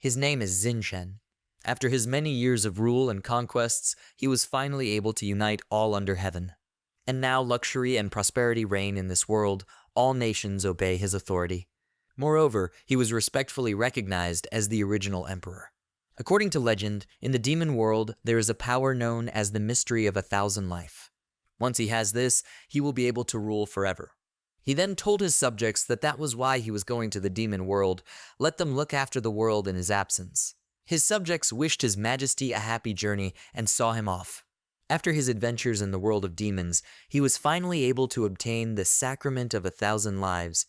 His name is Zinshen. After his many years of rule and conquests, he was finally able to unite all under heaven. And now luxury and prosperity reign in this world, all nations obey his authority. Moreover, he was respectfully recognized as the original emperor. According to legend, in the demon world, there is a power known as the Mystery of 1,000 Life. Once he has this, he will be able to rule forever. He then told his subjects that that was why he was going to the demon world, let them look after the world in his absence. His subjects wished His Majesty a happy journey and saw him off. After his adventures in the world of demons, he was finally able to obtain the Sacrament of 1,000 Lives,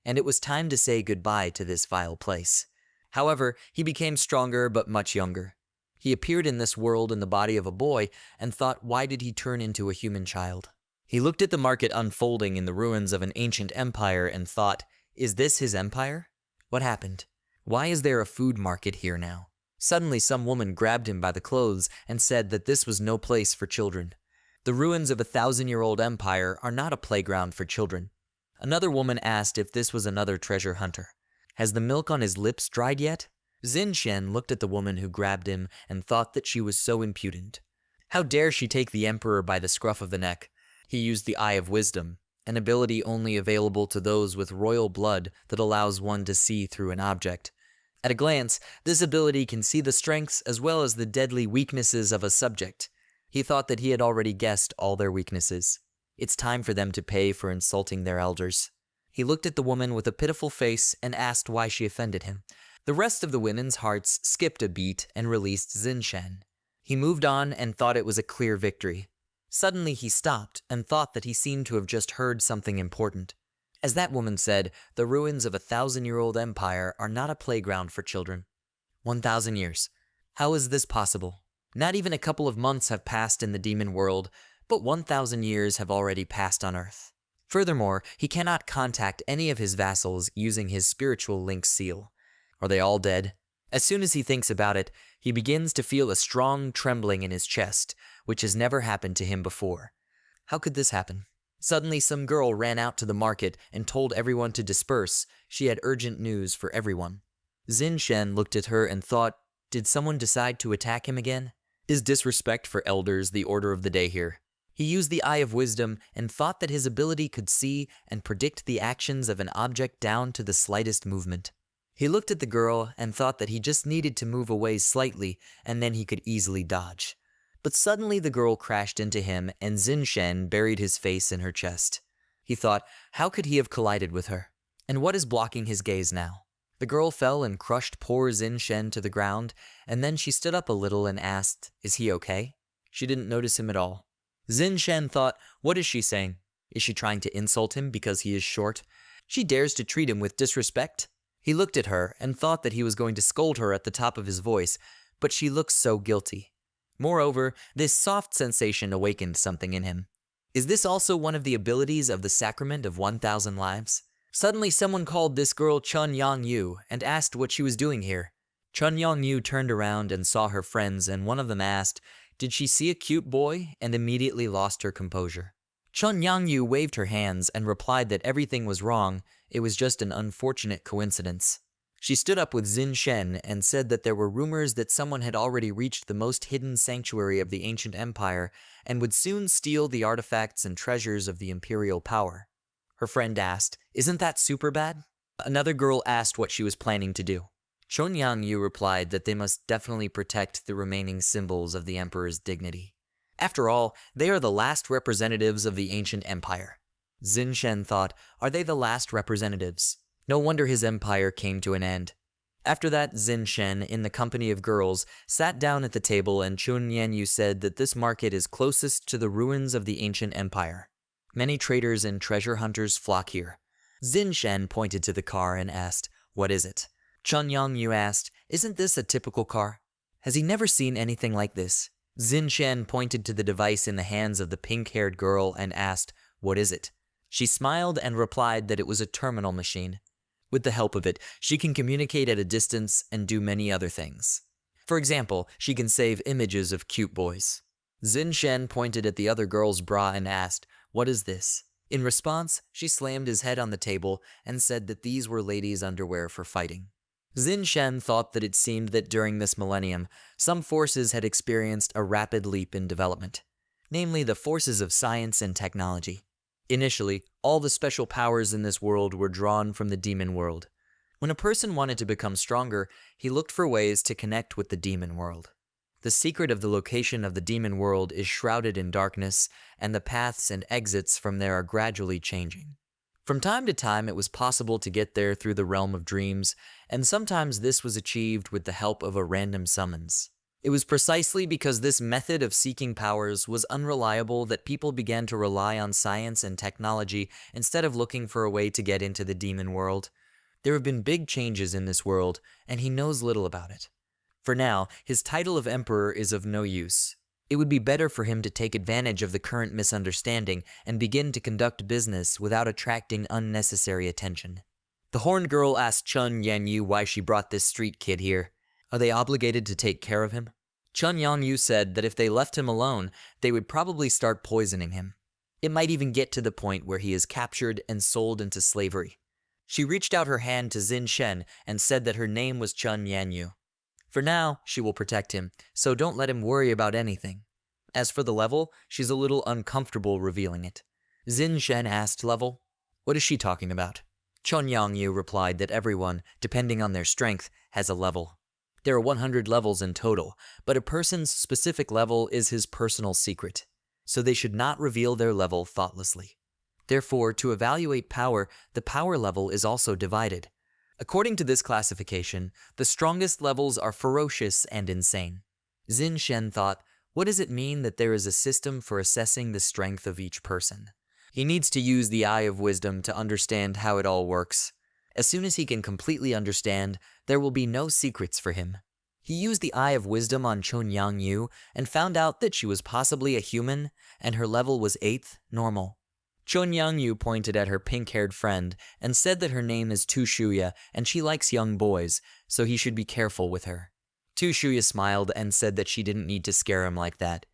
and it was time to say goodbye to this vile place. However, he became stronger but much younger. He appeared in this world in the body of a boy and thought, why did he turn into a human child? He looked at the market unfolding in the ruins of an ancient empire and thought, is this his empire? What happened? Why is there a food market here now? Suddenly some woman grabbed him by the clothes and said that this was no place for children. The ruins of a 1,000-year-old empire are not a playground for children. Another woman asked if this was another treasure hunter. Has the milk on his lips dried yet? Zinshen looked at the woman who grabbed him and thought that she was so impudent. How dare she take the emperor by the scruff of the neck? He used the Eye of Wisdom, an ability only available to those with royal blood that allows one to see through an object. At a glance, this ability can see the strengths as well as the deadly weaknesses of a subject. He thought that he had already guessed all their weaknesses. It's time for them to pay for insulting their elders. He looked at the woman with a pitiful face and asked why she offended him. The rest of the women's hearts skipped a beat and released Zinshen. He moved on and thought it was a clear victory. Suddenly he stopped and thought that he seemed to have just heard something important. As that woman said, the ruins of a 1,000-year-old empire are not a playground for children. 1,000 years. How is this possible? Not even a couple of months have passed in the demon world, but 1,000 years have already passed on Earth. Furthermore, he cannot contact any of his vassals using his spiritual link seal. Are they all dead? As soon as he thinks about it, he begins to feel a strong trembling in his chest, which has never happened to him before. How could this happen? Suddenly some girl ran out to the market and told everyone to disperse. She had urgent news for everyone. Zinshen looked at her and thought, did someone decide to attack him again? Is disrespect for elders the order of the day here? He used the Eye of Wisdom and thought that his ability could see and predict the actions of an object down to the slightest movement. He looked at the girl and thought that he just needed to move away slightly and then he could easily dodge. But suddenly the girl crashed into him and Zinshen buried his face in her chest. He thought, how could he have collided with her? And what is blocking his gaze now? The girl fell and crushed poor Zinshen to the ground, and then she stood up a little and asked, is he okay? She didn't notice him at all. Zinshen thought, what is she saying? Is she trying to insult him because he is short? She dares to treat him with disrespect? He looked at her and thought that he was going to scold her at the top of his voice, but she looked so guilty. Moreover, this soft sensation awakened something in him. Is this also one of the abilities of the Sacrament of 1,000 Lives? Suddenly someone called this girl Chun Yang Yu and asked what she was doing here. Chun Yang Yu turned around and saw her friends, and one of them asked, did she see a cute boy? And immediately lost her composure. Chun Yang Yu waved her hands and replied that everything was wrong, it was just an unfortunate coincidence. She stood up with Zinshen and said that there were rumors that someone had already reached the most hidden sanctuary of the ancient empire and would soon steal the artifacts and treasures of the imperial power. Her friend asked, isn't that super bad? Another girl asked what she was planning to do. Chun Yang Yu replied that they must definitely protect the remaining symbols of the emperor's dignity. After all, they are the last representatives of the ancient empire. Zinshen thought, are they the last representatives? No wonder his empire came to an end. After that, Zinshen, in the company of girls, sat down at the table and Chun Yang Yu said that this market is closest to the ruins of the ancient empire. Many traders and treasure hunters flock here. Zinshen pointed to the car and asked, what is it? Chun Yang Yu asked, isn't this a typical car? Has he never seen anything like this? Zinshen pointed to the device in the hands of the pink-haired girl and asked, what is it? She smiled and replied that it was a terminal machine. With the help of it, she can communicate at a distance and do many other things. For example, she can save images of cute boys. Zinshen pointed at the other girl's bra and asked, what is this? In response, she slammed his head on the table and said that these were ladies' underwear for fighting. Xin Shen thought that it seemed that during this millennium, some forces had experienced a rapid leap in development, namely the forces of science and technology. Initially, all the special powers in this world were drawn from the demon world. When a person wanted to become stronger, he looked for ways to connect with the demon world. The secret of the location of the demon world is shrouded in darkness, and the paths and exits from there are gradually changing. From time to time, it was possible to get there through the realm of dreams, and sometimes this was achieved with the help of a random summons. It was precisely because this method of seeking powers was unreliable that people began to rely on science and technology instead of looking for a way to get into the demon world. There have been big changes in this world, and he knows little about it. For now, his title of emperor is of no use. It would be better for him to take advantage of the current misunderstanding and begin to conduct business without attracting unnecessary attention. The horned girl asked Chun Yanyu why she brought this street kid here. Are they obligated to take care of him? Chun Yanyu said that if they left him alone, they would probably start poisoning him. It might even get to the point where he is captured and sold into slavery. She reached out her hand to Xin Shen and said that her name was Chun Yanyu. For now, she will protect him, so don't let him worry about anything. As for the level, she's a little uncomfortable revealing it. Xin Shen asked level, "What is she talking about?" Chun Yangyu replied that everyone, depending on their strength, has a level. There are 100 levels in total, but a person's specific level is his personal secret, so they should not reveal their level thoughtlessly. Therefore, to evaluate power, the power level is also divided. According to this classification, the strongest levels are ferocious and insane. Xin Shen thought, what does it mean that there is a system for assessing the strength of each person? He needs to use the Eye of Wisdom to understand how it all works. As soon as he can completely understand, there will be no secrets for him. He used the Eye of Wisdom on Chun Yangyu and found out that she was possibly a human and her level was 8th normal. Chun Yangyu pointed at her pink-haired friend and said that her name is Tu Shuya and she likes young boys, so he should be careful with her. Tu Shuya smiled and said that she didn't need to scare him like that.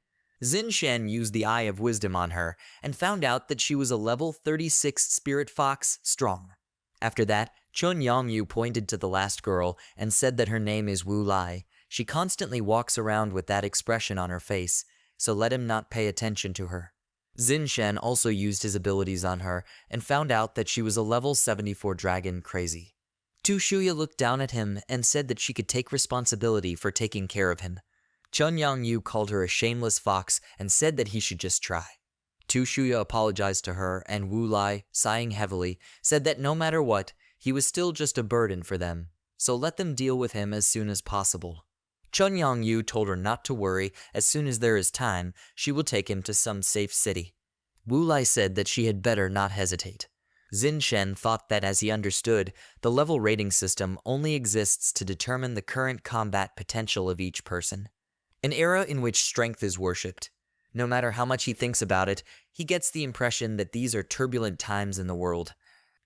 Xin Shen used the Eye of Wisdom on her and found out that she was a level 36 Spirit Fox strong. After that, Chun Yangyu pointed to the last girl and said that her name is Wu Lai. She constantly walks around with that expression on her face, so let him not pay attention to her. Xin Shen also used his abilities on her and found out that she was a level 74 dragon crazy. Tu Shuya looked down at him and said that she could take responsibility for taking care of him. Chun Yangyu called her a shameless fox and said that he should just try. Tu Shuya apologized to her and Wu Lai, sighing heavily, said that no matter what, he was still just a burden for them, so let them deal with him as soon as possible. Chun Yangyu told her not to worry, as soon as there is time, she will take him to some safe city. Wu Lai said that she had better not hesitate. Xin Shen thought that as he understood, the level rating system only exists to determine the current combat potential of each person. An era in which strength is worshipped. No matter how much he thinks about it, he gets the impression that these are turbulent times in the world.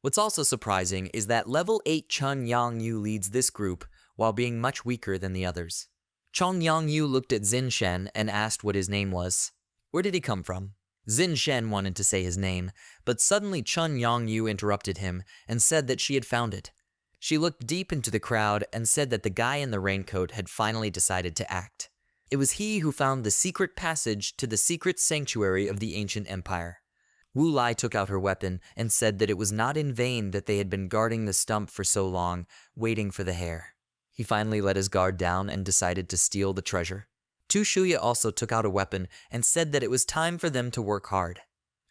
What's also surprising is that level 8 Chun Yangyu leads this group, while being much weaker than the others. Chun Yangyu looked at Xin Shen and asked what his name was. Where did he come from? Xin Shen wanted to say his name, but suddenly Chun Yangyu interrupted him and said that she had found it. She looked deep into the crowd and said that the guy in the raincoat had finally decided to act. It was he who found the secret passage to the secret sanctuary of the ancient empire. Wu Lai took out her weapon and said that it was not in vain that they had been guarding the stump for so long, waiting for the hare. He finally let his guard down and decided to steal the treasure. Tu Shuya also took out a weapon and said that it was time for them to work hard.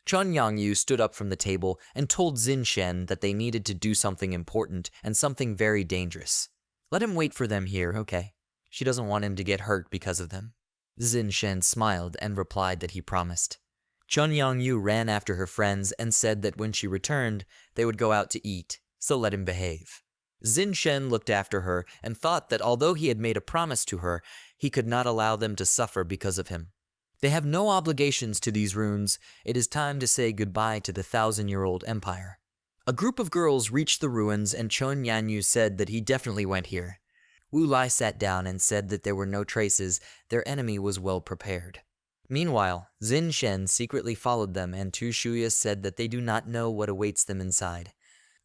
Chun Yangyu stood up from the table and told Xin Shen that they needed to do something important and something very dangerous. Let him wait for them here, okay? She doesn't want him to get hurt because of them. Xin Shen smiled and replied that he promised. Chun Yangyu ran after her friends and said that when she returned, they would go out to eat, so let him behave. Xin Shen looked after her and thought that although he had made a promise to her, he could not allow them to suffer because of him. They have no obligations to these runes. It is time to say goodbye to the 1,000-year-old empire. A group of girls reached the ruins and Chun Yanyu said that he definitely went here. Wu Lai sat down and said that there were no traces, their enemy was well prepared. Meanwhile, Xin Shen secretly followed them and Tu Shuya said that they do not know what awaits them inside.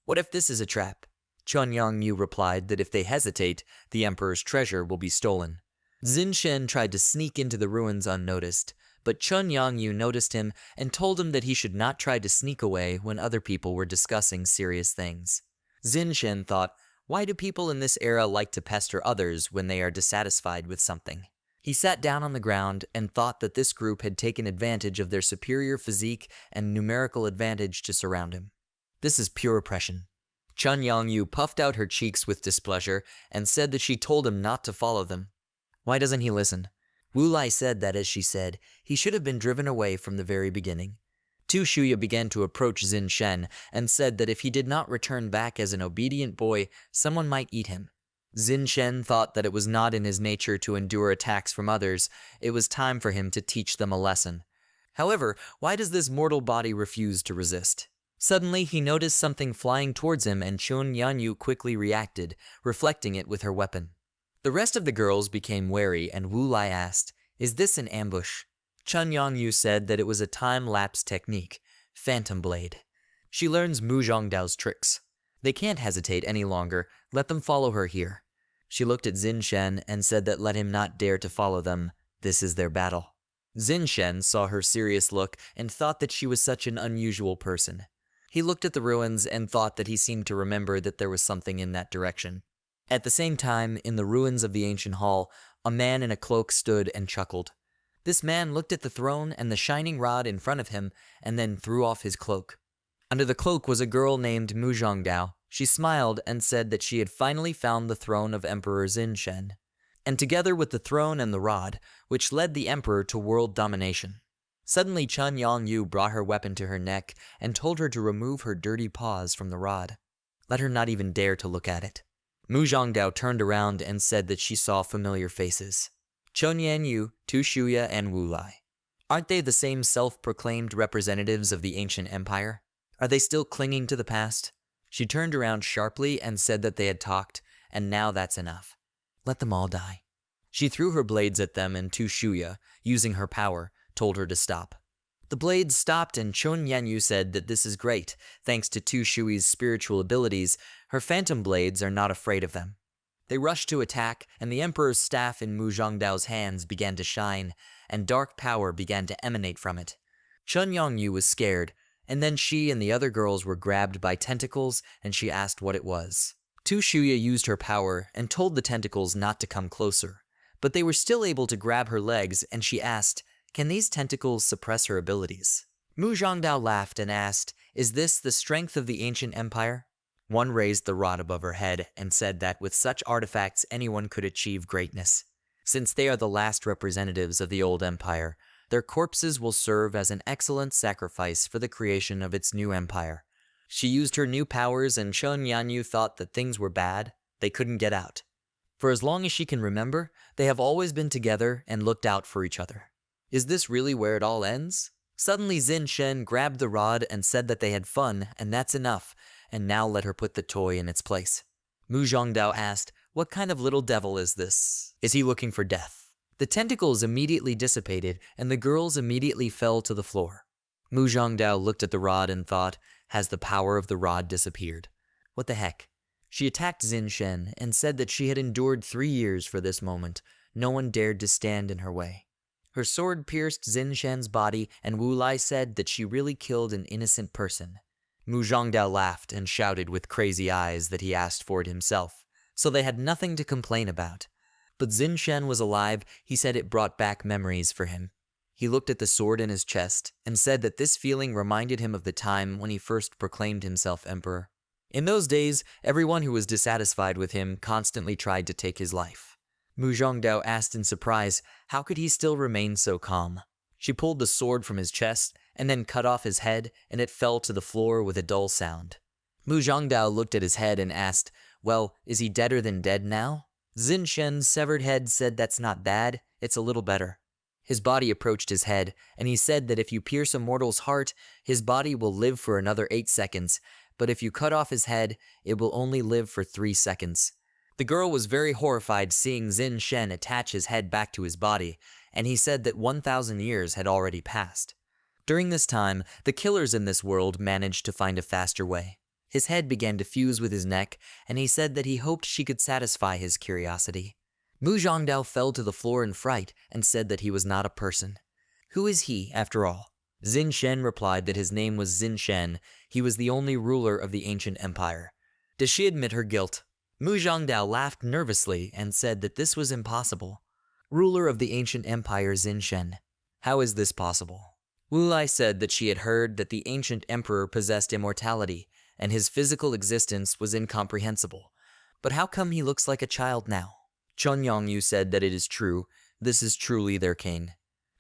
What if this is a trap? Chun Yong-yu replied that if they hesitate, the emperor's treasure will be stolen. Xin Shen tried to sneak into the ruins unnoticed, but Chun Yong-yu noticed him and told him that he should not try to sneak away when other people were discussing serious things. Xin Shen thought, why do people in this era like to pester others when they are dissatisfied with something? He sat down on the ground and thought that this group had taken advantage of their superior physique and numerical advantage to surround him. This is pure oppression. Chun Yong-yu puffed out her cheeks with displeasure and said that she told him not to follow them. Why doesn't he listen? Wu Lai said that, as she said, he should have been driven away from the very beginning. Tu Shuya began to approach Xin Shen and said that if he did not return back as an obedient boy, someone might eat him. Xin Shen thought that it was not in his nature to endure attacks from others. It was time for him to teach them a lesson. However, why does this mortal body refuse to resist? Suddenly, he noticed something flying towards him, and Chun Yanyu quickly reacted, reflecting it with her weapon. The rest of the girls became wary, and Wu Lai asked, "Is this an ambush?" Chun Yongyu said that it was a time-lapse technique, Phantom Blade. She learns Mu Zhongdao's tricks. They can't hesitate any longer, let them follow her here. She looked at Xin Shen and said that let him not dare to follow them, this is their battle. Xin Shen saw her serious look and thought that she was such an unusual person. He looked at the ruins and thought that he seemed to remember that there was something in that direction. At the same time, in the ruins of the ancient hall, a man in a cloak stood and chuckled. This man looked at the throne and the shining rod in front of him, and then threw off his cloak. Under the cloak was a girl named Mu Zhongdao. She smiled and said that she had finally found the throne of Emperor Xin Shen, and together with the throne and the rod, which led the emperor to world domination. Suddenly Chun Yongyu brought her weapon to her neck and told her to remove her dirty paws from the rod. Let her not even dare to look at it. Mu Zhongdao turned around and said that she saw familiar faces. Chun Yanyu, Tu Shuya, and Wu Lai. Aren't they the same self-proclaimed representatives of the ancient empire? Are they still clinging to the past? She turned around sharply and said that they had talked, and now that's enough. Let them all die. She threw her blades at them, and Tu Shuya, using her power, told her to stop. The blades stopped, and Chun Yanyu said that this is great. Thanks to Tu Shui's spiritual abilities, her phantom blades are not afraid of them. They rushed to attack, and the emperor's staff in Mu Zhongdao's hands began to shine, and dark power began to emanate from it. Chun Yongyu was scared, and then she and the other girls were grabbed by tentacles, and she asked what it was. Tu Shuya used her power and told the tentacles not to come closer, but they were still able to grab her legs, and she asked, "Can these tentacles suppress her abilities?" Mu Zhongdao laughed and asked, "Is this the strength of the ancient empire?" One raised the rod above her head and said that with such artifacts anyone could achieve greatness. Since they are the last representatives of the old empire, their corpses will serve as an excellent sacrifice for the creation of its new empire. She used her new powers, and Chun Yanyu thought that things were bad, they couldn't get out. For as long as she can remember, they have always been together and looked out for each other. Is this really where it all ends? Suddenly Xin Shen grabbed the rod and said that they had fun, and that's enough, and now let her put the toy in its place. Mu Zhongdao asked, "What kind of little devil is this? Is he looking for death?" The tentacles immediately dissipated, and the girls immediately fell to the floor. Mu Zhongdao looked at the rod and thought, has the power of the rod disappeared? What the heck? She attacked Xin Shen and said that she had endured 3 years for this moment. No one dared to stand in her way. Her sword pierced Xin Shen's body, and Wu Lai said that she really killed an innocent person. Mu Zhongdao laughed and shouted with crazy eyes that he asked for it himself, so they had nothing to complain about. But Xin Shen was alive. He said it brought back memories for him. He looked at the sword in his chest and said that this feeling reminded him of the time when he first proclaimed himself emperor. In those days, everyone who was dissatisfied with him constantly tried to take his life. Mu Zhongdao asked in surprise, how could he still remain so calm? She pulled the sword from his chest and then cut off his head, and it fell to the floor with a dull sound. Mu Zhongdao looked at his head and asked, well, is he deader than dead now? Xin Shen's severed head said that's not bad, it's a little better. His body approached his head, and he said that if you pierce a mortal's heart, his body will live for another 8 seconds, but if you cut off his head, it will only live for 3 seconds. The girl was very horrified seeing Xin Shen attach his head back to his body, and he said that 1,000 years had already passed. During this time, the killers in this world managed to find a faster way. His head began to fuse with his neck, and he said that he hoped she could satisfy his curiosity. Mu Zhongdao fell to the floor in fright and said that he was not a person. Who is he, after all? Xin Shen replied that his name was Xin Shen. He was the only ruler of the ancient empire. Does she admit her guilt? Mu Zhongdao laughed nervously and said that this was impossible. Ruler of the ancient empire Xin Shen. How is this possible? Wu Lai said that she had heard that the ancient emperor possessed immortality, and his physical existence was incomprehensible. But how come he looks like a child now? Chun Yongyu said that it is true. This is truly their king.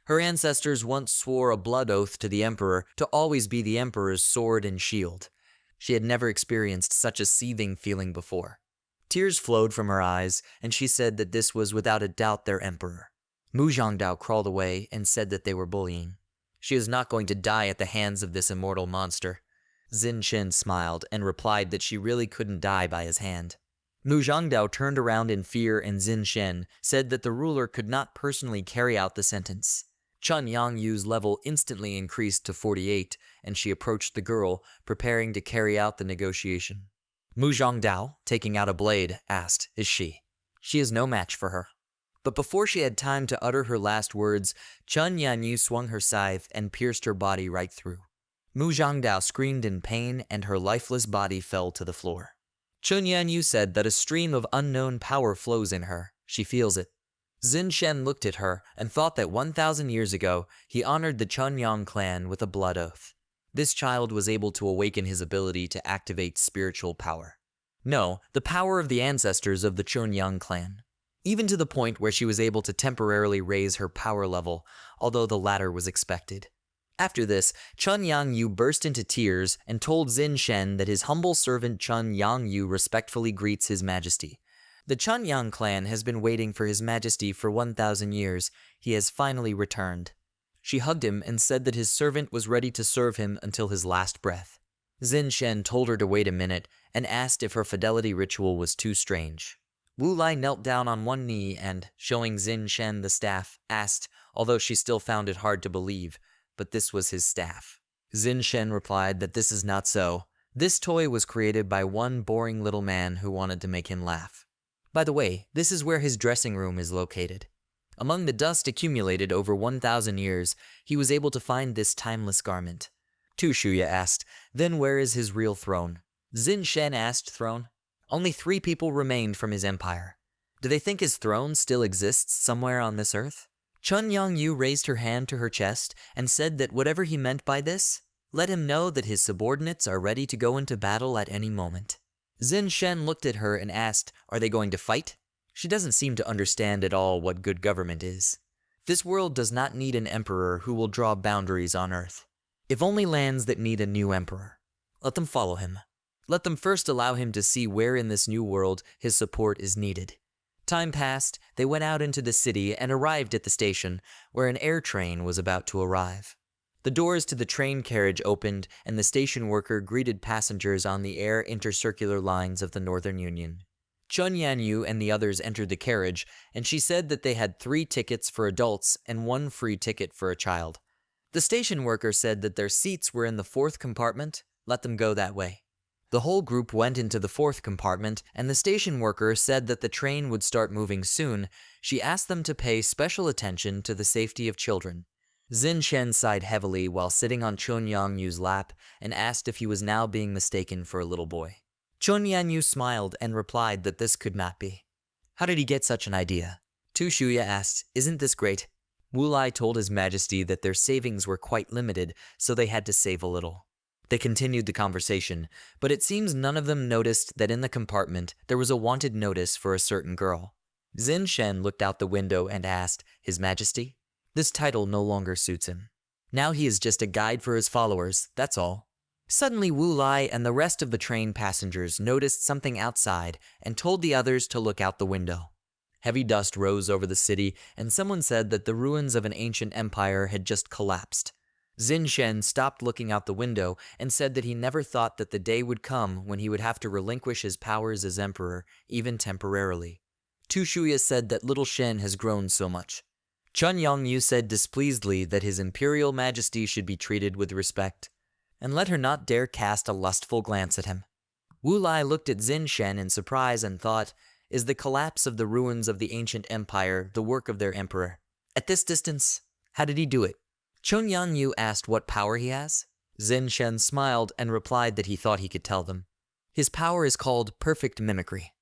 Her ancestors once swore a blood oath to the emperor to always be the emperor's sword and shield. She had never experienced such a seething feeling before. Tears flowed from her eyes, and she said that this was without a doubt their emperor. Mu Zhongdao crawled away and said that they were bullying. She is not going to die at the hands of this immortal monster. Xin Shen smiled and replied that she really couldn't die by his hand. Mu Zhongdao turned around in fear, and Xin Shen said that the ruler could not personally carry out the sentence. Chun Yangyu's level instantly increased to 48, and she approached the girl, preparing to carry out the negotiation. Mu Zhongdao, taking out a blade, asked, "Is she?" She is no match for her. But before she had time to utter her last words, Chun Yanyu swung her scythe and pierced her body right through. Mu Zhongdao screamed in pain, and her lifeless body fell to the floor. Chun Yanyu said that a stream of unknown power flows in her. She feels it. Xin Shen looked at her and thought that 1,000 years ago, he honored the Chunyang clan with a blood oath. This child was able to awaken his ability to activate spiritual power. No, the power of the ancestors of the Chunyang clan. Even to the point where she was able to temporarily raise her power level, although the latter was expected. After this, Chun Yangyu burst into tears and told Xin Shen that his humble servant Chun Yangyu respectfully greets His Majesty. The Chunyang clan has been waiting for His Majesty for 1,000 years. He has finally returned. She hugged him and said that his servant was ready to serve him until his last breath. Xin Shen told her to wait a minute and asked if her fidelity ritual was too strange. Wu Lai knelt down on one knee and, showing Xin Shen the staff, asked, although she still found it hard to believe, but this was his staff. Xin Shen replied that this is not so. This toy was created by one boring little man who wanted to make him laugh. By the way, this is where his dressing room is located. Among the dust accumulated over 1,000 years, he was able to find this timeless garment. Tu Shuya asked, then where is his real throne? Xin Shen asked, throne? Only 3 people remained from his empire. Do they think his throne still exists somewhere on this earth? Chun Yangyu raised her hand to her chest and said that whatever he meant by this, let him know that his subordinates are ready to go into battle at any moment. Xin Shen looked at her and asked, are they going to fight? She doesn't seem to understand at all what good government is. This world does not need an emperor who will draw boundaries on Earth. If only lands that need a new emperor. Let them follow him. Let them first allow him to see where in this new world his support is needed. Time passed, they went out into the city and arrived at the station, where an air train was about to arrive. The doors to the train carriage opened, and the station worker greeted passengers on the air intercircular lines of the Northern Union. Chun Yanyu and the others entered the carriage, and she said that they had 3 tickets for adults and 1 free ticket for a child. The station worker said that their seats were in the 4th compartment. Let them go that way. The whole group went into the 4th compartment, and the station worker said that the train would start moving soon. She asked them to pay special attention to the safety of children. Xin Shen sighed heavily while sitting on Chun Yangyu's lap and asked if he was now being mistaken for a little boy. Chun Yanyu smiled and replied that this could not be. How did he get such an idea? Tu Shuya asked, isn't this great? Wu Lai told His Majesty that their savings were quite limited, so they had to save a little. They continued the conversation, but it seems none of them noticed that in the compartment there was a wanted notice for a certain girl. Xin Shen looked out the window and asked, His Majesty? This title no longer suits him. Now he is just a guide for his followers, that's all. Suddenly Wu Lai and the rest of the train passengers noticed something outside and told the others to look out the window. Heavy dust rose over the city, and someone said that the ruins of an ancient empire had just collapsed. Xin Shen stopped looking out the window and said that he never thought that the day would come when he would have to relinquish his powers as emperor, even temporarily. Tu Shuya said that little Shen has grown so much. Chun Yongyu said displeasedly that His Imperial Majesty should be treated with respect, and let her not dare cast a lustful glance at him. Wu Lai looked at Xin Shen in surprise and thought, is the collapse of the ruins of the ancient empire the work of their emperor? At this distance, how did he do it? Chun Yang asked what power he has. Xin Shen smiled and replied that he thought he could tell them. His power is called perfect mimicry.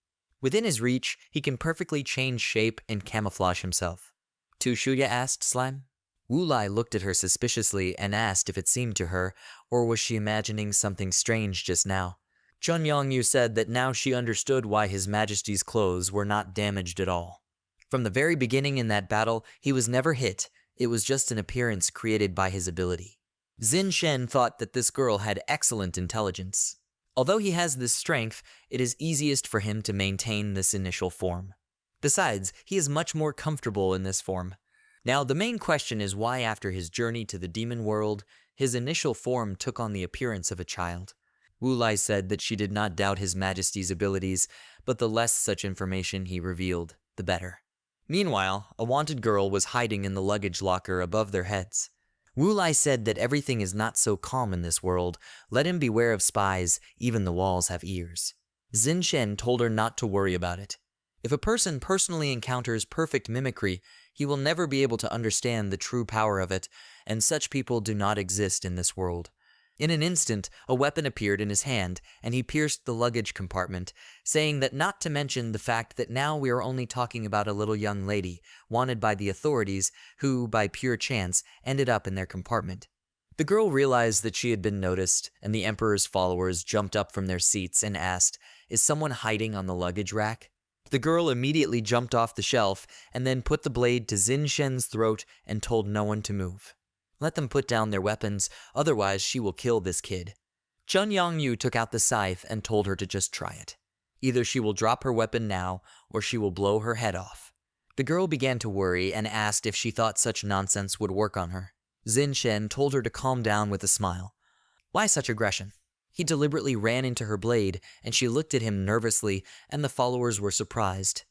Within his reach, he can perfectly change shape and camouflage himself. Tu Shuya asked Slime. Wu Lai looked at her suspiciously and asked if it seemed to her, or was she imagining something strange just now. Chun Yongyu said that now she understood why His Majesty's clothes were not damaged at all. From the very beginning in that battle, he was never hit. It was just an appearance created by his ability. Xin Shen thought that this girl had excellent intelligence. Although he has this strength, it is easiest for him to maintain this initial form. Besides, he is much more comfortable in this form. Now, the main question is why after his journey to the demon world, his initial form took on the appearance of a child. Wu Lai said that she did not doubt His Majesty's abilities, but the less such information he revealed, the better. Meanwhile, a wanted girl was hiding in the luggage locker above their heads. Wu Lai said that everything is not so calm in this world. Let him beware of spies, even the walls have ears. Xin Shen told her not to worry about it. If a person personally encounters perfect mimicry, he will never be able to understand the true power of it, and such people do not exist in this world. In an instant, a weapon appeared in his hand, and he pierced the luggage compartment, saying that not to mention the fact that now we are only talking about a little young lady, wanted by the authorities, who, by pure chance, ended up in their compartment. The girl realized that she had been noticed, and the Emperor's followers jumped up from their seats and asked, "Is someone hiding on the luggage rack?" The girl immediately jumped off the shelf, and then put the blade to Xin Shen's throat and told no one to move. Let them put down their weapons, otherwise she will kill this kid. Chun Yongyu took out the scythe and told her to just try it. Either she will drop her weapon now, or she will blow her head off. The girl began to worry and asked if she thought such nonsense would work on her. Xin Shen told her to calm down with a smile. Why such aggression? He deliberately ran into her blade, and she looked at him nervously, and the followers were surprised.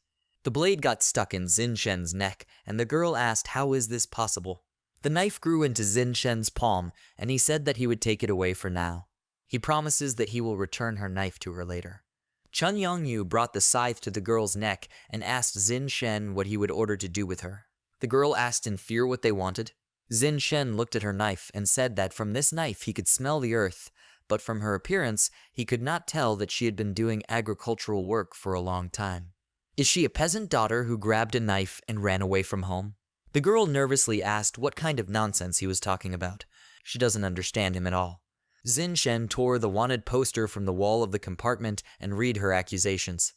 The blade got stuck in Xin Shen's neck, and the girl asked, how is this possible? The knife grew into Xin Shen's palm, and he said that he would take it away for now. He promises that he will return her knife to her later. Chun Yongyu brought the scythe to the girl's neck and asked Xin Shen what he would order to do with her. The girl asked in fear what they wanted. Xin Shen looked at her knife and said that from this knife he could smell the earth, but from her appearance he could not tell that she had been doing agricultural work for a long time. Is she a peasant daughter who grabbed a knife and ran away from home? The girl nervously asked what kind of nonsense he was talking about. She doesn't understand him at all. Xin Shen tore the wanted poster from the wall of the compartment and read her accusations.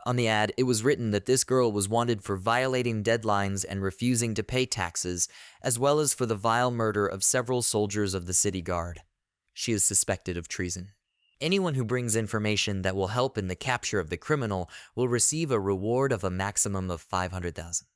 On the ad, it was written that this girl was wanted for violating deadlines and refusing to pay taxes, as well as for the vile murder of several soldiers of the city guard. She is suspected of treason. Anyone who brings information that will help in the capture of the criminal will receive a reward of a maximum of 500,000.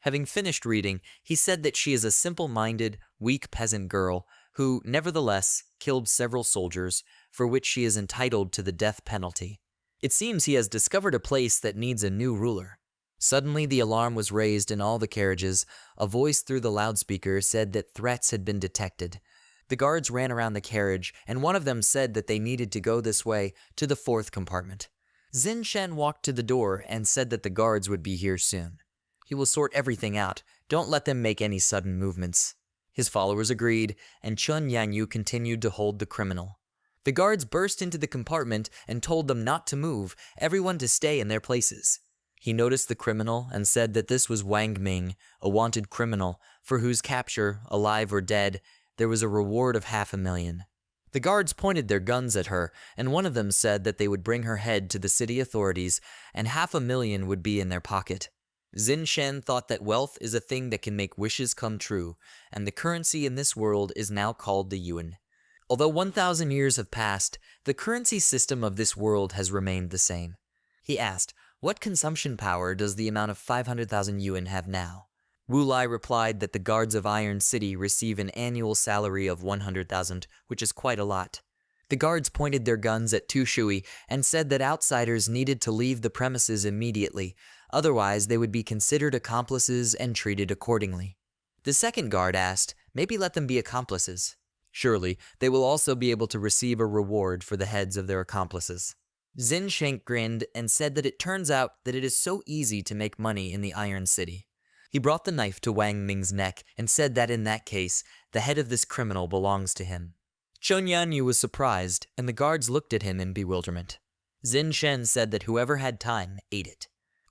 Having finished reading, he said that she is a simple-minded, weak peasant girl who, nevertheless, killed several soldiers, for which she is entitled to the death penalty. It seems he has discovered a place that needs a new ruler. Suddenly the alarm was raised in all the carriages. A voice through the loudspeaker said that threats had been detected. The guards ran around the carriage, and one of them said that they needed to go this way to the 4th compartment. Xin Shen walked to the door and said that the guards would be here soon. He will sort everything out. Don't let them make any sudden movements. His followers agreed, and Chun Yangyu continued to hold the criminal. The guards burst into the compartment and told them not to move, everyone to stay in their places. He noticed the criminal and said that this was Wang Ming, a wanted criminal, for whose capture, alive or dead, there was a reward of 500,000. The guards pointed their guns at her, and one of them said that they would bring her head to the city authorities, and 500,000 would be in their pocket. Xin Shen thought that wealth is a thing that can make wishes come true, and the currency in this world is now called the yuan. Although 1,000 years have passed, the currency system of this world has remained the same. He asked, what consumption power does the amount of 500,000 yuan have now? Wu Lai replied that the guards of Iron City receive an annual salary of 100,000, which is quite a lot. The guards pointed their guns at Tu Shui and said that outsiders needed to leave the premises immediately, otherwise they would be considered accomplices and treated accordingly. The second guard asked, maybe let them be accomplices. Surely, they will also be able to receive a reward for the heads of their accomplices. Zin Shank grinned and said that it turns out that it is so easy to make money in the Iron City. He brought the knife to Wang Ming's neck and said that in that case, the head of this criminal belongs to him. Chun Yanyu was surprised, and the guards looked at him in bewilderment. Zin Shen said that whoever had time ate it.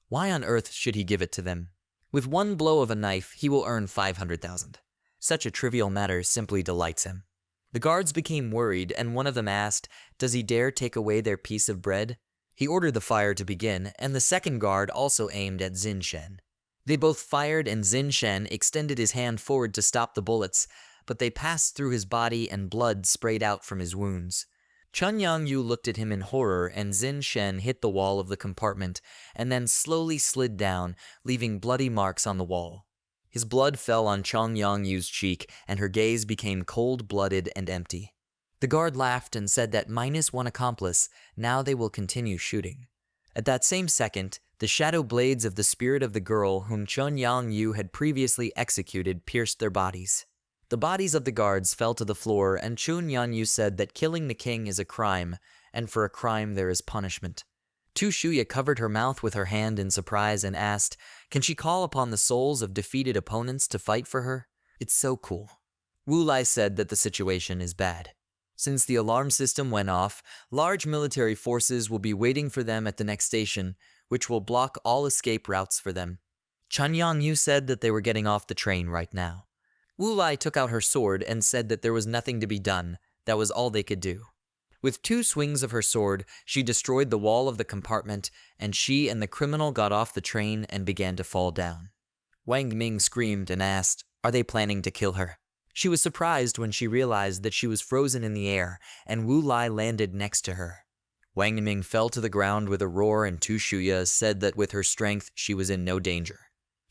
Why on earth should he give it to them? With one blow of a knife, he will earn 500,000. Such a trivial matter simply delights him. The guards became worried, and one of them asked, "Does he dare take away their piece of bread?" He ordered the fire to begin, and the second guard also aimed at Zin Shen. They both fired, and Zin Shen extended his hand forward to stop the bullets, but they passed through his body and blood sprayed out from his wounds. Chun Yang-yu looked at him in horror, and Zin Shen hit the wall of the compartment and then slowly slid down, leaving bloody marks on the wall. His blood fell on Chun Yang-yu's cheek, and her gaze became cold-blooded and empty. The guard laughed and said that minus one accomplice, now they will continue shooting. At that same second, the shadow blades of the spirit of the girl whom Chun Yang-yu had previously executed pierced their bodies. The bodies of the guards fell to the floor, and Chun Yan-yu said that killing the king is a crime, and for a crime there is punishment. Tu Shuya covered her mouth with her hand in surprise and asked, "Can she call upon the souls of defeated opponents to fight for her? It's so cool." Wu Lai said that the situation is bad. Since the alarm system went off, large military forces will be waiting for them at the next station, which will block all escape routes for them. Chun Yang-yu said that they were getting off the train right now. Wu Lai took out her sword and said that there was nothing to be done, that was all they could do. With 2 swings of her sword, she destroyed the wall of the compartment, and she and the criminal got off the train and began to fall down. Wang Ming screamed and asked, "Are they planning to kill her?" She was surprised when she realized that she was frozen in the air, and Wu Lai landed next to her. Wang Ming fell to the ground with a roar, and Tu Shuya said that with her strength, she was in no danger.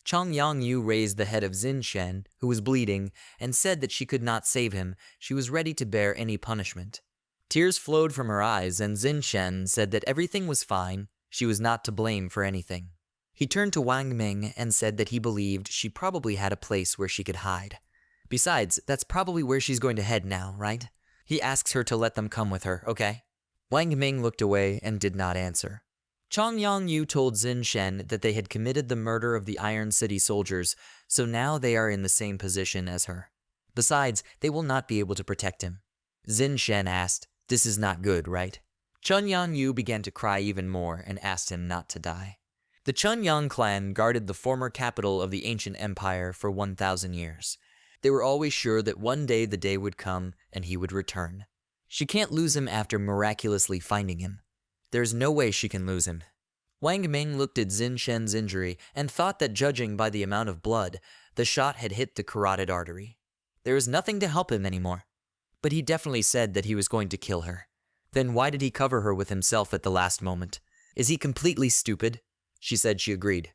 Chun Yang-yu raised the head of Zin Shen, who was bleeding, and said that she could not save him. She was ready to bear any punishment. Tears flowed from her eyes, and Zin Shen said that everything was fine. She was not to blame for anything. He turned to Wang Ming and said that he believed she probably had a place where she could hide. Besides, that's probably where she's going to head now, right? He asks her to let them come with her, okay? Wang Ming looked away and did not answer. Chun Yang-yu told Zin Shen that they had committed the murder of the Iron City soldiers, so now they are in the same position as her. Besides, they will not be able to protect him. Zin Shen asked, "This is not good, right?" Chun Yang-yu began to cry even more and asked him not to die. The Chun Yang clan guarded the former capital of the ancient empire for 1,000 years. They were always sure that one day the day would come and he would return. She can't lose him after miraculously finding him. There's no way she can lose him. Wang Ming looked at Zin Shen's injury and thought that judging by the amount of blood, the shot had hit the carotid artery. There was nothing to help him anymore. But he definitely said that he was going to kill her. Then why did he cover her with himself at the last moment? Is he completely stupid? She said she agreed.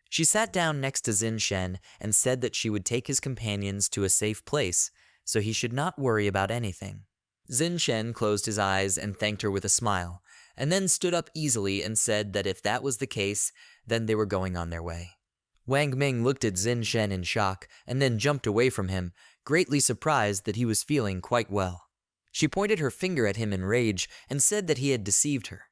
She sat down next to Zin Shen and said that she would take his companions to a safe place, so he should not worry about anything. Zin Shen closed his eyes and thanked her with a smile, and then stood up easily and said that if that was the case, then they were going on their way. Wang Ming looked at Zin Shen in shock and then jumped away from him, greatly surprised that he was feeling quite well. She pointed her finger at him in rage and said that he had deceived her.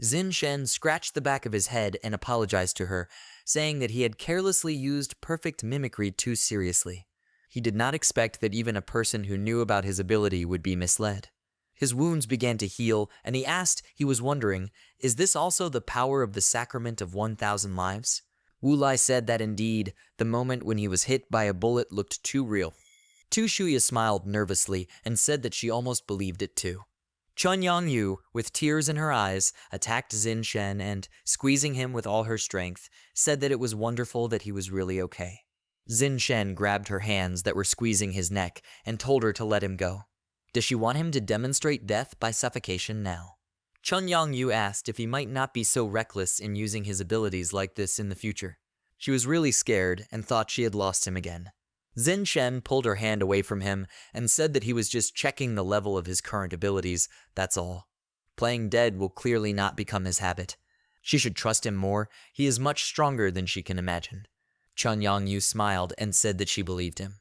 Zin Shen scratched the back of his head and apologized to her, saying that he had carelessly used perfect mimicry too seriously. He did not expect that even a person who knew about his ability would be misled. His wounds began to heal, and he was wondering, is this also the power of the sacrament of 1,000 lives? Wu Lai said that indeed, the moment when he was hit by a bullet looked too real. Tu Shuya smiled nervously and said that she almost believed it too. Chun Yang-yu, with tears in her eyes, attacked Zin Shen and, squeezing him with all her strength, said that it was wonderful that he was really okay. Zin Shen grabbed her hands that were squeezing his neck and told her to let him go. Does she want him to demonstrate death by suffocation now? Chun Yang-yu asked if he might not be so reckless in using his abilities like this in the future. She was really scared and thought she had lost him again. Zin Shen pulled her hand away from him and said that he was just checking the level of his current abilities, that's all. Playing dead will clearly not become his habit. She should trust him more, he is much stronger than she can imagine. Chun Yang-yu smiled and said that she believed him.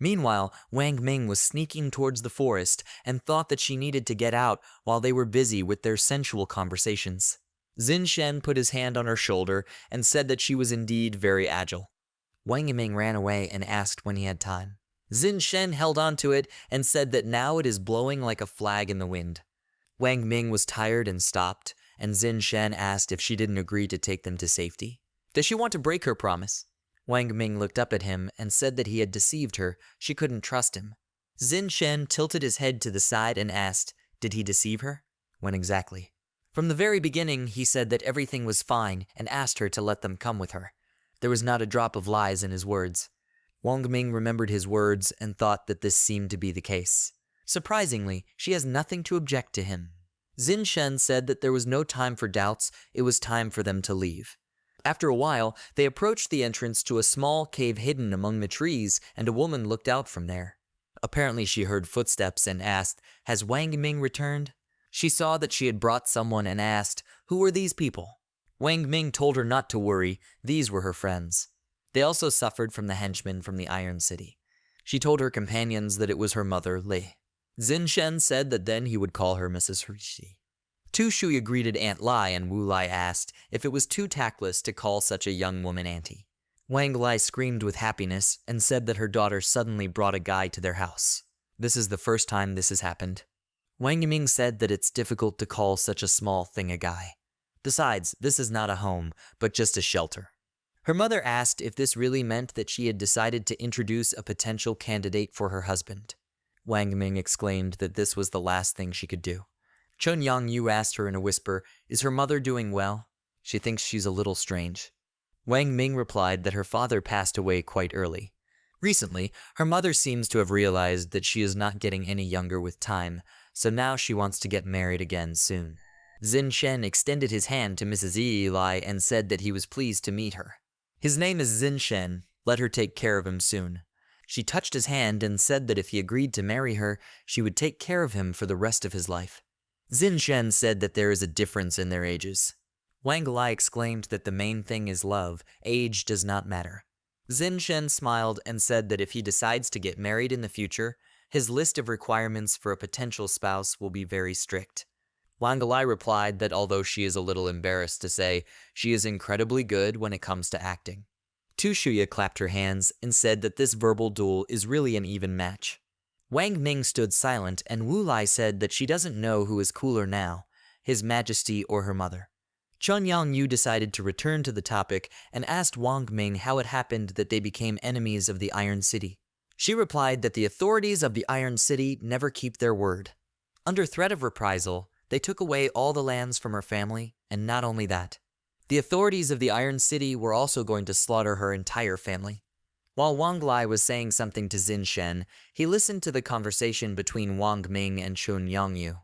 Meanwhile, Wang Ming was sneaking towards the forest and thought that she needed to get out while they were busy with their sensual conversations. Xin Shen put his hand on her shoulder and said that she was indeed very agile. Wang Ming ran away and asked when he had time. Xin Shen held on to it and said that now it is blowing like a flag in the wind. Wang Ming was tired and stopped, and Xin Shen asked if she didn't agree to take them to safety. Does she want to break her promise? Wang Ming looked up at him and said that he had deceived her, she couldn't trust him. Xin Shen tilted his head to the side and asked, did he deceive her? When exactly? From the very beginning, he said that everything was fine and asked her to let them come with her. There was not a drop of lies in his words. Wang Ming remembered his words and thought that this seemed to be the case. Surprisingly, she has nothing to object to him. Xin Shen said that there was no time for doubts, it was time for them to leave. After a while, they approached the entrance to a small cave hidden among the trees, and a woman looked out from there. Apparently she heard footsteps and asked, has Wang Ming returned? She saw that she had brought someone and asked, who were these people? Wang Ming told her not to worry, these were her friends. They also suffered from the henchmen from the Iron City. She told her companions that it was her mother, Lei. Xin Shen said that then he would call her Mrs. Rishi. Tu Shuya greeted Aunt Lai, and Wu Lai asked if it was too tactless to call such a young woman auntie. Wang Lai screamed with happiness and said that her daughter suddenly brought a guy to their house. This is the first time this has happened. Wang Yiming said that it's difficult to call such a small thing a guy. Besides, this is not a home, but just a shelter. Her mother asked if this really meant that she had decided to introduce a potential candidate for her husband. Wang Ming exclaimed that this was the last thing she could do. Chun Yang Yu asked her in a whisper, is her mother doing well? She thinks she's a little strange. Wang Ming replied that her father passed away quite early. Recently, her mother seems to have realized that she is not getting any younger with time, so now she wants to get married again soon. Xin Shen extended his hand to Mrs. Yi Lai and said that he was pleased to meet her. His name is Xin Shen, let her take care of him soon. She touched his hand and said that if he agreed to marry her, she would take care of him for the rest of his life. Xin Shen said that there is a difference in their ages. Wang Lai exclaimed that the main thing is love, age does not matter. Xin Shen smiled and said that if he decides to get married in the future, his list of requirements for a potential spouse will be very strict. Wang Lai replied that although she is a little embarrassed to say, she is incredibly good when it comes to acting. Tu Shuya clapped her hands and said that this verbal duel is really an even match. Wang Ming stood silent, and Wu Lai said that she doesn't know who is cooler now, His Majesty or her mother. Chun Yang Yu decided to return to the topic and asked Wang Ming how it happened that they became enemies of the Iron City. She replied that the authorities of the Iron City never keep their word. Under threat of reprisal, they took away all the lands from her family, and not only that. The authorities of the Iron City were also going to slaughter her entire family. While Wang Lai was saying something to Xin Shen, he listened to the conversation between Wang Ming and Chun Yangyu.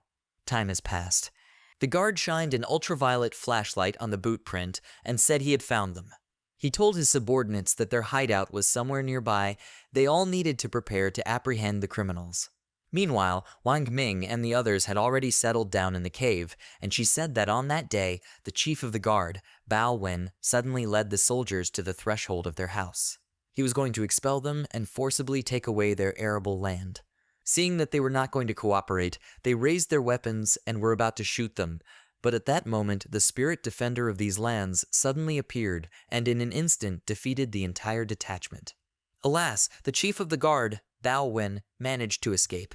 Time has passed. The guard shined an ultraviolet flashlight on the boot print and said he had found them. He told his subordinates that their hideout was somewhere nearby. They all needed to prepare to apprehend the criminals. Meanwhile, Wang Ming and the others had already settled down in the cave, and she said that on that day, the chief of the guard, Bao Wen, suddenly led the soldiers to the threshold of their house. He was going to expel them and forcibly take away their arable land. Seeing that they were not going to cooperate, they raised their weapons and were about to shoot them, but at that moment the spirit defender of these lands suddenly appeared and in an instant defeated the entire detachment. Alas, the chief of the guard, Bao Wen, managed to escape.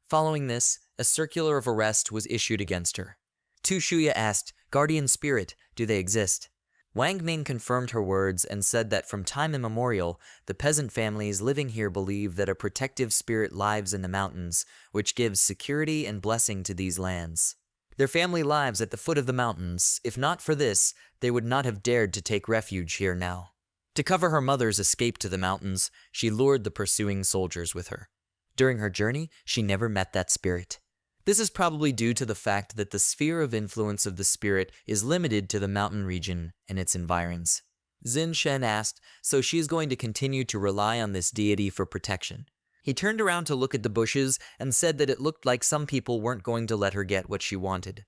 Following this, a circular of arrest was issued against her. Tu Shuya asked, Guardian Spirit, do they exist? Wang Ming confirmed her words and said that from time immemorial, the peasant families living here believe that a protective spirit lives in the mountains, which gives security and blessing to these lands. Their family lives at the foot of the mountains. If not for this, they would not have dared to take refuge here now. To cover her mother's escape to the mountains, she lured the pursuing soldiers with her. During her journey, she never met that spirit. This is probably due to the fact that the sphere of influence of the spirit is limited to the mountain region and its environs. Xin Shen asked, so she is going to continue to rely on this deity for protection. He turned around to look at the bushes and said that it looked like some people weren't going to let her get what she wanted.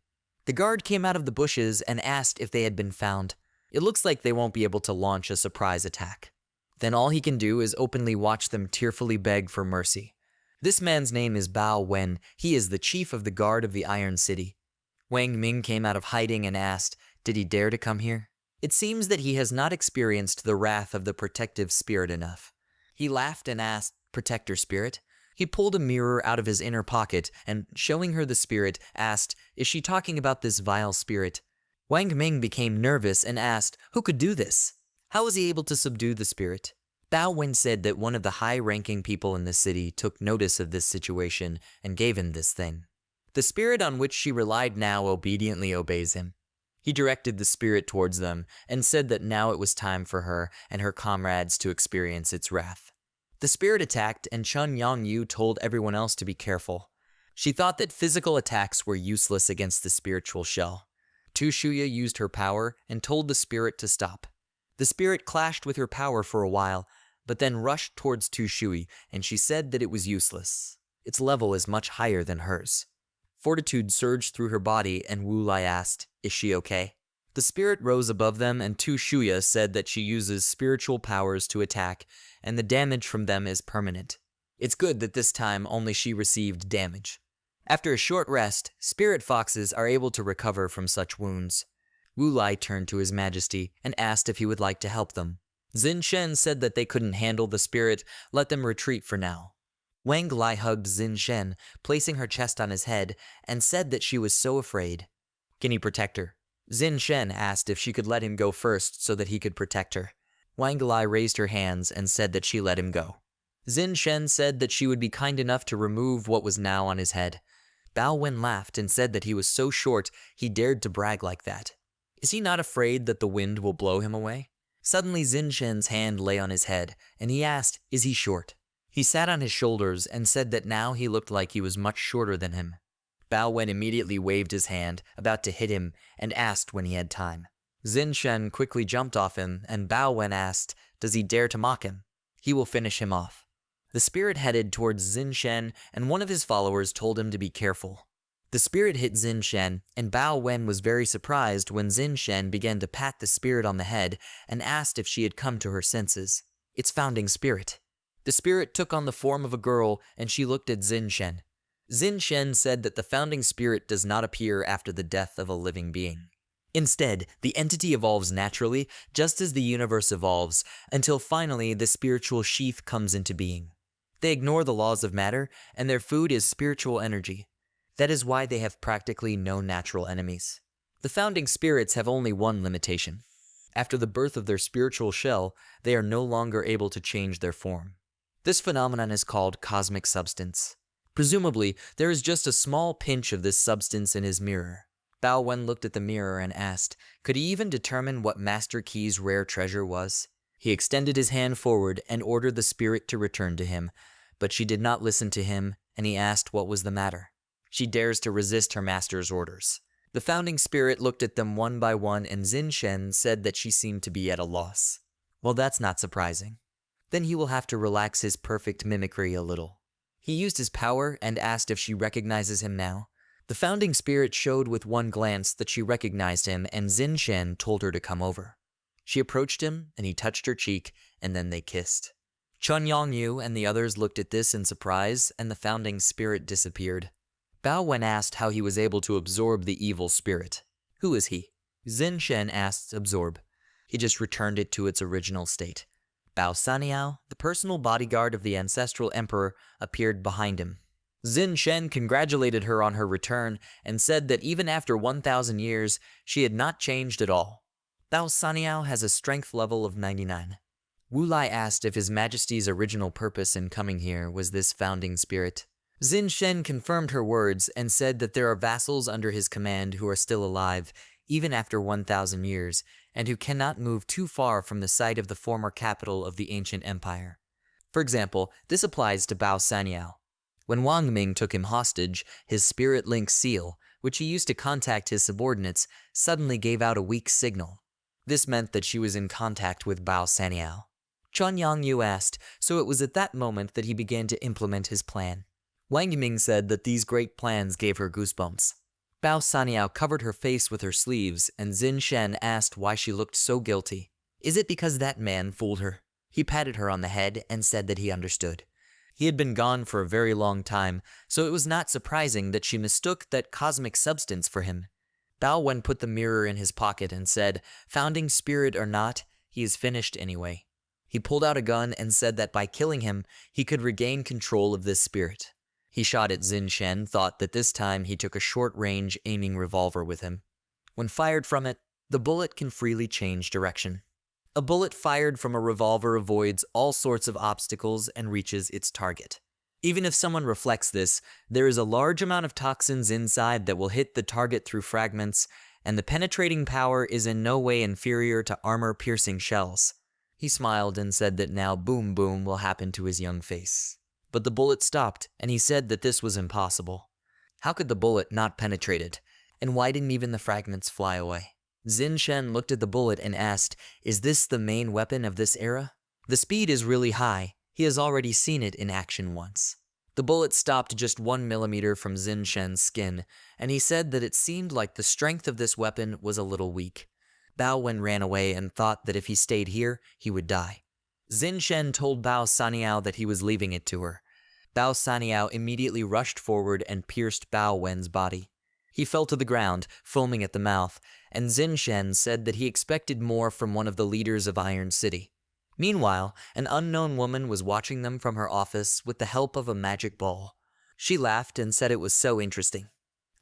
The guard came out of the bushes and asked if they had been found. It looks like they won't be able to launch a surprise attack. Then all he can do is openly watch them tearfully beg for mercy. This man's name is Bao Wen. He is the chief of the guard of the Iron City. Wang Ming came out of hiding and asked, did he dare to come here? It seems that he has not experienced the wrath of the protective spirit enough. He laughed and asked, Protector Spirit? He pulled a mirror out of his inner pocket and, showing her the spirit, asked, is she talking about this vile spirit? Wang Ming became nervous and asked, who could do this? How was he able to subdue the spirit? Bao Wen said that one of the high-ranking people in the city took notice of this situation and gave him this thing. The spirit on which she relied now obediently obeys him. He directed the spirit towards them and said that now it was time for her and her comrades to experience its wrath. The spirit attacked, and Chun Yongyu told everyone else to be careful. She thought that physical attacks were useless against the spiritual shell. Tu Shuya used her power and told the spirit to stop. The spirit clashed with her power for a while, but then rushed towards Tu Shui, and she said that it was useless. Its level is much higher than hers. Fortitude surged through her body, and Wu Lai asked, is she okay? The spirit rose above them, and Tu Shuya said that she uses spiritual powers to attack, and the damage from them is permanent. It's good that this time only she received damage. After a short rest, spirit foxes are able to recover from such wounds. Wu Lai turned to His Majesty and asked if he would like to help them. Xin Shen said that they couldn't handle the spirit, let them retreat for now. Wang Lai hugged Xin Shen, placing her chest on his head, and said that she was so afraid. Can he protect her? Xin Shen asked if she could let him go first so that he could protect her. Wang Lai raised her hands and said that she let him go. Xin Shen said that she would be kind enough to remove what was now on his head. Bao Wen laughed and said that he was so short he dared to brag like that. Is he not afraid that the wind will blow him away? Suddenly Xin Shen's hand lay on his head, and he asked, is he short? He sat on his shoulders and said that now he looked like he was much shorter than him. Bao Wen immediately waved his hand, about to hit him, and asked when he had time. Xin Shen quickly jumped off him, and Bao Wen asked, does he dare to mock him? He will finish him off. The spirit headed towards Xin Shen, and one of his followers told him to be careful. The spirit hit Xin Shen, and Bao Wen was very surprised when Xin Shen began to pat the spirit on the head and asked if she had come to her senses. Its founding spirit. The spirit took on the form of a girl, and she looked at Xin Shen. Xin Shen said that the founding spirit does not appear after the death of a living being. Instead, the entity evolves naturally, just as the universe evolves, until finally the spiritual sheath comes into being. They ignore the laws of matter, and their food is spiritual energy. That is why they have practically no natural enemies. The founding spirits have only one limitation. After the birth of their spiritual shell, they are no longer able to change their form. This phenomenon is called cosmic substance. Presumably, there is just a small pinch of this substance in his mirror. Bao Wen looked at the mirror and asked, could he even determine what Master Key's rare treasure was? He extended his hand forward and ordered the spirit to return to him, but she did not listen to him, and he asked what was the matter. She dares to resist her master's orders. The founding spirit looked at them one by one, and Xin Shen said that she seemed to be at a loss. Well, that's not surprising. Then he will have to relax his perfect mimicry a little. He used his power and asked if she recognizes him now. The founding spirit showed with one glance that she recognized him, and Xin Shen told her to come over. She approached him, and he touched her cheek, and then they kissed. Chun Yongyu and the others looked at this in surprise, and the founding spirit disappeared. Bao Wen asked how he was able to absorb the evil spirit. Who is he? Xin Shen asked absorb. He just returned it to its original state. Bao Saniao, the personal bodyguard of the ancestral emperor, appeared behind him. Xin Shen congratulated her on her return and said that even after 1,000 years, she had not changed at all. Bao Saniao has a strength level of 99. Wu Lai asked if His Majesty's original purpose in coming here was this founding spirit. Xin Shen confirmed her words and said that there are vassals under his command who are still alive, even after 1,000 years, and who cannot move too far from the site of the former capital of the ancient empire. For example, this applies to Bao Saniao. When Wang Ming took him hostage, his spirit link seal, which he used to contact his subordinates, suddenly gave out a weak signal. This meant that she was in contact with Bao Saniao. Chun Yongyu asked, so it was at that moment that he began to implement his plan. Wang Ming said that these great plans gave her goosebumps. Bao Saniao covered her face with her sleeves, and Xin Shen asked why she looked so guilty. Is it because that man fooled her? He patted her on the head and said that he understood. He had been gone for a very long time, so it was not surprising that she mistook that cosmic substance for him. Bao Wen put the mirror in his pocket and said, "Founding spirit or not, he is finished anyway." He pulled out a gun and said that by killing him, he could regain control of this spirit. He shot at Xin Shen, thought that this time he took a short-range aiming revolver with him. When fired from it, the bullet can freely change direction. A bullet fired from a revolver avoids all sorts of obstacles and reaches its target. Even if someone reflects this, there is a large amount of toxins inside that will hit the target through fragments, and the penetrating power is in no way inferior to armor-piercing shells. He smiled and said that now boom boom will happen to his young face. But the bullet stopped, and he said that this was impossible. How could the bullet not penetrate it? And why didn't even the fragments fly away? Xin Shen looked at the bullet and asked, "Is this the main weapon of this era?" The speed is really high. He has already seen it in action once. The bullet stopped just 1 millimeter from Xin Shen's skin, and he said that it seemed like the strength of this weapon was a little weak. Bao Wen ran away and thought that if he stayed here, he would die. Xin Shen told Bao Saniao that he was leaving it to her. Bao Saniao immediately rushed forward and pierced Bao Wen's body. He fell to the ground, foaming at the mouth, and Xin Shen said that he expected more from one of the leaders of Iron City. Meanwhile, an unknown woman was watching them from her office with the help of a magic ball. She laughed and said it was so interesting.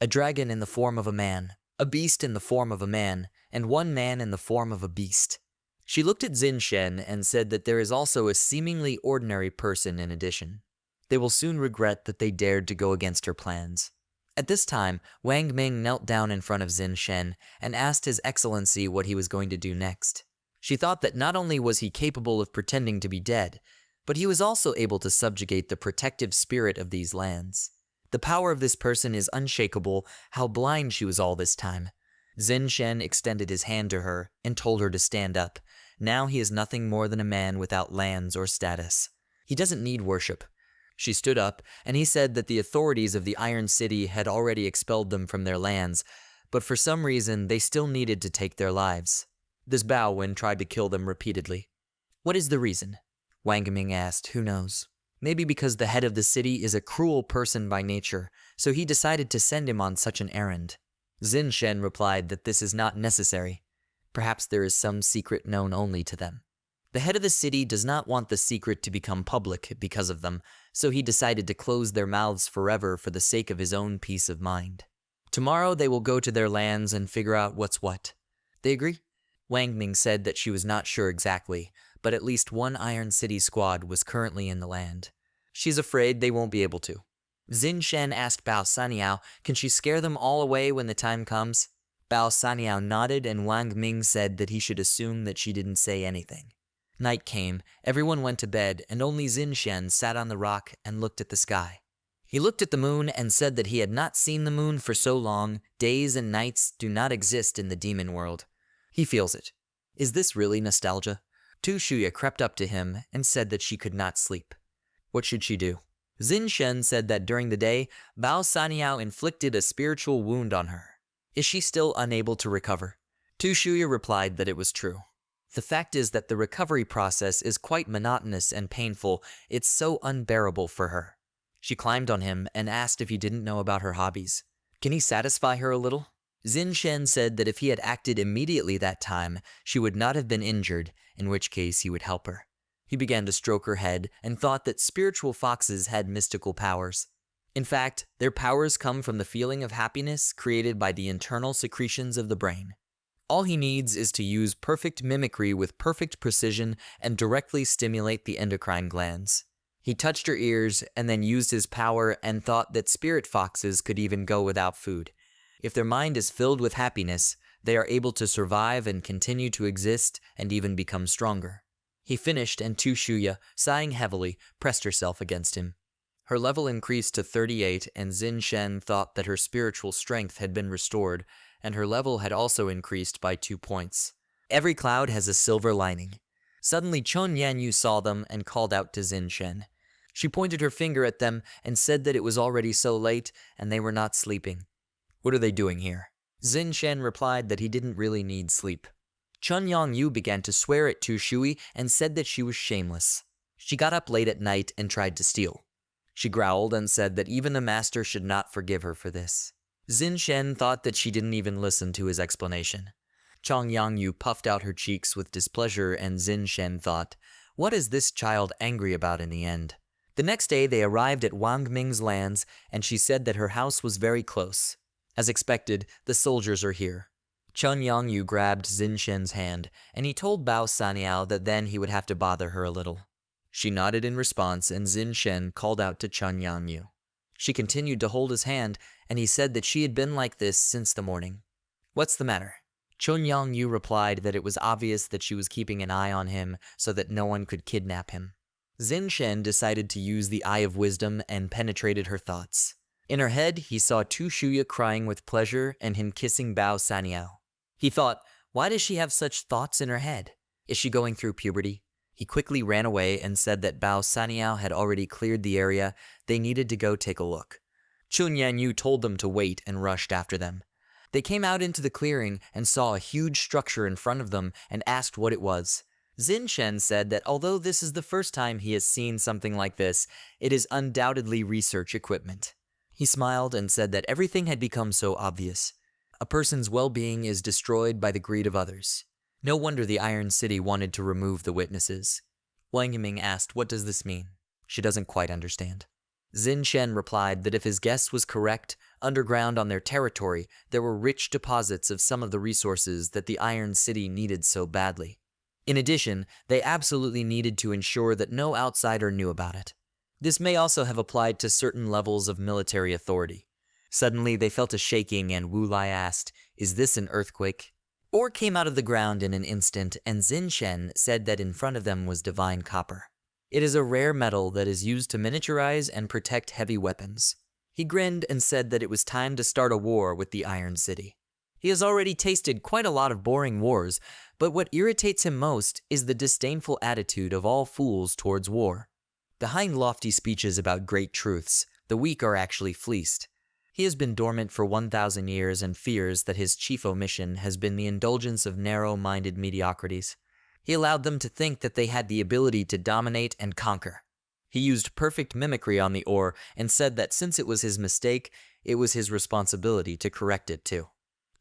A dragon in the form of a man, a beast in the form of a man, and one man in the form of a beast. She looked at Xin Shen and said that there is also a seemingly ordinary person in addition. They will soon regret that they dared to go against her plans. At this time, Wang Ming knelt down in front of Xin Shen and asked His Excellency what he was going to do next. She thought that not only was he capable of pretending to be dead, but he was also able to subjugate the protective spirit of these lands. The power of this person is unshakable. How blind she was all this time. Xin Shen extended his hand to her and told her to stand up. Now he is nothing more than a man without lands or status. He doesn't need worship. She stood up, and he said that the authorities of the Iron City had already expelled them from their lands, but for some reason they still needed to take their lives. This Bao Wen tried to kill them repeatedly. What is the reason? Wang Ming asked, who knows? Maybe because the head of the city is a cruel person by nature, so he decided to send him on such an errand. Xin Shen replied that this is not necessary. Perhaps there is some secret known only to them. The head of the city does not want the secret to become public because of them, so he decided to close their mouths forever for the sake of his own peace of mind. Tomorrow they will go to their lands and figure out what's what. They agree? Wang Ming said that she was not sure exactly, but at least one Iron City squad was currently in the land. She's afraid they won't be able to. Xin Shen asked Bao Saniao, can she scare them all away when the time comes? Bao Saniao nodded, and Wang Ming said that he should assume that she didn't say anything. Night came, everyone went to bed, and only Xin Shen sat on the rock and looked at the sky. He looked at the moon and said that he had not seen the moon for so long. Days and nights do not exist in the demon world. He feels it. Is this really nostalgia? Tu Shuya crept up to him and said that she could not sleep. What should she do? Xin Shen said that during the day, Bao Saniao inflicted a spiritual wound on her. Is she still unable to recover? Tu Shuya replied that it was true. The fact is that the recovery process is quite monotonous and painful. It's so unbearable for her. She climbed on him and asked if he didn't know about her hobbies. Can he satisfy her a little? Xin Shen said that if he had acted immediately that time, she would not have been injured, in which case he would help her. He began to stroke her head and thought that spiritual foxes had mystical powers. In fact, their powers come from the feeling of happiness created by the internal secretions of the brain. All he needs is to use perfect mimicry with perfect precision and directly stimulate the endocrine glands. He touched her ears and then used his power and thought that spirit foxes could even go without food. If their mind is filled with happiness, they are able to survive and continue to exist and even become stronger. He finished, and Tu Shuya, sighing heavily, pressed herself against him. Her level increased to 38, and Xin Shen thought that her spiritual strength had been restored, and her level had also increased by 2 points. Every cloud has a silver lining. Suddenly Chun Yanyu saw them and called out to Xin Shen. She pointed her finger at them and said that it was already so late and they were not sleeping. What are they doing here? Xin Shen replied that he didn't really need sleep. Chun Yong-yu began to swear at Tu Shui and said that she was shameless. She got up late at night and tried to steal. She growled and said that even the master should not forgive her for this. Zin Shen thought that she didn't even listen to his explanation. Chong Yang-yu puffed out her cheeks with displeasure, and Zin Shen thought, what is this child angry about in the end? The next day they arrived at Wang Ming's lands, and she said that her house was very close. As expected, the soldiers are here. Chun Yang-yu grabbed Zin Shen's hand, and he told Bao Saniao that then he would have to bother her a little. She nodded in response, and Zin Shen called out to Chun Yang-yu. She continued to hold his hand, and he said that she had been like this since the morning. What's the matter? Chun Yang-yu replied that it was obvious that she was keeping an eye on him so that no one could kidnap him. Zin Shen decided to use the Eye of Wisdom and penetrated her thoughts. In her head, he saw Tu Shuya crying with pleasure and him kissing Bao Saniao. He thought, why does she have such thoughts in her head? Is she going through puberty? He quickly ran away and said that Bao Saniao had already cleared the area. They needed to go take a look. Chun Yan-yu told them to wait and rushed after them. They came out into the clearing and saw a huge structure in front of them and asked what it was. Zin Shen said that although this is the first time he has seen something like this, it is undoubtedly research equipment. He smiled and said that everything had become so obvious. A person's well-being is destroyed by the greed of others. No wonder the Iron City wanted to remove the witnesses. Wang Yiming asked, what does this mean? She doesn't quite understand. Zin Shen replied that if his guess was correct, underground on their territory, there were rich deposits of some of the resources that the Iron City needed so badly. In addition, they absolutely needed to ensure that no outsider knew about it. This may also have applied to certain levels of military authority. Suddenly, they felt a shaking, and Wu Lai asked, is this an earthquake? Ore came out of the ground in an instant, and Zin Shen said that in front of them was divine copper. It is a rare metal that is used to miniaturize and protect heavy weapons. He grinned and said that it was time to start a war with the Iron City. He has already tasted quite a lot of boring wars, but what irritates him most is the disdainful attitude of all fools towards war. Behind lofty speeches about great truths, the weak are actually fleeced. He has been dormant for 1,000 years and fears that his chief omission has been the indulgence of narrow-minded mediocrities. He allowed them to think that they had the ability to dominate and conquer. He used perfect mimicry on the ore and said that since it was his mistake, it was his responsibility to correct it too.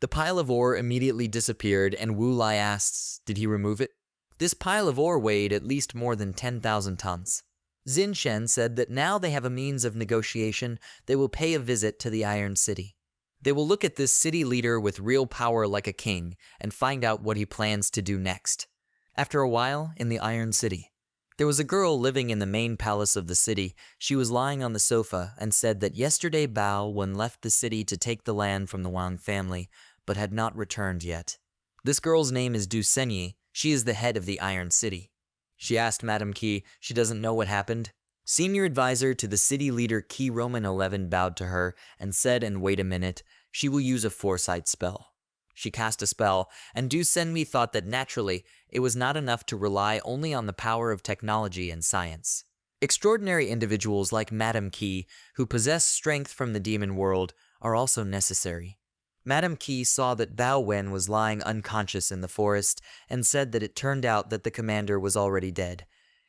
The pile of ore immediately disappeared, and Wu Lai asks, did he remove it? This pile of ore weighed at least more than 10,000 tons. Zin Shen said that now they have a means of negotiation, they will pay a visit to the Iron City. They will look at this city leader with real power like a king and find out what he plans to do next. After a while, in the Iron City, there was a girl living in the main palace of the city. She was lying on the sofa and said that yesterday Bao Wen left the city to take the land from the Wang family, but had not returned yet. This girl's name is Du Senyi. She is the head of the Iron City. She asked Madame Qi, she doesn't know what happened. Senior advisor to the city leader Qi Roman 11 bowed to her and said, and wait a minute, she will use a foresight spell. She cast a spell, and Du Senyi thought that naturally, it was not enough to rely only on the power of technology and science. Extraordinary individuals like Madame Qi, who possess strength from the demon world, are also necessary. Madame Qi saw that Bao Wen was lying unconscious in the forest and said that it turned out that the commander was already dead.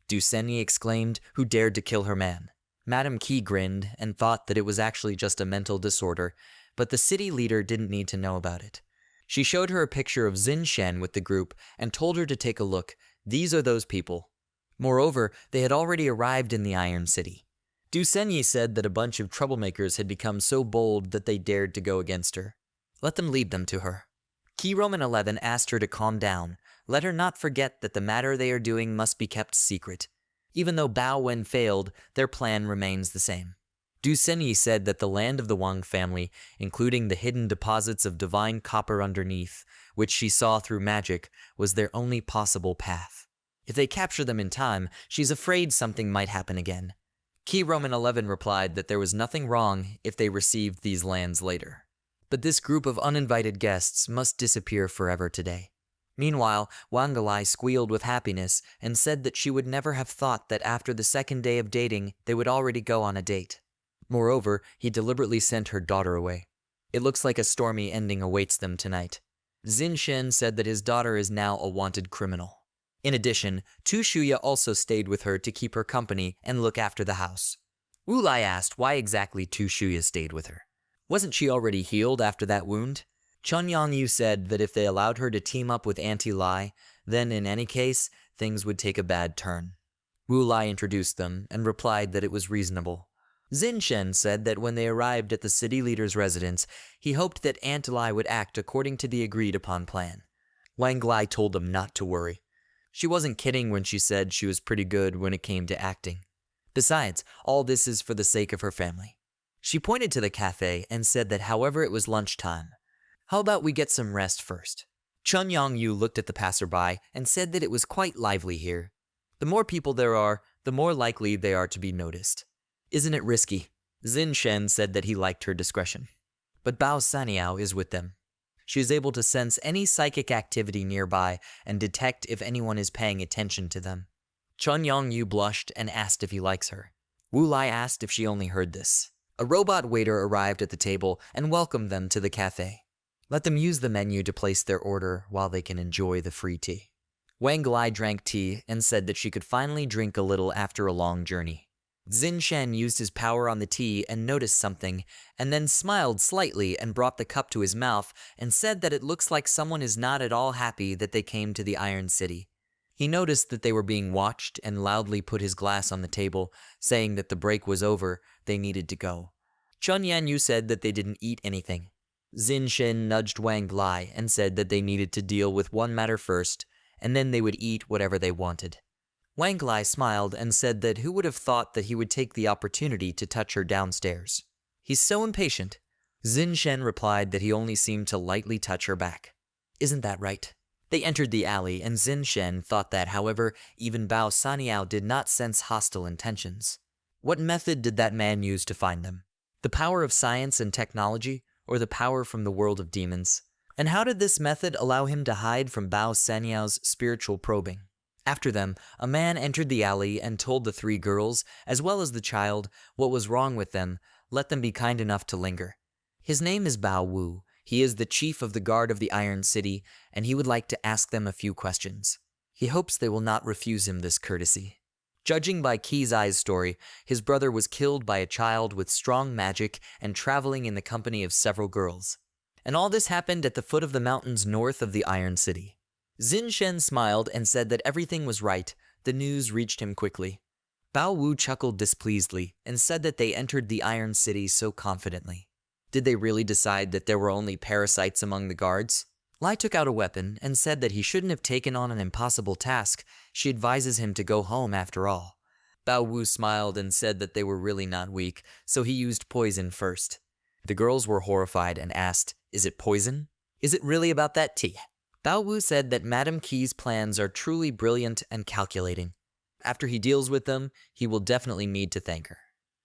Du Senyi exclaimed, who dared to kill her man? Madame Qi grinned and thought that it was actually just a mental disorder, but the city leader didn't need to know about it. She showed her a picture of Zin Shen with the group and told her to take a look. These are those people. Moreover, they had already arrived in the Iron City. Du Senyi said that a bunch of troublemakers had become so bold that they dared to go against her. Let them lead them to her. Qi Roman 11 asked her to calm down. Let her not forget that the matter they are doing must be kept secret. Even though Bao Wen failed, their plan remains the same. Du Senyi said that the land of the Wang family, including the hidden deposits of divine copper underneath, which she saw through magic, was their only possible path. If they capture them in time, she's afraid something might happen again. Qi Roman 11 replied that there was nothing wrong if they received these lands later. But this group of uninvited guests must disappear forever today. Meanwhile, Wang Galai squealed with happiness and said that she would never have thought that after the second day of dating, they would already go on a date. Moreover, he deliberately sent her daughter away. It looks like a stormy ending awaits them tonight. Zin Shen said that his daughter is now a wanted criminal. In addition, Tu Shuya also stayed with her to keep her company and look after the house. Wu Lai asked why exactly Tu Shuya stayed with her. Wasn't she already healed after that wound? Chun Yongyu said that if they allowed her to team up with Auntie Lai, then in any case, things would take a bad turn. Wu Lai introduced them and replied that it was reasonable. Zin Shen said that when they arrived at the city leader's residence, he hoped that Aunt Lai would act according to the agreed-upon plan. Wang Lai told them not to worry. She wasn't kidding when she said she was pretty good when it came to acting. Besides, all this is for the sake of her family. She pointed to the cafe and said that however it was lunchtime. How about we get some rest first? Chun Yongyu looked at the passerby and said that it was quite lively here. The more people there are, the more likely they are to be noticed. Isn't it risky? Zin Shen said that he liked her discretion. But Bao Saniao is with them. She is able to sense any psychic activity nearby and detect if anyone is paying attention to them. Chun Yongyu blushed and asked if he likes her. Wu Lai asked if she only heard this. A robot waiter arrived at the table and welcomed them to the cafe. Let them use the menu to place their order while they can enjoy the free tea. Wang Lai drank tea and said that she could finally drink a little after a long journey. Zin Shen used his power on the tea and noticed something, and then smiled slightly and brought the cup to his mouth and said that it looks like someone is not at all happy that they came to the Iron City. He noticed that they were being watched and loudly put his glass on the table, saying that the break was over, they needed to go. Chun Yanyu said that they didn't eat anything. Zin Shen nudged Wang Lai and said that they needed to deal with one matter first, and then they would eat whatever they wanted. Wang Lai smiled and said that who would have thought that he would take the opportunity to touch her downstairs. He's so impatient. Zin Shen replied that he only seemed to lightly touch her back. Isn't that right? They entered the alley and Zin Shen thought that, however, even Bao Saniao did not sense hostile intentions. What method did that man use to find them? The power of science and technology, or the power from the world of demons? And how did this method allow him to hide from Bao Saniao's spiritual probing? After them, a man entered the alley and told the three girls, as well as the child, what was wrong with them. Let them be kind enough to linger. His name is Bao Wu. He is the chief of the guard of the Iron City, and he would like to ask them a few questions. He hopes they will not refuse him this courtesy. Judging by Key's Eye's story, his brother was killed by a child with strong magic and traveling in the company of several girls. And all this happened at the foot of the mountains north of the Iron City. Zin Shen smiled and said that everything was right. The news reached him quickly. Bao Wu chuckled displeasedly and said that they entered the Iron City so confidently. Did they really decide that there were only parasites among the guards? Lai took out a weapon and said that he shouldn't have taken on an impossible task. She advises him to go home after all. Bao Wu smiled and said that they were really not weak, so he used poison first. The girls were horrified and asked, "Is it poison? Is it really about that tea?" Bao Wu said that Madame Key's plans are truly brilliant and calculating. After he deals with them, he will definitely need to thank her.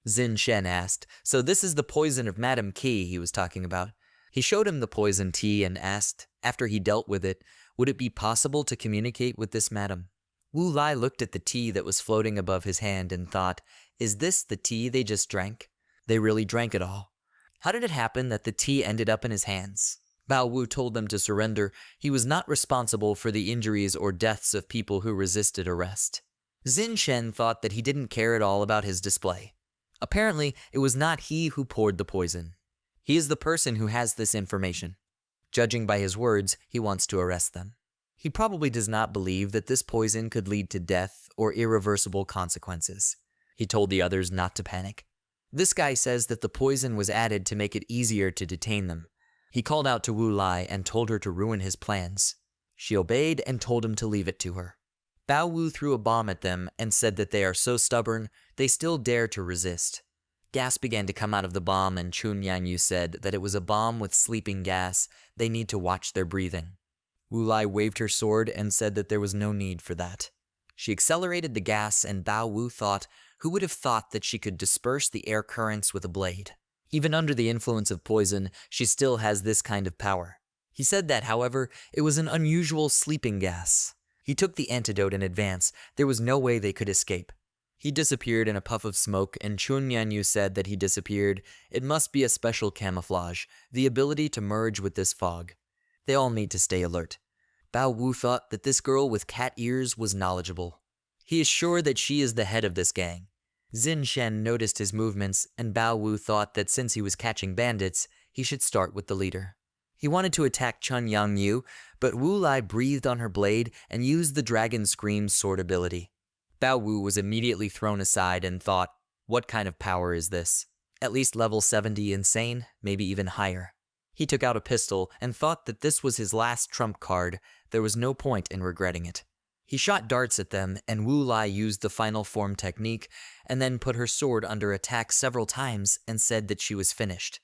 Zin Shen asked, "So this is the poison of Madame Key he was talking about?" He showed him the poison tea and asked, after he dealt with it, would it be possible to communicate with this madam? Wu Lai looked at the tea that was floating above his hand and thought, is this the tea they just drank? They really drank it all. How did it happen that the tea ended up in his hands? Bao Wu told them to surrender. He was not responsible for the injuries or deaths of people who resisted arrest. Zin Shen thought that he didn't care at all about his display. Apparently, it was not he who poured the poison. He is the person who has this information. Judging by his words, he wants to arrest them. He probably does not believe that this poison could lead to death or irreversible consequences. He told the others not to panic. This guy says that the poison was added to make it easier to detain them. He called out to Wu Lai and told her to ruin his plans. She obeyed and told him to leave it to her. Bao Wu threw a bomb at them and said that they are so stubborn, they still dare to resist. Gas began to come out of the bomb and Chun Yanyu said that it was a bomb with sleeping gas. They need to watch their breathing. Wu Lai waved her sword and said that there was no need for that. She accelerated the gas and Bao Wu thought, who would have thought that she could disperse the air currents with a blade? Even under the influence of poison, she still has this kind of power. He said that, however, it was an unusual sleeping gas. He took the antidote in advance. There was no way they could escape. He disappeared in a puff of smoke, and Chun Yanyu said that he disappeared. It must be a special camouflage, the ability to merge with this fog. They all need to stay alert. Bao Wu thought that this girl with cat ears was knowledgeable. He is sure that she is the head of this gang. Xin Shen noticed his movements, and Bao Wu thought that since he was catching bandits, he should start with the leader. He wanted to attack Chun Yang Yu, but Wu Lai breathed on her blade and used the Dragon Scream's sword ability. Bao Wu was immediately thrown aside and thought, what kind of power is this? At least level 70 insane, maybe even higher. He took out a pistol and thought that this was his last trump card. There was no point in regretting it. He shot darts at them, and Wu Lai used the final form technique and then put her sword under attack several times and said that she was finished.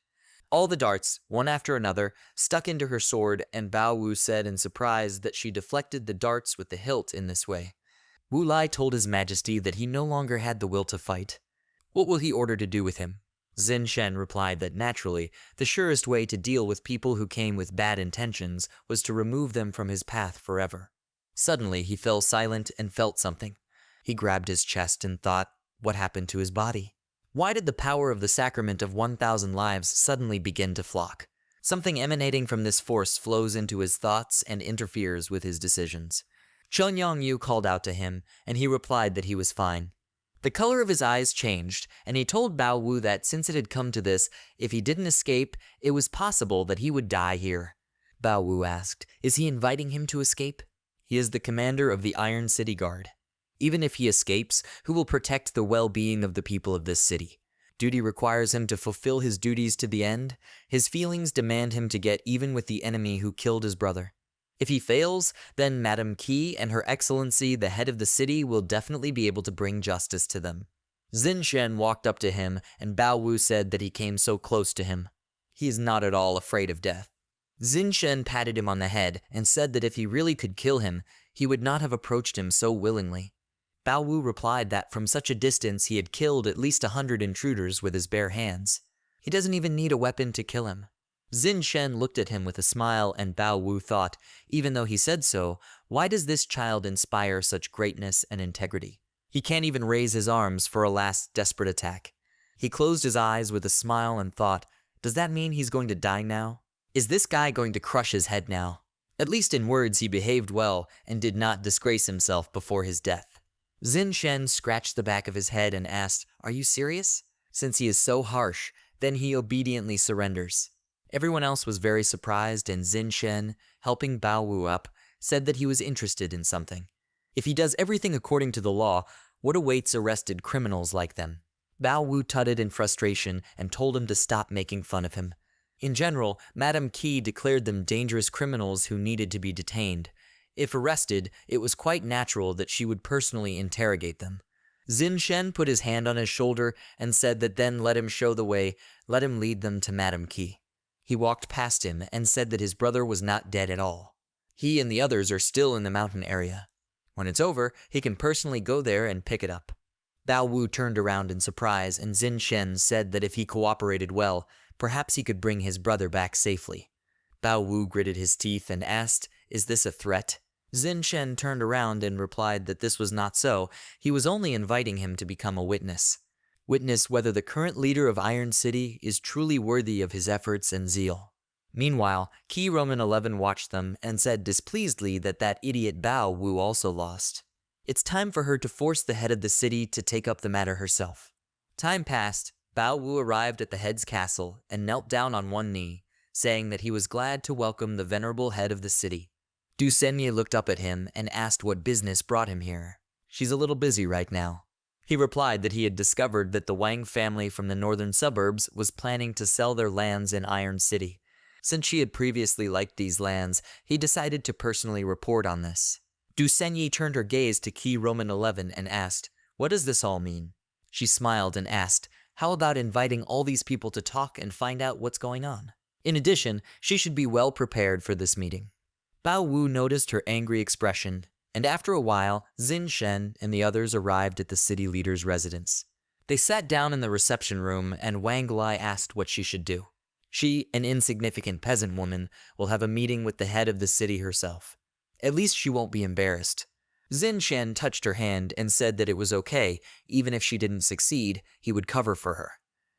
All the darts, one after another, stuck into her sword, and Bao Wu said in surprise that she deflected the darts with the hilt in this way. Wu Lai told His Majesty that he no longer had the will to fight. What will he order to do with him? Xin Shen replied that naturally, the surest way to deal with people who came with bad intentions was to remove them from his path forever. Suddenly, he fell silent and felt something. He grabbed his chest and thought, what happened to his body? Why did the power of the sacrament of 1,000 lives suddenly begin to flock? Something emanating from this force flows into his thoughts and interferes with his decisions. Chun Yang Yu called out to him, and he replied that he was fine. The color of his eyes changed, and he told Bao Wu that since it had come to this, if he didn't escape, it was possible that he would die here. Bao Wu asked, is he inviting him to escape? He is the commander of the Iron City Guard. Even if he escapes, who will protect the well-being of the people of this city? Duty requires him to fulfill his duties to the end. His feelings demand him to get even with the enemy who killed his brother. If he fails, then Madame Qi and Her Excellency, the head of the city, will definitely be able to bring justice to them. Xin Shen walked up to him, and Bao Wu said that he came so close to him. He is not at all afraid of death. Xin Shen patted him on the head and said that if he really could kill him, he would not have approached him so willingly. Bao Wu replied that from such a distance he had killed at least 100 intruders with his bare hands. He doesn't even need a weapon to kill him. Xin Shen looked at him with a smile, and Bao Wu thought, even though he said so, why does this child inspire such greatness and integrity? He can't even raise his arms for a last desperate attack. He closed his eyes with a smile and thought, does that mean he's going to die now? Is this guy going to crush his head now? At least in words he behaved well and did not disgrace himself before his death. Xin Shen scratched the back of his head and asked, are you serious? Since he is so harsh, then he obediently surrenders. Everyone else was very surprised, and Xin Shen, helping Bao Wu up, said that he was interested in something. If he does everything according to the law, what awaits arrested criminals like them? Bao Wu tutted in frustration and told him to stop making fun of him. In general, Madame Qi declared them dangerous criminals who needed to be detained. If arrested, it was quite natural that she would personally interrogate them. Xin Shen put his hand on his shoulder and said that then let him show the way, let him lead them to Madame Qi. He walked past him and said that his brother was not dead at all. He and the others are still in the mountain area. When it's over, he can personally go there and pick it up. Bao Wu turned around in surprise, and Xin Shen said that if he cooperated well, perhaps he could bring his brother back safely. Bao Wu gritted his teeth and asked, is this a threat? Xin Shen turned around and replied that this was not so. He was only inviting him to become a witness. Witness whether the current leader of Iron City is truly worthy of his efforts and zeal. Meanwhile, Qi Roman 11 watched them and said displeasedly that that idiot Bao Wu also lost. It's time for her to force the head of the city to take up the matter herself. Time passed. Bao Wu arrived at the head's castle and knelt down on one knee, saying that he was glad to welcome the venerable head of the city. Du Senye looked up at him and asked what business brought him here. She's a little busy right now. He replied that he had discovered that the Wang family from the northern suburbs was planning to sell their lands in Iron City. Since she had previously liked these lands, he decided to personally report on this. Du Senye turned her gaze to Qi Roman 11 and asked, what does this all mean? She smiled and asked, how about inviting all these people to talk and find out what's going on? In addition, she should be well prepared for this meeting. Bao Wu noticed her angry expression, and after a while, Xin Shen and the others arrived at the city leader's residence. They sat down in the reception room, and Wang Lai asked what she should do. She, an insignificant peasant woman, will have a meeting with the head of the city herself. At least she won't be embarrassed. Xin Shen touched her hand and said that it was okay, even if she didn't succeed, he would cover for her.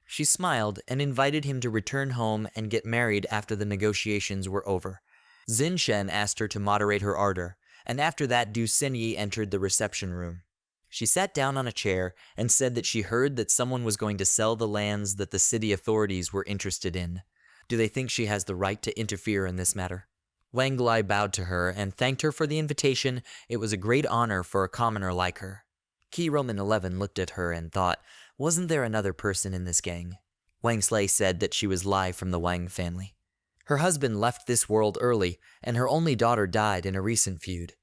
She smiled and invited him to return home and get married after the negotiations were over. Xin Shen asked her to moderate her ardor, and after that Du Senyi entered the reception room. She sat down on a chair and said that she heard that someone was going to sell the lands that the city authorities were interested in. Do they think she has the right to interfere in this matter? Wang Lai bowed to her and thanked her for the invitation. It was a great honor for a commoner like her. Key Roman 11 looked at her and thought, wasn't there another person in this gang? Wang Slay said that she was Lai from the Wang family. Her husband left this world early, and her only daughter died in a recent feud.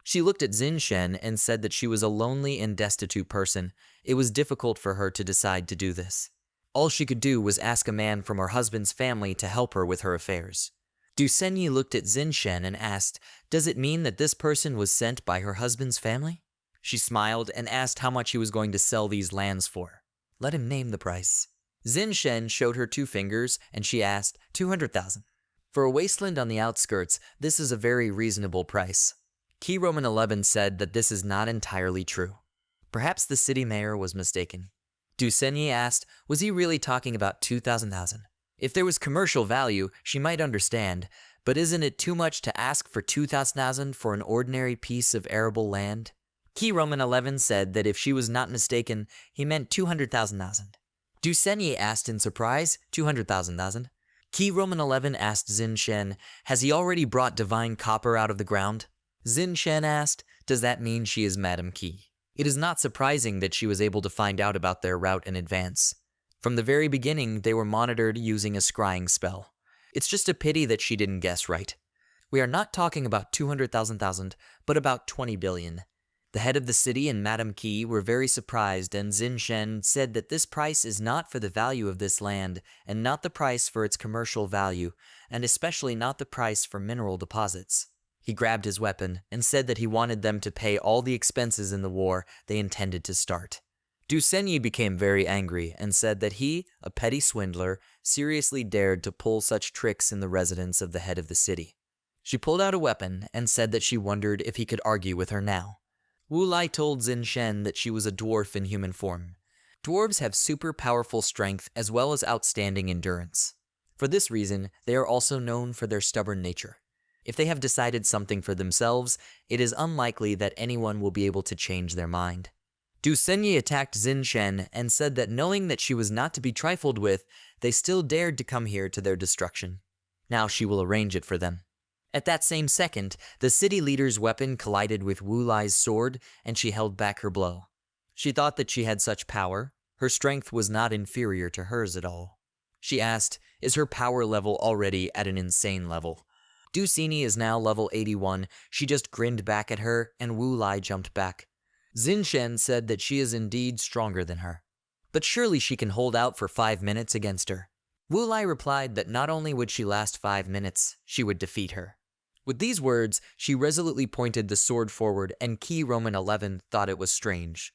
She looked at Xin Shen and said that she was a lonely and destitute person. It was difficult for her to decide to do this. All she could do was ask a man from her husband's family to help her with her affairs. Du Senyi looked at Xin Shen and asked, does it mean that this person was sent by her husband's family? She smiled and asked how much he was going to sell these lands for. Let him name the price. Xin Shen showed her 2 fingers and she asked, 200,000. For a wasteland on the outskirts, this is a very reasonable price. Key Roman 11 said that this is not entirely true. Perhaps the city mayor was mistaken. Du Senyi asked, was he really talking about 2,000? If there was commercial value, she might understand, but isn't it too much to ask for 2,000 for an ordinary piece of arable land? Key Roman 11 said that if she was not mistaken, he meant 200,000. Du Senyi asked in surprise, 200,000. Key Roman 11 asked Xin Shen, has he already brought divine copper out of the ground? Xin Shen asked, does that mean she is Madame Key? It is not surprising that she was able to find out about their route in advance. From the very beginning, they were monitored using a scrying spell. It's just a pity that she didn't guess right. We are not talking about 200,000, but about 20 billion. The head of the city and Madame Key were very surprised, and Xin Shen said that this price is not for the value of this land, and not the price for its commercial value, and especially not the price for mineral deposits. He grabbed his weapon and said that he wanted them to pay all the expenses in the war they intended to start. Du Senyi became very angry and said that he, a petty swindler, seriously dared to pull such tricks in the residence of the head of the city. She pulled out a weapon and said that she wondered if he could argue with her now. Wu Lai told Xin Shen that she was a dwarf in human form. Dwarves have super powerful strength as well as outstanding endurance. For this reason, they are also known for their stubborn nature. If they have decided something for themselves, it is unlikely that anyone will be able to change their mind. Du Senyi attacked Xin Shen and said that knowing that she was not to be trifled with, they still dared to come here to their destruction. Now she will arrange it for them. At that same second, the city leader's weapon collided with Wu Lai's sword, and she held back her blow. She thought that she had such power. Her strength was not inferior to hers at all. She asked, is her power level already at an insane level? Du Senyi is now level 81. She just grinned back at her, and Wu Lai jumped back. Xin Shen said that she is indeed stronger than her. But surely she can hold out for 5 minutes against her. Wu Lai replied that not only would she last 5 minutes, she would defeat her. With these words, she resolutely pointed the sword forward, and Key Roman 11 thought it was strange.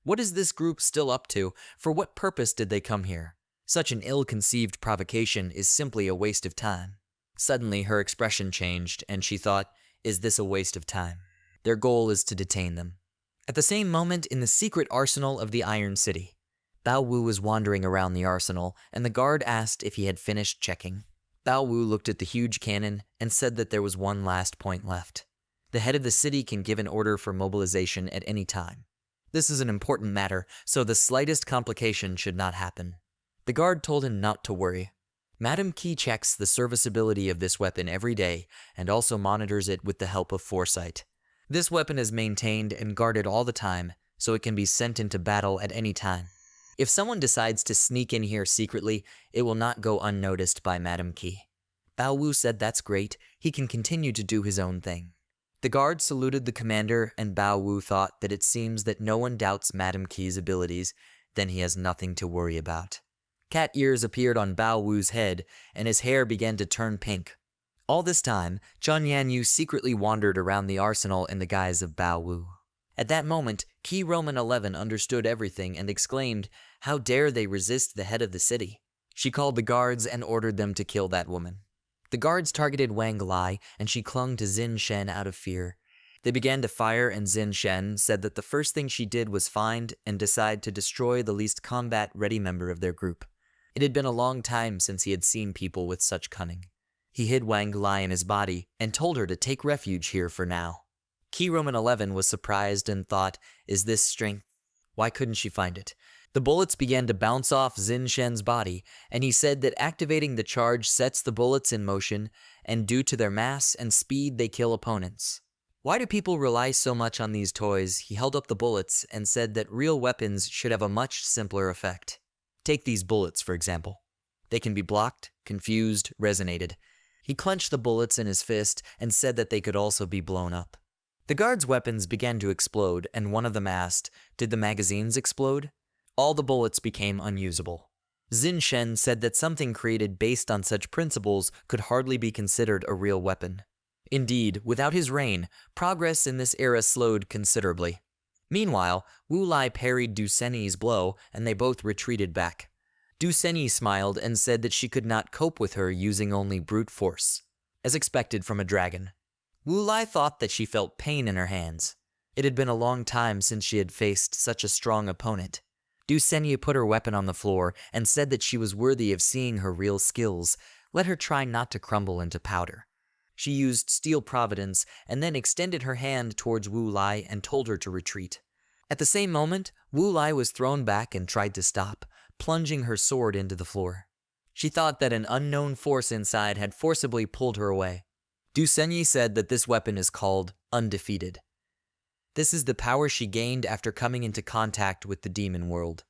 What is this group still up to? For what purpose did they come here? Such an ill-conceived provocation is simply a waste of time. Suddenly, her expression changed, and she thought, is this a waste of time? Their goal is to detain them. At the same moment, in the secret arsenal of the Iron City, Bao Wu was wandering around the arsenal, and the guard asked if he had finished checking. Bao Wu looked at the huge cannon and said that there was one last point left. The head of the city can give an order for mobilization at any time. This is an important matter, so the slightest complication should not happen. The guard told him not to worry. Madame Key checks the serviceability of this weapon every day and also monitors it with the help of foresight. This weapon is maintained and guarded all the time, so it can be sent into battle at any time. If someone decides to sneak in here secretly, it will not go unnoticed by Madame Key. Bao Wu said that's great, he can continue to do his own thing. The guard saluted the commander, and Bao Wu thought that it seems that no one doubts Madame Key's abilities, then he has nothing to worry about. Cat ears appeared on Bao Wu's head, and his hair began to turn pink. All this time, Zhang Yanyu secretly wandered around the arsenal in the guise of Bao Wu. At that moment, Key Roman 11 understood everything and exclaimed, how dare they resist the head of the city? She called the guards and ordered them to kill that woman. The guards targeted Wang Lai, and she clung to Xin Shen out of fear. They began to fire, and Xin Shen said that the first thing she did was find and decide to destroy the least combat-ready member of their group. It had been a long time since he had seen people with such cunning. He hid Wang Lai in his body and told her to take refuge here for now. Key Roman 11 was surprised and thought, is this strength? Why couldn't she find it? The bullets began to bounce off Xin Shen's body, and he said that activating the charge sets the bullets in motion, and due to their mass and speed they kill opponents. Why do people rely so much on these toys? He held up the bullets and said that real weapons should have a much simpler effect. Take these bullets, for example. They can be blocked, confused, resonated. He clenched the bullets in his fist and said that they could also be blown up. The guards' weapons began to explode, and one of them asked, did the magazines explode? All the bullets became unusable. Xin Shen said that something created based on such principles could hardly be considered a real weapon. Indeed, without his reign, progress in this era slowed considerably. Meanwhile, Wu Lai parried Du Senyi's blow, and they both retreated back. Du Senyi smiled and said that she could not cope with her using only brute force, as expected from a dragon. Wu Lai thought that she felt pain in her hands. It had been a long time since she had faced such a strong opponent. Du Senyi put her weapon on the floor and said that she was worthy of seeing her real skills. Let her try not to crumble into powder. She used Steel Providence and then extended her hand towards Wu Lai and told her to retreat. At the same moment, Wu Lai was thrown back and tried to stop, plunging her sword into the floor. She thought that an unknown force inside had forcibly pulled her away. Du Senyi said that this weapon is called Undefeated. This is the power she gained after coming into contact with the demon world.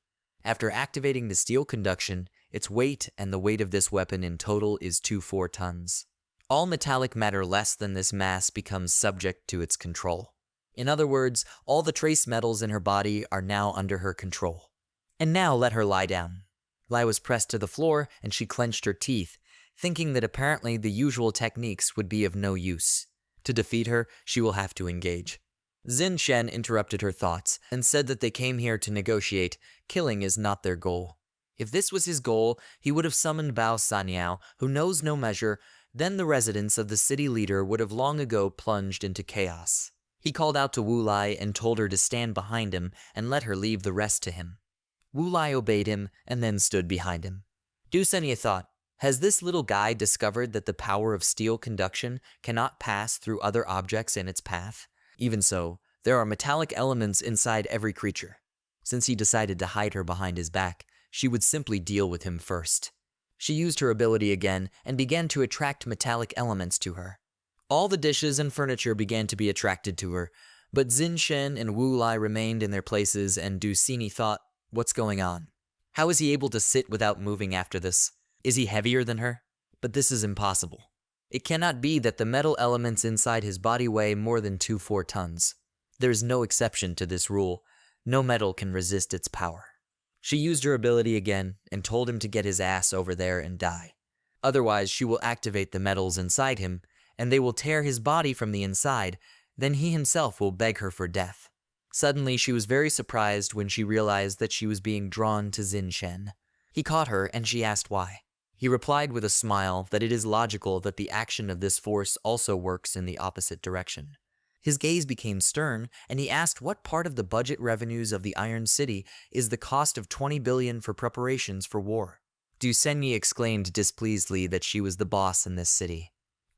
After activating the steel conduction, its weight and the weight of this weapon in total is 24 tons. All metallic matter less than this mass becomes subject to its control. In other words, all the trace metals in her body are now under her control. And now let her lie down. Lai was pressed to the floor and she clenched her teeth, thinking that apparently the usual techniques would be of no use. To defeat her, she will have to engage. Xin Shen interrupted her thoughts and said that they came here to negotiate. Killing is not their goal. If this was his goal, he would have summoned Bao Sanyao, who knows no measure. Then the residents of the city leader would have long ago plunged into chaos. He called out to Wu Lai and told her to stand behind him and let her leave the rest to him. Wu Lai obeyed him and then stood behind him. Du Senyi thought, has this little guy discovered that the power of steel conduction cannot pass through other objects in its path? Even so, there are metallic elements inside every creature. Since he decided to hide her behind his back, she would simply deal with him first. She used her ability again and began to attract metallic elements to her. All the dishes and furniture began to be attracted to her, but Xin Shen and Wu Lai remained in their places and Du Senyi thought, what's going on? How is he able to sit without moving after this? Is he heavier than her? But this is impossible. It cannot be that the metal elements inside his body weigh more than 24 tons. There is no exception to this rule. No metal can resist its power. She used her ability again and told him to get his ass over there and die. Otherwise, she will activate the metals inside him, and they will tear his body from the inside. Then he himself will beg her for death. Suddenly, she was very surprised when she realized that she was being drawn to Xin Shen. He caught her and she asked why. He replied with a smile that it is logical that the action of this force also works in the opposite direction. His gaze became stern, and he asked what part of the budget revenues of the Iron City is the cost of 20 billion for preparations for war. Du Senyi exclaimed displeasedly that she was the boss in this city.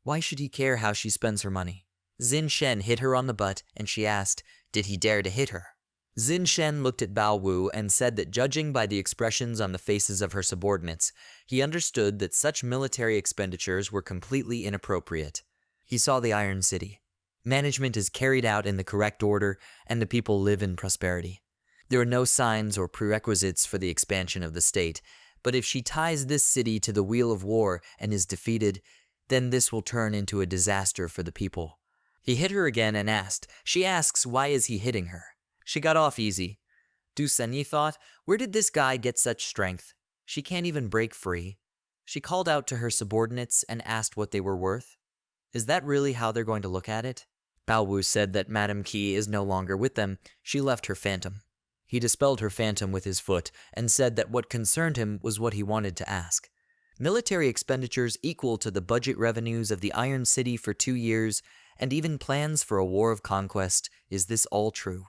Why should he care how she spends her money? Xin Shen hit her on the butt, and she asked, did he dare to hit her? Xin Shen looked at Bao Wu and said that judging by the expressions on the faces of her subordinates, he understood that such military expenditures were completely inappropriate. He saw the Iron City. Management is carried out in the correct order, and the people live in prosperity. There are no signs or prerequisites for the expansion of the state, but if she ties this city to the wheel of war and is defeated, then this will turn into a disaster for the people. He hit her again and asked, she asks why is he hitting her? She got off easy. Du Senyi thought, where did this guy get such strength? She can't even break free. She called out to her subordinates and asked what they were worth. Is that really how they're going to look at it? Bao Wu said that Madame Qi is no longer with them. She left her phantom. He dispelled her phantom with his foot and said that what concerned him was what he wanted to ask. Military expenditures equal to the budget revenues of the Iron City for 2 years, and even plans for a war of conquest. Is this all true?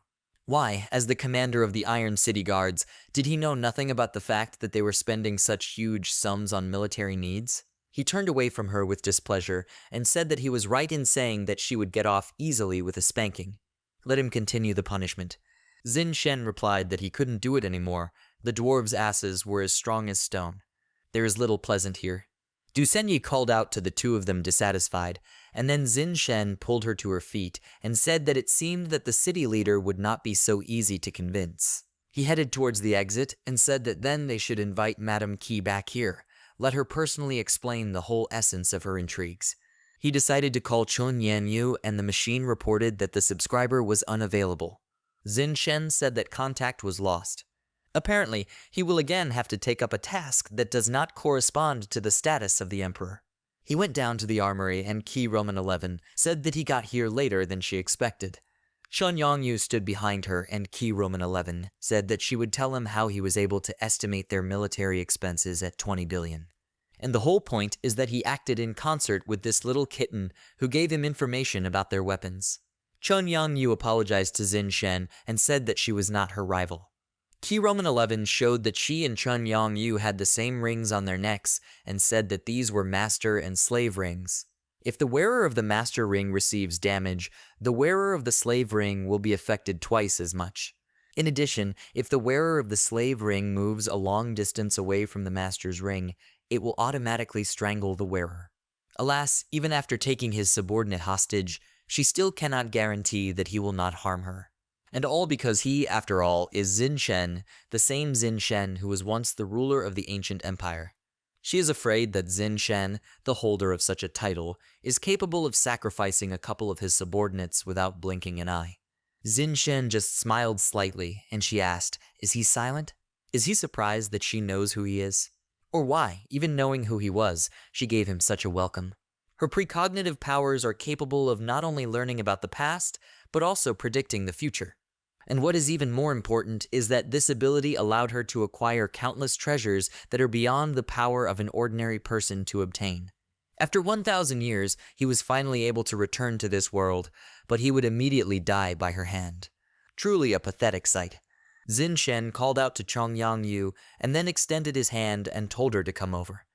Why, as the commander of the Iron City Guards, did he know nothing about the fact that they were spending such huge sums on military needs? He turned away from her with displeasure and said that he was right in saying that she would get off easily with a spanking. Let him continue the punishment. Zin Shen replied that he couldn't do it anymore. The dwarves' asses were as strong as stone. There is little pleasant here. Du Senyi called out to the two of them dissatisfied, and then Zin Shen pulled her to her feet and said that it seemed that the city leader would not be so easy to convince. He headed towards the exit and said that then they should invite Madame Qi back here, let her personally explain the whole essence of her intrigues. He decided to call Chun Yanyu, and the machine reported that the subscriber was unavailable. Zin Shen said that contact was lost. Apparently, he will again have to take up a task that does not correspond to the status of the emperor. He went down to the armory, and Qi Roman 11 said that he got here later than she expected. Chun Yongyu stood behind her, and Qi Roman 11 said that she would tell him how he was able to estimate their military expenses at 20 billion. And the whole point is that he acted in concert with this little kitten who gave him information about their weapons. Chun Yongyu apologized to Zin Shen and said that she was not her rival. Qi Roman 11 showed that she and Chun Yongyu had the same rings on their necks and said that these were master and slave rings. If the wearer of the master ring receives damage, the wearer of the slave ring will be affected twice as much. In addition, if the wearer of the slave ring moves a long distance away from the master's ring, it will automatically strangle the wearer. Alas, even after taking his subordinate hostage, she still cannot guarantee that he will not harm her. And all because he, after all, is Zin Shen, the same Zin Shen who was once the ruler of the ancient empire. She is afraid that Zin Shen, the holder of such a title, is capable of sacrificing a couple of his subordinates without blinking an eye. Zin Shen just smiled slightly, and she asked, "Is he silent? Is he surprised that she knows who he is? Or why, even knowing who he was, she gave him such a welcome? Her precognitive powers are capable of not only learning about the past, but also predicting the future. And what is even more important is that this ability allowed her to acquire countless treasures that are beyond the power of an ordinary person to obtain. After 1,000 years, he was finally able to return to this world, but he would immediately die by her hand. Truly a pathetic sight. Zin Shen called out to Chong Yongyu and then extended his hand and told her to come over.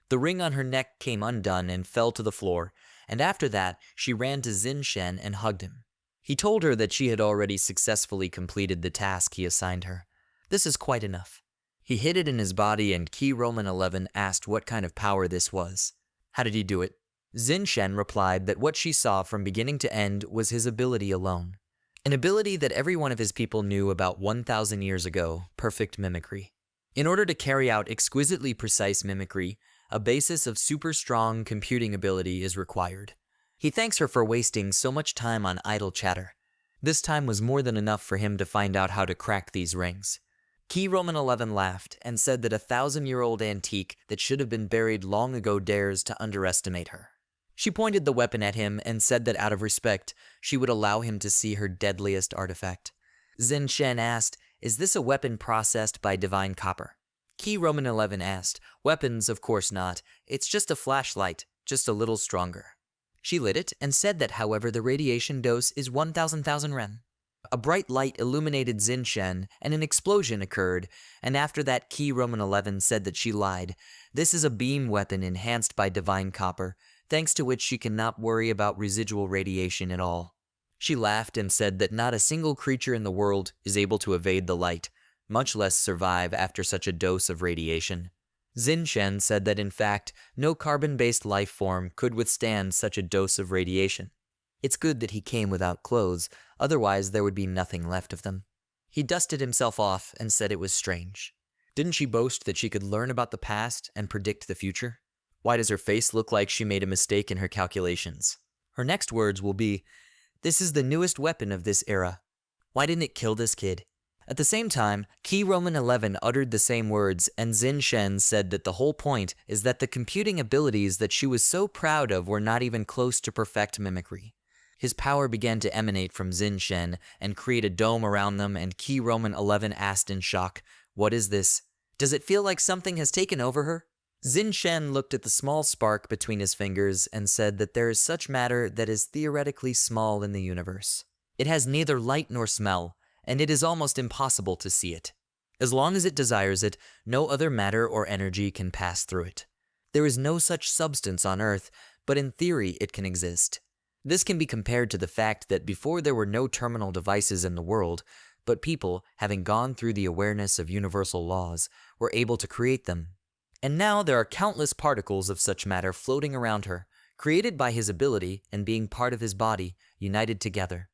The ring on her neck came undone and fell to the floor, and after that, she ran to Zin Shen and hugged him. He told her that she had already successfully completed the task he assigned her. This is quite enough. He hid it in his body, and Qi Roman 11 asked what kind of power this was. How did he do it? Zin Shen replied that what she saw from beginning to end was his ability alone. An ability that every one of his people knew about 1,000 years ago, perfect mimicry. In order to carry out exquisitely precise mimicry, a basis of super strong computing ability is required. He thanks her for wasting so much time on idle chatter. This time was more than enough for him to find out how to crack these rings. Qi Roman 11 laughed and said that a 1,000-year-old antique that should have been buried long ago dares to underestimate her. She pointed the weapon at him and said that out of respect, she would allow him to see her deadliest artifact. Zin Shen asked, "Is this a weapon processed by divine copper?" Qi Roman 11 asked, "Weapons, of course not. It's just a flashlight, just a little stronger." She lit it and said that, however, the radiation dose is 1,000,000 ren. A bright light illuminated Zin Shen, and an explosion occurred, and after that Qi Roman 11 said that she lied. This is a beam weapon enhanced by divine copper, thanks to which she cannot worry about residual radiation at all. She laughed and said that not a single creature in the world is able to evade the light, much less survive after such a dose of radiation. Zin Shen said that in fact, no carbon-based life form could withstand such a dose of radiation. It's good that he came without clothes, otherwise there would be nothing left of them. He dusted himself off and said it was strange. Didn't she boast that she could learn about the past and predict the future? Why does her face look like she made a mistake in her calculations? Her next words will be, "This is the newest weapon of this era. Why didn't it kill this kid?" At the same time, Qi Roman 11 uttered the same words, and Zin Shen said that the whole point is that the computing abilities that she was so proud of were not even close to perfect mimicry. His power began to emanate from Zin Shen and create a dome around them, and Qi Roman 11 asked in shock, "What is this? Does it feel like something has taken over her?" Zin Shen looked at the small spark between his fingers and said that there is such matter that is theoretically small in the universe. It has neither light nor smell, and it is almost impossible to see it. As long as it desires it, no other matter or energy can pass through it. There is no such substance on Earth, but in theory it can exist. This can be compared to the fact that before there were no terminal devices in the world, but people, having gone through the awareness of universal laws, were able to create them. And now there are countless particles of such matter floating around her, created by his ability and being part of his body, united together.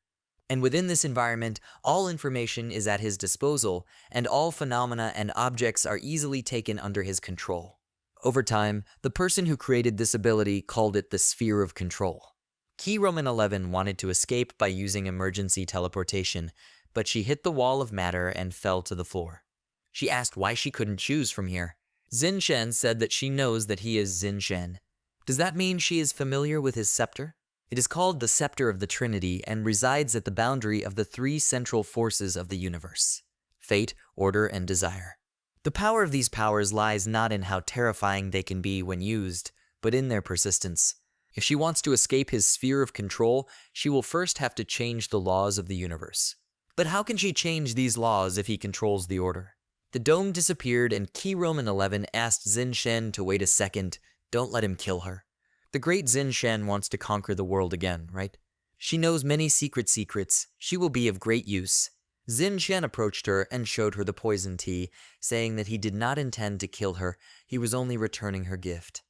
And within this environment, all information is at his disposal, and all phenomena and objects are easily taken under his control. Over time, the person who created this ability called it the sphere of control. Key Roman 11 wanted to escape by using emergency teleportation, but she hit the wall of matter and fell to the floor. She asked why she couldn't choose from here. Xin Shen said that she knows that he is Xin Shen. Does that mean she is familiar with his scepter? It is called the Scepter of the Trinity and resides at the boundary of the three central forces of the universe: fate, order, and desire. The power of these powers lies not in how terrifying they can be when used, but in their persistence. If she wants to escape his sphere of control, she will first have to change the laws of the universe. But how can she change these laws if he controls the order? The dome disappeared and Key Roman 11 asked Xin Shen to wait a second. Don't let him kill her. The great Xin Shen wants to conquer the world again, right? She knows many secrets. She will be of great use. Xin Shen approached her and showed her the poison tea, saying that he did not intend to kill her, he was only returning her gift.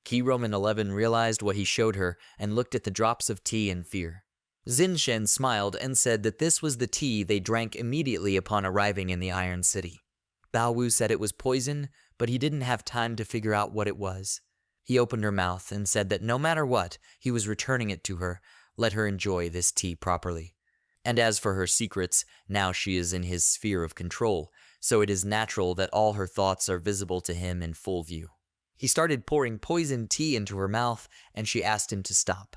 Key Roman 11 realized what he showed her and looked at the drops of tea in fear. Xin Shen smiled and said that this was the tea they drank immediately upon arriving in the Iron City. Bao Wu said it was poison, but he didn't have time to figure out what it was. He opened her mouth and said that no matter what, he was returning it to her. Let her enjoy this tea properly. And as for her secrets, now she is in his sphere of control, so it is natural that all her thoughts are visible to him in full view. He started pouring poison tea into her mouth, and she asked him to stop.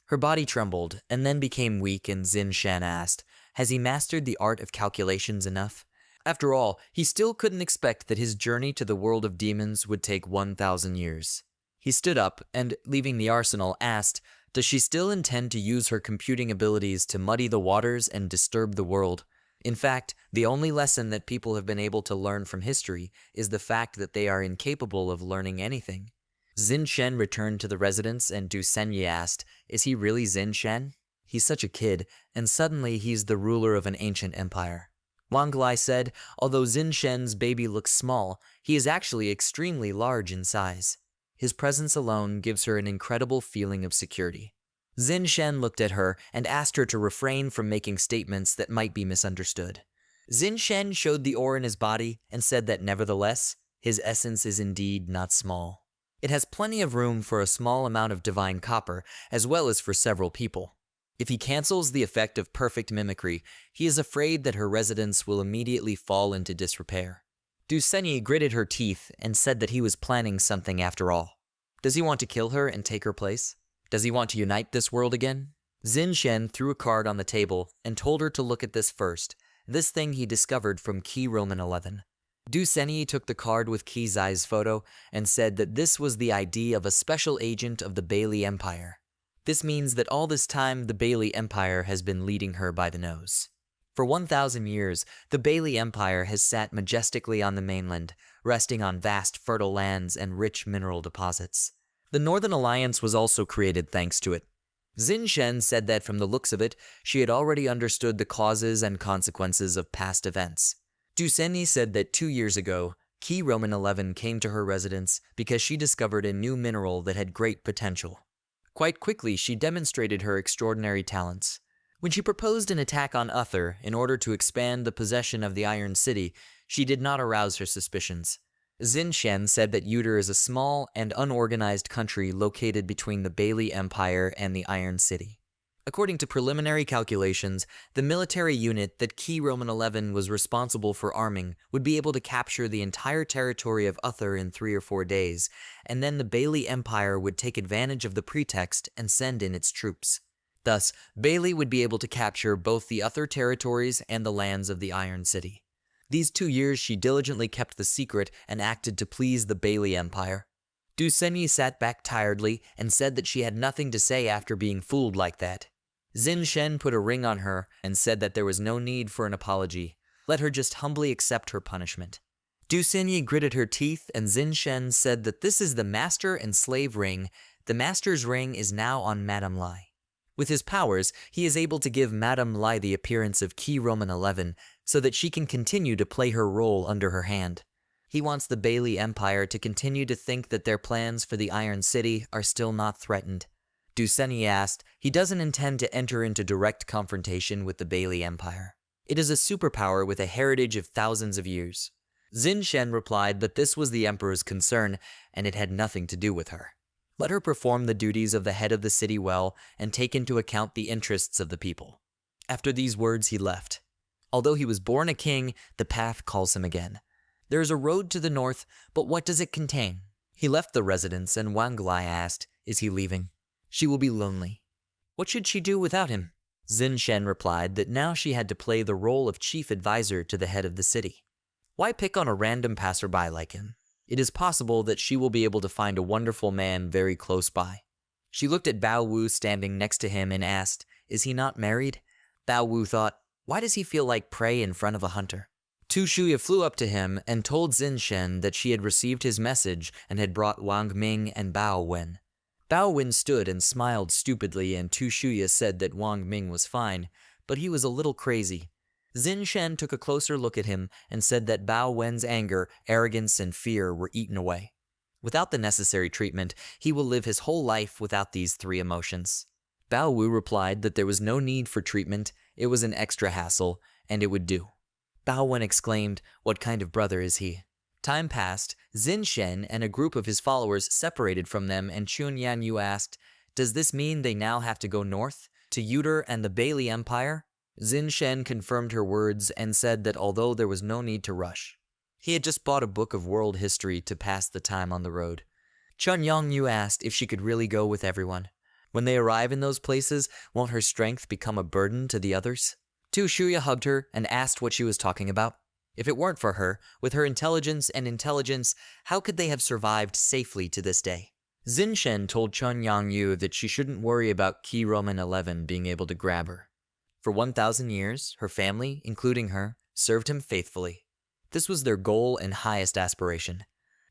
Her body trembled, and then became weak, and Xin Shen asked, has he mastered the art of calculations enough? After all, he still couldn't expect that his journey to the world of demons would take 1,000 years. He stood up and, leaving the arsenal, asked, does she still intend to use her computing abilities to muddy the waters and disturb the world? In fact, the only lesson that people have been able to learn from history is the fact that they are incapable of learning anything. Xin Shen returned to the residence and Du Senyi asked, is he really Xin Shen? He's such a kid, and suddenly he's the ruler of an ancient empire. Wang Glai said, although Xin Shen's baby looks small, he is actually extremely large in size. His presence alone gives her an incredible feeling of security. Xin Shen looked at her and asked her to refrain from making statements that might be misunderstood. Xin Shen showed the ore in his body and said that nevertheless, his essence is indeed not small. It has plenty of room for a small amount of divine copper, as well as for several people. If he cancels the effect of perfect mimicry, he is afraid that her residence will immediately fall into disrepair. Du Senyi gritted her teeth and said that he was planning something after all. Does he want to kill her and take her place? Does he want to unite this world again? Xin Shen threw a card on the table and told her to look at this first, this thing he discovered from Key Roman 11. Du Senyi took the card with Qi Zai's photo and said that this was the ID of a special agent of the Bailey Empire. This means that all this time the Bailey Empire has been leading her by the nose. For 1,000 years, the Bailey Empire has sat majestically on the mainland, resting on vast fertile lands and rich mineral deposits. The Northern Alliance was also created thanks to it. Xin Shen said that from the looks of it, she had already understood the causes and consequences of past events. Du Senyi said that 2 years ago, Key Roman 11 came to her residence because she discovered a new mineral that had great potential. Quite quickly, she demonstrated her extraordinary talents. When she proposed an attack on Uther in order to expand the possession of the Iron City, she did not arouse her suspicions. Xin Shen said that Uter is a small and unorganized country located between the Bailey Empire and the Iron City. According to preliminary calculations, the military unit that Key Roman 11 was responsible for arming would be able to capture the entire territory of Uther in 3 or 4 days, and then the Bailey Empire would take advantage of the pretext and send in its troops. Thus, Bailey would be able to capture both the Uther territories and the lands of the Iron City. These 2 years she diligently kept the secret and acted to please the Bailey Empire. Du Senyi sat back tiredly and said that she had nothing to say after being fooled like that. Xin Shen put a ring on her and said that there was no need for an apology. Let her just humbly accept her punishment. Du Xinyi gritted her teeth, and Xin Shen said that this is the master and slave ring. The master's ring is now on Madame Lai. With his powers, he is able to give Madame Lai the appearance of Key Roman 11 so that she can continue to play her role under her hand. He wants the Bailey Empire to continue to think that their plans for the Iron City are still not threatened. Du Xinyi asked, he doesn't intend to enter into direct confrontation with the Bailey Empire. It is a superpower with a heritage of thousands of years. Xin Shen replied that this was the emperor's concern, and it had nothing to do with her. Let her perform the duties of the head of the city well and take into account the interests of the people. After these words, he left. Although he was born a king, the path calls him again. There is a road to the north, but what does it contain? He left the residence, and Wang Lai asked, is he leaving? She will be lonely. What should she do without him? Xin Shen replied that now she had to play the role of chief advisor to the head of the city. Why pick on a random passerby like him? It is possible that she will be able to find a wonderful man very close by. She looked at Bao Wu standing next to him and asked, is he not married? Bao Wu thought, why does he feel like prey in front of a hunter? Tu Shuya flew up to him and told Xin Shen that she had received his message and had brought Wang Ming and Bao Wen. Bao Wen stood and smiled stupidly, and Tu Shuya said that Wang Ming was fine, but he was a little crazy. Xin Shen took a closer look at him and said that Bao Wen's anger, arrogance, and fear were eaten away. Without the necessary treatment, he will live his whole life without these three emotions. Bao Wu replied that there was no need for treatment, it was an extra hassle, and it would do. Bao Wen exclaimed, what kind of brother is he? Time passed, Xin Shen and a group of his followers separated from them, and Chun Yanyu asked, does this mean they now have to go north, to Yuder and the Bailey Empire? Xin Shen confirmed her words and said that although there was no need to rush, he had just bought a book of world history to pass the time on the road. Chun Yongyu asked if she could really go with everyone. When they arrive in those places, won't her strength become a burden to the others? Tu Shuya hugged her and asked what she was talking about. If it weren't for her, with her intelligence, how could they have survived safely to this day? Xin Shen told Chun Yongyu that she shouldn't worry about Key Roman 11 being able to grab her. For 1,000 years, her family, including her, served him faithfully. This was their goal and highest aspiration.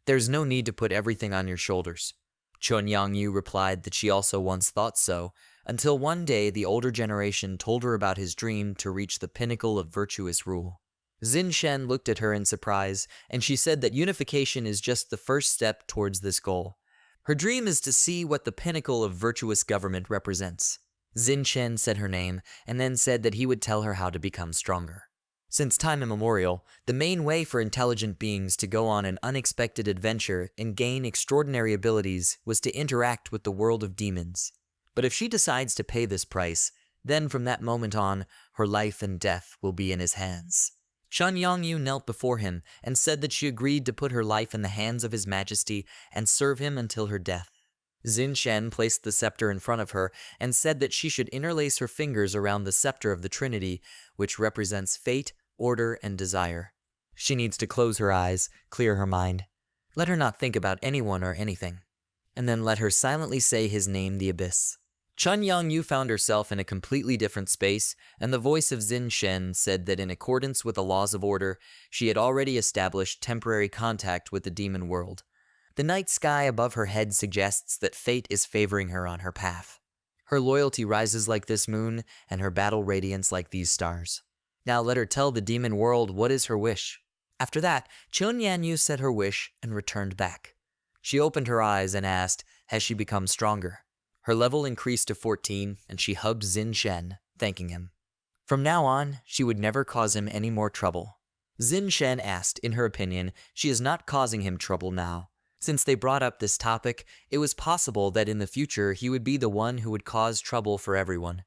There's no need to put everything on your shoulders. Chun Yongyu replied that she also once thought so, until one day the older generation told her about his dream to reach the pinnacle of virtuous rule. Xin Shen looked at her in surprise, and she said that unification is just the first step towards this goal. Her dream is to see what the pinnacle of virtuous government represents. Xin Shen said her name, and then said that he would tell her how to become stronger. Since time immemorial, the main way for intelligent beings to go on an unexpected adventure and gain extraordinary abilities was to interact with the world of demons. But if she decides to pay this price, then from that moment on, her life and death will be in his hands. Chun Yongyu knelt before him and said that she agreed to put her life in the hands of His Majesty and serve him until her death. Xin Shen placed the scepter in front of her and said that she should interlace her fingers around the scepter of the Trinity, which represents fate, order, and desire. She needs to close her eyes, clear her mind. Let her not think about anyone or anything. And then let her silently say his name, the Abyss. Chun Yongyu found herself in a completely different space, and the voice of Xin Shen said that in accordance with the laws of order, she had already established temporary contact with the demon world. The night sky above her head suggests that fate is favoring her on her path. Her loyalty rises like this moon, and her battle radiance like these stars. Now let her tell the demon world what is her wish. After that, Chun Yanyu said her wish and returned back. She opened her eyes and asked, has she become stronger? Her level increased to 14, and she hugged Xin Shen, thanking him. From now on, she would never cause him any more trouble. Xin Shen asked, in her opinion, she is not causing him trouble now. Since they brought up this topic, it was possible that in the future he would be the one who would cause trouble for everyone.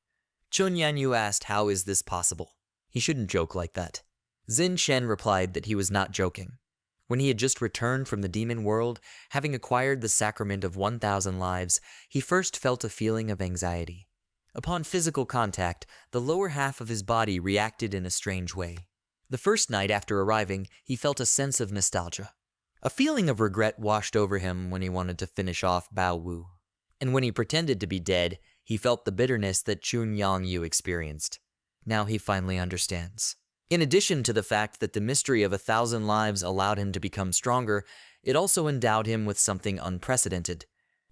Chun Yanyu asked, how is this possible? He shouldn't joke like that. Xin Shen replied that he was not joking. When he had just returned from the demon world, having acquired the sacrament of 1,000 lives, he first felt a feeling of anxiety. Upon physical contact, the lower half of his body reacted in a strange way. The first night after arriving, he felt a sense of nostalgia. A feeling of regret washed over him when he wanted to finish off Bao Wu. And when he pretended to be dead, he felt the bitterness that Chun Yongyu experienced. Now he finally understands. In addition to the fact that the mystery of 1,000 lives allowed him to become stronger, it also endowed him with something unprecedented,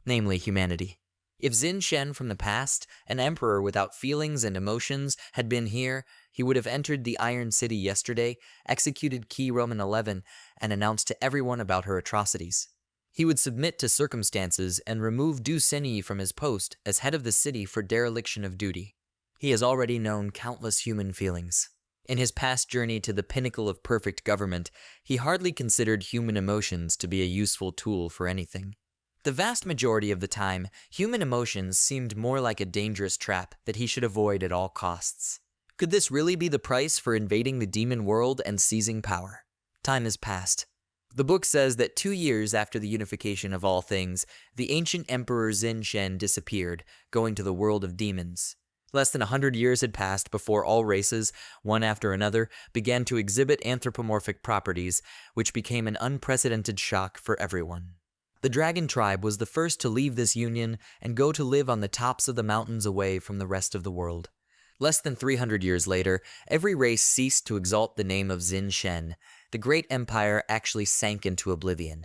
namely humanity. If Xin Shen from the past, an emperor without feelings and emotions, had been here, he would have entered the Iron City yesterday, executed Key Roman 11, and announced to everyone about her atrocities. He would submit to circumstances and remove Du Senyi from his post as head of the city for dereliction of duty. He has already known countless human feelings. In his past journey to the pinnacle of perfect government, he hardly considered human emotions to be a useful tool for anything. The vast majority of the time, human emotions seemed more like a dangerous trap that he should avoid at all costs. Could this really be the price for invading the demon world and seizing power? Time has passed. The book says that 2 years after the unification of all things, the ancient emperor Xin Shen disappeared, going to the world of demons. Less than 100 years had passed before all races, one after another, began to exhibit anthropomorphic properties, which became an unprecedented shock for everyone. The dragon tribe was the first to leave this union and go to live on the tops of the mountains away from the rest of the world. Less than 300 years later, every race ceased to exalt the name of Xin Shen. The great empire actually sank into oblivion.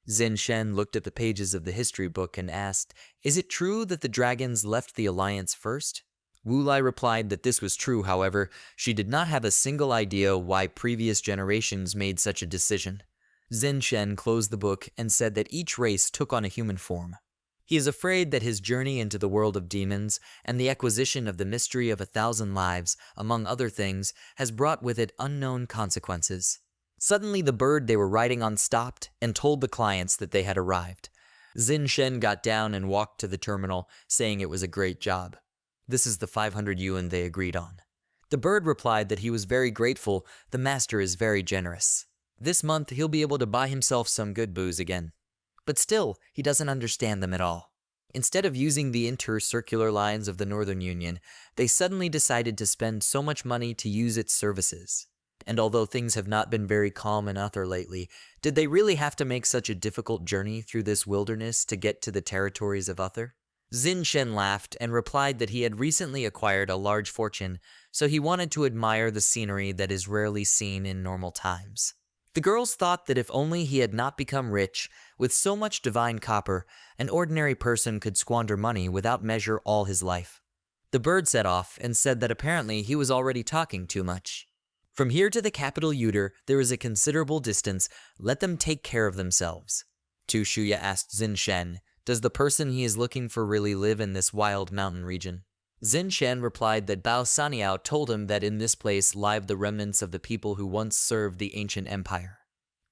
Xin Shen looked at the pages of the history book and asked, "Is it true that the dragons left the alliance first?" Wu Lai replied that this was true, however, she did not have a single idea why previous generations made such a decision. Xin Shen closed the book and said that each race took on a human form. He is afraid that his journey into the world of demons and the acquisition of the mystery of 1,000 lives, among other things, has brought with it unknown consequences. Suddenly the bird they were riding on stopped and told the clients that they had arrived. Xin Shen got down and walked to the terminal, saying it was a great job. This is the 500 yuan they agreed on. The bird replied that he was very grateful, the master is very generous. This month he'll be able to buy himself some good booze again. But still, he doesn't understand them at all. Instead of using the intercircular lines of the Northern Union, they suddenly decided to spend so much money to use its services. And although things have not been very calm in Uther lately, did they really have to make such a difficult journey through this wilderness to get to the territories of Uther? Xin Shen laughed and replied that he had recently acquired a large fortune, so he wanted to admire the scenery that is rarely seen in normal times. The girls thought that if only he had not become rich, with so much divine copper, an ordinary person could squander money without measure all his life. The bird set off and said that apparently he was already talking too much. From here to the capital Uter, there is a considerable distance. Let them take care of themselves. Tu Shuya asked Xin Shen, does the person he is looking for really live in this wild mountain region? Xin Shen replied that Bao Saniao told him that in this place lived the remnants of the people who once served the ancient empire.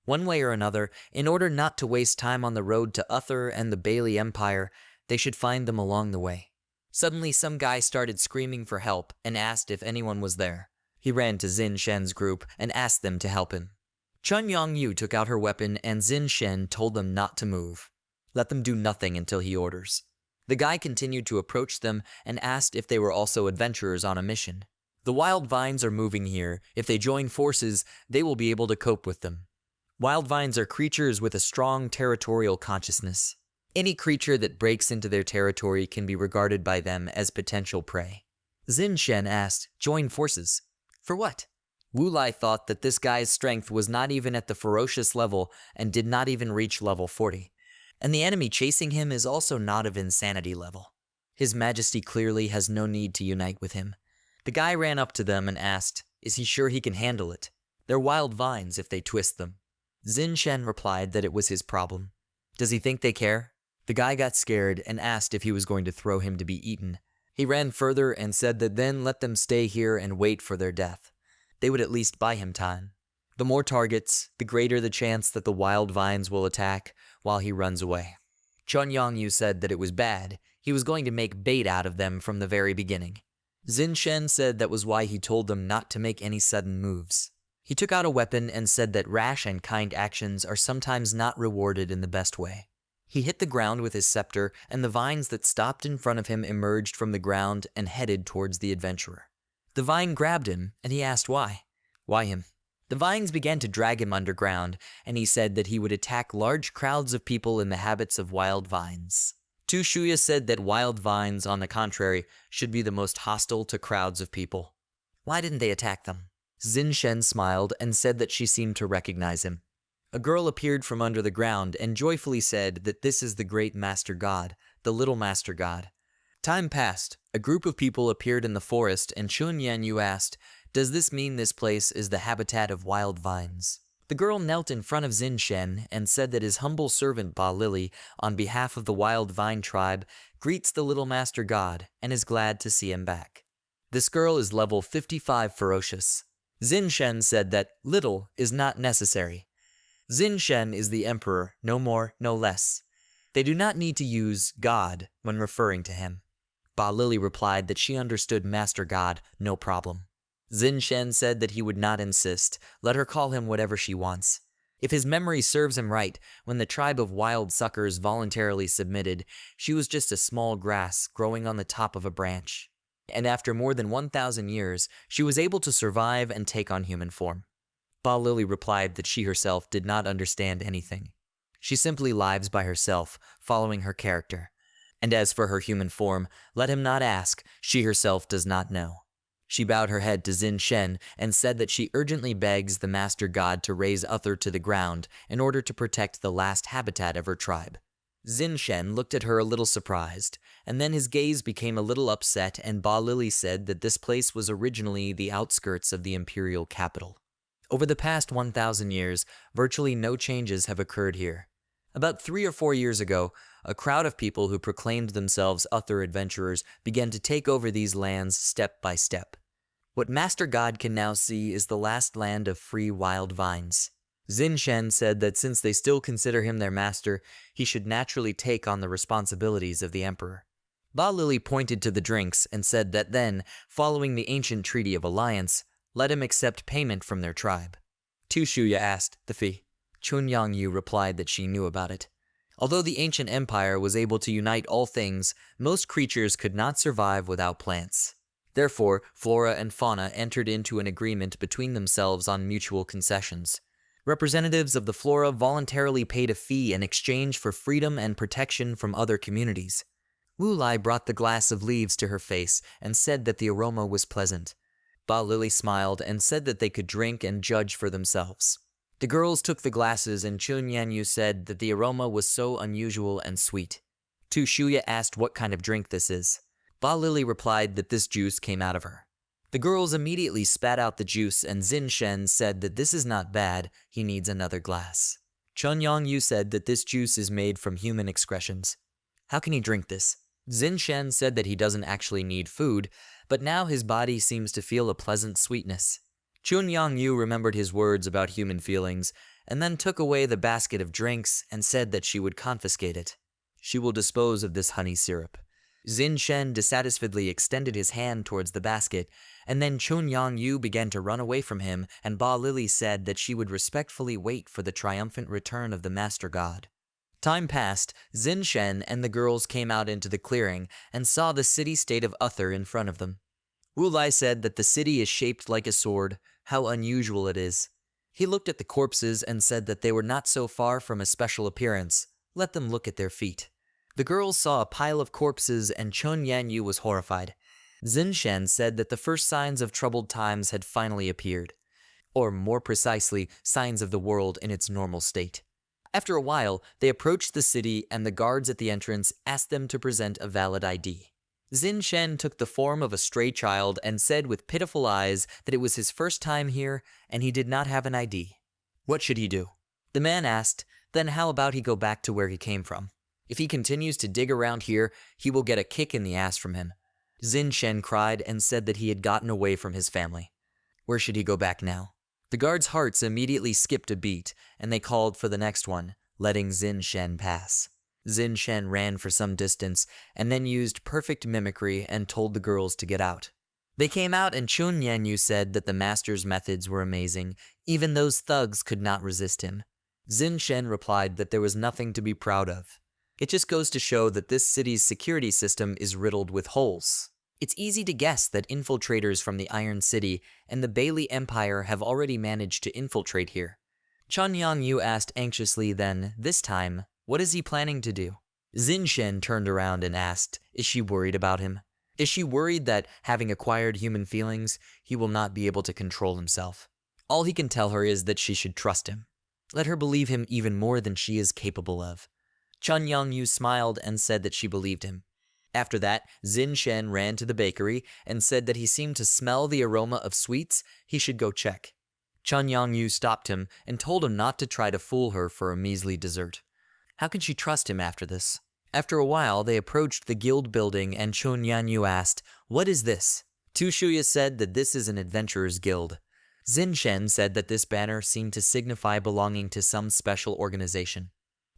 One way or another, in order not to waste time on the road to Uther and the Bailey Empire, they should find them along the way. Suddenly some guy started screaming for help and asked if anyone was there. He ran to Xin Shen's group and asked them to help him. Chun Yongyu took out her weapon and Xin Shen told them not to move. Let them do nothing until he orders. The guy continued to approach them and asked if they were also adventurers on a mission. The wild vines are moving here. If they join forces, they will be able to cope with them. Wild vines are creatures with a strong territorial consciousness. Any creature that breaks into their territory can be regarded by them as potential prey. Xin Shen asked, join forces. For what? Wu Lai thought that this guy's strength was not even at the ferocious level and did not even reach level 40. And the enemy chasing him is also not of insanity level. His Majesty clearly has no need to unite with him. The guy ran up to them and asked, is he sure he can handle it? They're wild vines if they twist them. Xin Shen replied that it was his problem. Does he think they care? The guy got scared and asked if he was going to throw him to be eaten. He ran further and said that then let them stay here and wait for their death. They would at least buy him time. The more targets, the greater the chance that the wild vines will attack while he runs away. Chun Yongyu said that it was bad. He was going to make bait out of them from the very beginning. Xin Shen said that was why he told them not to make any sudden moves. He took out a weapon and said that rash and kind actions are sometimes not rewarded in the best way. He hit the ground with his scepter, and the vines that stopped in front of him emerged from the ground and headed towards the adventurer. The vine grabbed him, and he asked why. Why him? The vines began to drag him underground, and he said that he would attack large crowds of people in the habits of wild vines. Tu Shuya said that wild vines, on the contrary, should be the most hostile to crowds of people. Why didn't they attack them? Zinshen smiled and said that she seemed to recognize him. A girl appeared from under the ground and joyfully said that this is the great Master God, the little Master God. Time passed. A group of people appeared in the forest and Chun Yanyu asked, "Does this mean this place is the habitat of wild vines?" The girl knelt in front of Zinshen and said that his humble servant Ba Lily, on behalf of the wild vine tribe, greets the little Master God and is glad to see him back. This girl is level 55 ferocious. Zinshen said that little is not necessary. Zinshen is the emperor, no more, no less. They do not need to use God when referring to him. Ba Lily replied that she understood Master God, no problem. Zinshen said that he would not insist, let her call him whatever she wants. If his memory serves him right, when the tribe of wild suckers voluntarily submitted, she was just a small grass growing on the top of a branch. And after more than 1,000 years, she was able to survive and take on human form. Ba Lily replied that she herself did not understand anything. She simply lives by herself, following her character. And as for her human form, let him not ask, she herself does not know. She bowed her head to Zinshen and said that she urgently begs the Master God to raise Uther to the ground in order to protect the last habitat of her tribe. Zinshen looked at her a little surprised, and then his gaze became a little upset and Ba Lily said that this place was originally the outskirts of the imperial capital. Over the past 1,000 years, virtually no changes have occurred here. About 3 or 4 years ago, a crowd of people who proclaimed themselves Uther adventurers began to take over these lands step by step. What Master God can now see is the last land of free wild vines. Zinshen said that since they still consider him their master, he should naturally take on the responsibilities of the emperor. Ba Lily pointed to the drinks and said that then, following the ancient treaty of alliance, let him accept payment from their tribe. Tu Shuya asked the fee. Chun Yangyu replied that she knew about it. Although the ancient empire was able to unite all things, most creatures could not survive without plants. Therefore, flora and fauna entered into an agreement between themselves on mutual concessions. Representatives of the flora voluntarily paid a fee in exchange for freedom and protection from other communities. Wu Lai brought the glass of leaves to her face and said that the aroma was pleasant. Ba Lily smiled and said that they could drink and judge for themselves. The girls took the glasses and Chun Yanyu said that the aroma was so unusual and sweet. Tu Shuya asked what kind of drink this is. Ba Lily replied that this juice came out of her. The girls immediately spat out the juice and Zinshen said that this is not bad, he needs another glass. Chun Yangyu said that this juice is made from human excretions. How can he drink this? Zinshen said that he doesn't actually need food, but now his body seems to feel a pleasant sweetness. Chun Yangyu remembered his words about human feelings, and then took away the basket of drinks and said that she would confiscate it. She will dispose of this honey syrup. Zinshen dissatisfiedly extended his hand towards the basket, and then Chun Yangyu began to run away from him, and Ba Lily said that she would respectfully wait for the triumphant return of the Master God. Time passed, Zinshen and the girls came out into the clearing and saw the city-state of Uther in front of them. Wu Lai said that the city is shaped like a sword, how unusual it is. He looked at the corpses and said that they were not so far from a special appearance. Let them look at their feet. The girls saw a pile of corpses and Chun Yanyu was horrified. Zinshen said that the first signs of troubled times had finally appeared. Or more precisely, signs of the world in its normal state. After a while, they approached the city and the guards at the entrance asked them to present a valid ID. Zinshen took the form of a stray child and said with pitiful eyes that it was his first time here and he did not have an ID. What should he do? The man asked, then how about he go back to where he came from? If he continues to dig around here, he will get a kick in the ass from him. Zinshen cried and said that he had gotten away from his family. Where should he go back now? The guards' hearts immediately skipped a beat, and they called for the next one, letting Zinshen pass. Zinshen ran for some distance, and then used perfect mimicry and told the girls to get out. They came out and Chun Yanyu said that the master's methods were amazing, even those thugs could not resist him. Zinshen replied that there was nothing to be proud of. It just goes to show that this city's security system is riddled with holes. It's easy to guess that infiltrators from the Iron City and the Bailey Empire have already managed to infiltrate here. Chun Yangyu asked anxiously then, this time, what is he planning to do? Zinshen turned around and asked, is she worried about him? Is she worried that, having acquired human feelings, he will not be able to control himself? All he can tell her is that she should trust him. Let her believe him even more than she is capable of. Chun Yong-yu smiled and said that she believed him. After that, Zin Shen ran to the bakery and said that he seemed to smell the aroma of sweets, he should go check. Chun Yong-yu stopped him and told him not to try to fool her for a measly dessert. How can she trust him after this? After a while, they approached the guild building and Chun Yan-yu asked, "What is this?" Tu Shuya said that this is an adventurer's guild. Zin Shen said that this banner seemed to signify belonging to some special organization.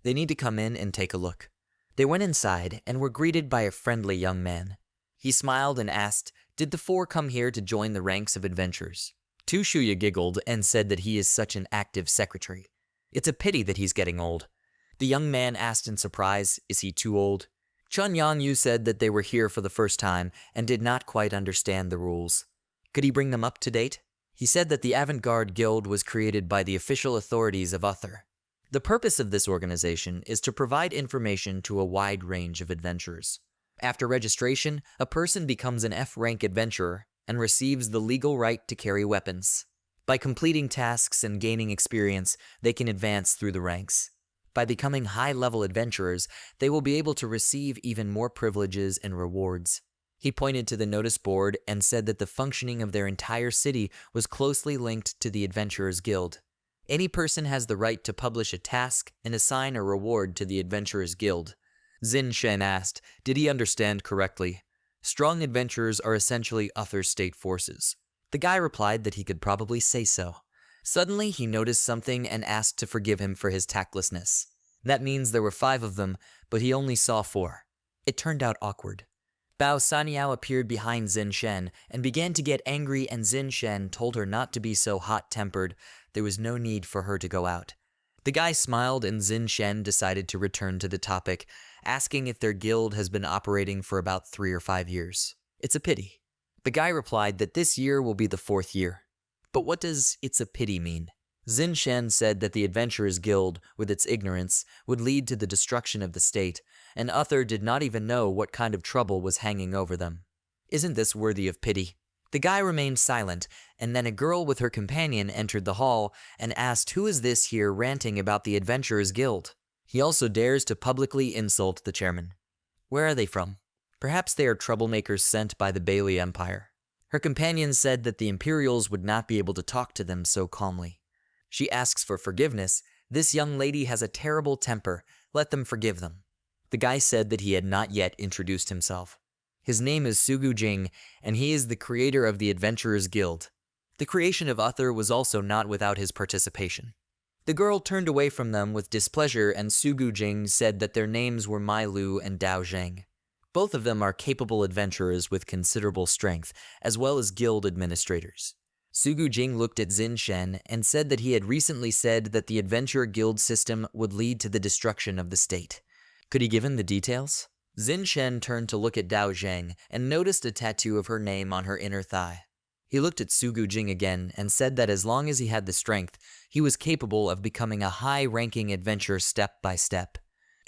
They need to come in and take a look. They went inside and were greeted by a friendly young man. He smiled and asked, "Did the four come here to join the ranks of adventurers?" Tu Shuya giggled and said that he is such an active secretary. It's a pity that he's getting old. The young man asked in surprise, is he too old? Chun Yang-yu said that they were here for the first time and did not quite understand the rules. Could he bring them up to date? He said that the Avant-Garde Guild was created by the official authorities of Uther. The purpose of this organization is to provide information to a wide range of adventurers. After registration, a person becomes an F-rank adventurer and receives the legal right to carry weapons. By completing tasks and gaining experience, they can advance through the ranks. By becoming high-level adventurers, they will be able to receive even more privileges and rewards. He pointed to the notice board and said that the functioning of their entire city was closely linked to the Adventurers Guild. Any person has the right to publish a task and assign a reward to the Adventurers Guild. Zin Shen asked, did he understand correctly? Strong adventurers are essentially Uther state forces. The guy replied that he could probably say so. Suddenly, he noticed something and asked to forgive him for his tactlessness. That means there were 5 of them, but he only saw 4. It turned out awkward. Bao Saniao appeared behind Zin Shen and began to get angry, and Zin Shen told her not to be so hot-tempered. There was no need for her to go out. The guy smiled and Zin Shen decided to return to the topic, asking if their guild has been operating for about 3 or 5 years. It's a pity. The guy replied that this year will be the 4th year. But what does "it's a pity" mean? Zin Shen said that the Adventurers Guild, with its ignorance, would lead to the destruction of the state, and Uther did not even know what kind of trouble was hanging over them. Isn't this worthy of pity? The guy remained silent, and then a girl with her companion entered the hall and asked, who is this here ranting about the Adventurers Guild? He also dares to publicly insult the chairman. Where are they from? Perhaps they are troublemakers sent by the Bailey Empire. Her companion said that the Imperials would not be able to talk to them so calmly. She asks for forgiveness. This young lady has a terrible temper. Let them forgive them. The guy said that he had not yet introduced himself. His name is Sugu Jing, and he is the creator of the Adventurers Guild. The creation of Uther was also not without his participation. The girl turned away from them with displeasure, and Sugu Jing said that their names were Mai Lu and Dao Zheng. Both of them are capable adventurers with considerable strength, as well as guild administrators. Sugu Jing looked at Zin Shen and said that he had recently said that the Adventurer Guild system would lead to the destruction of the state. Could he give him the details? Zin Shen turned to look at Dao Zheng and noticed a tattoo of her name on her inner thigh. He looked at Sugu Jing again and said that as long as he had the strength, he was capable of becoming a high-ranking adventurer step by step.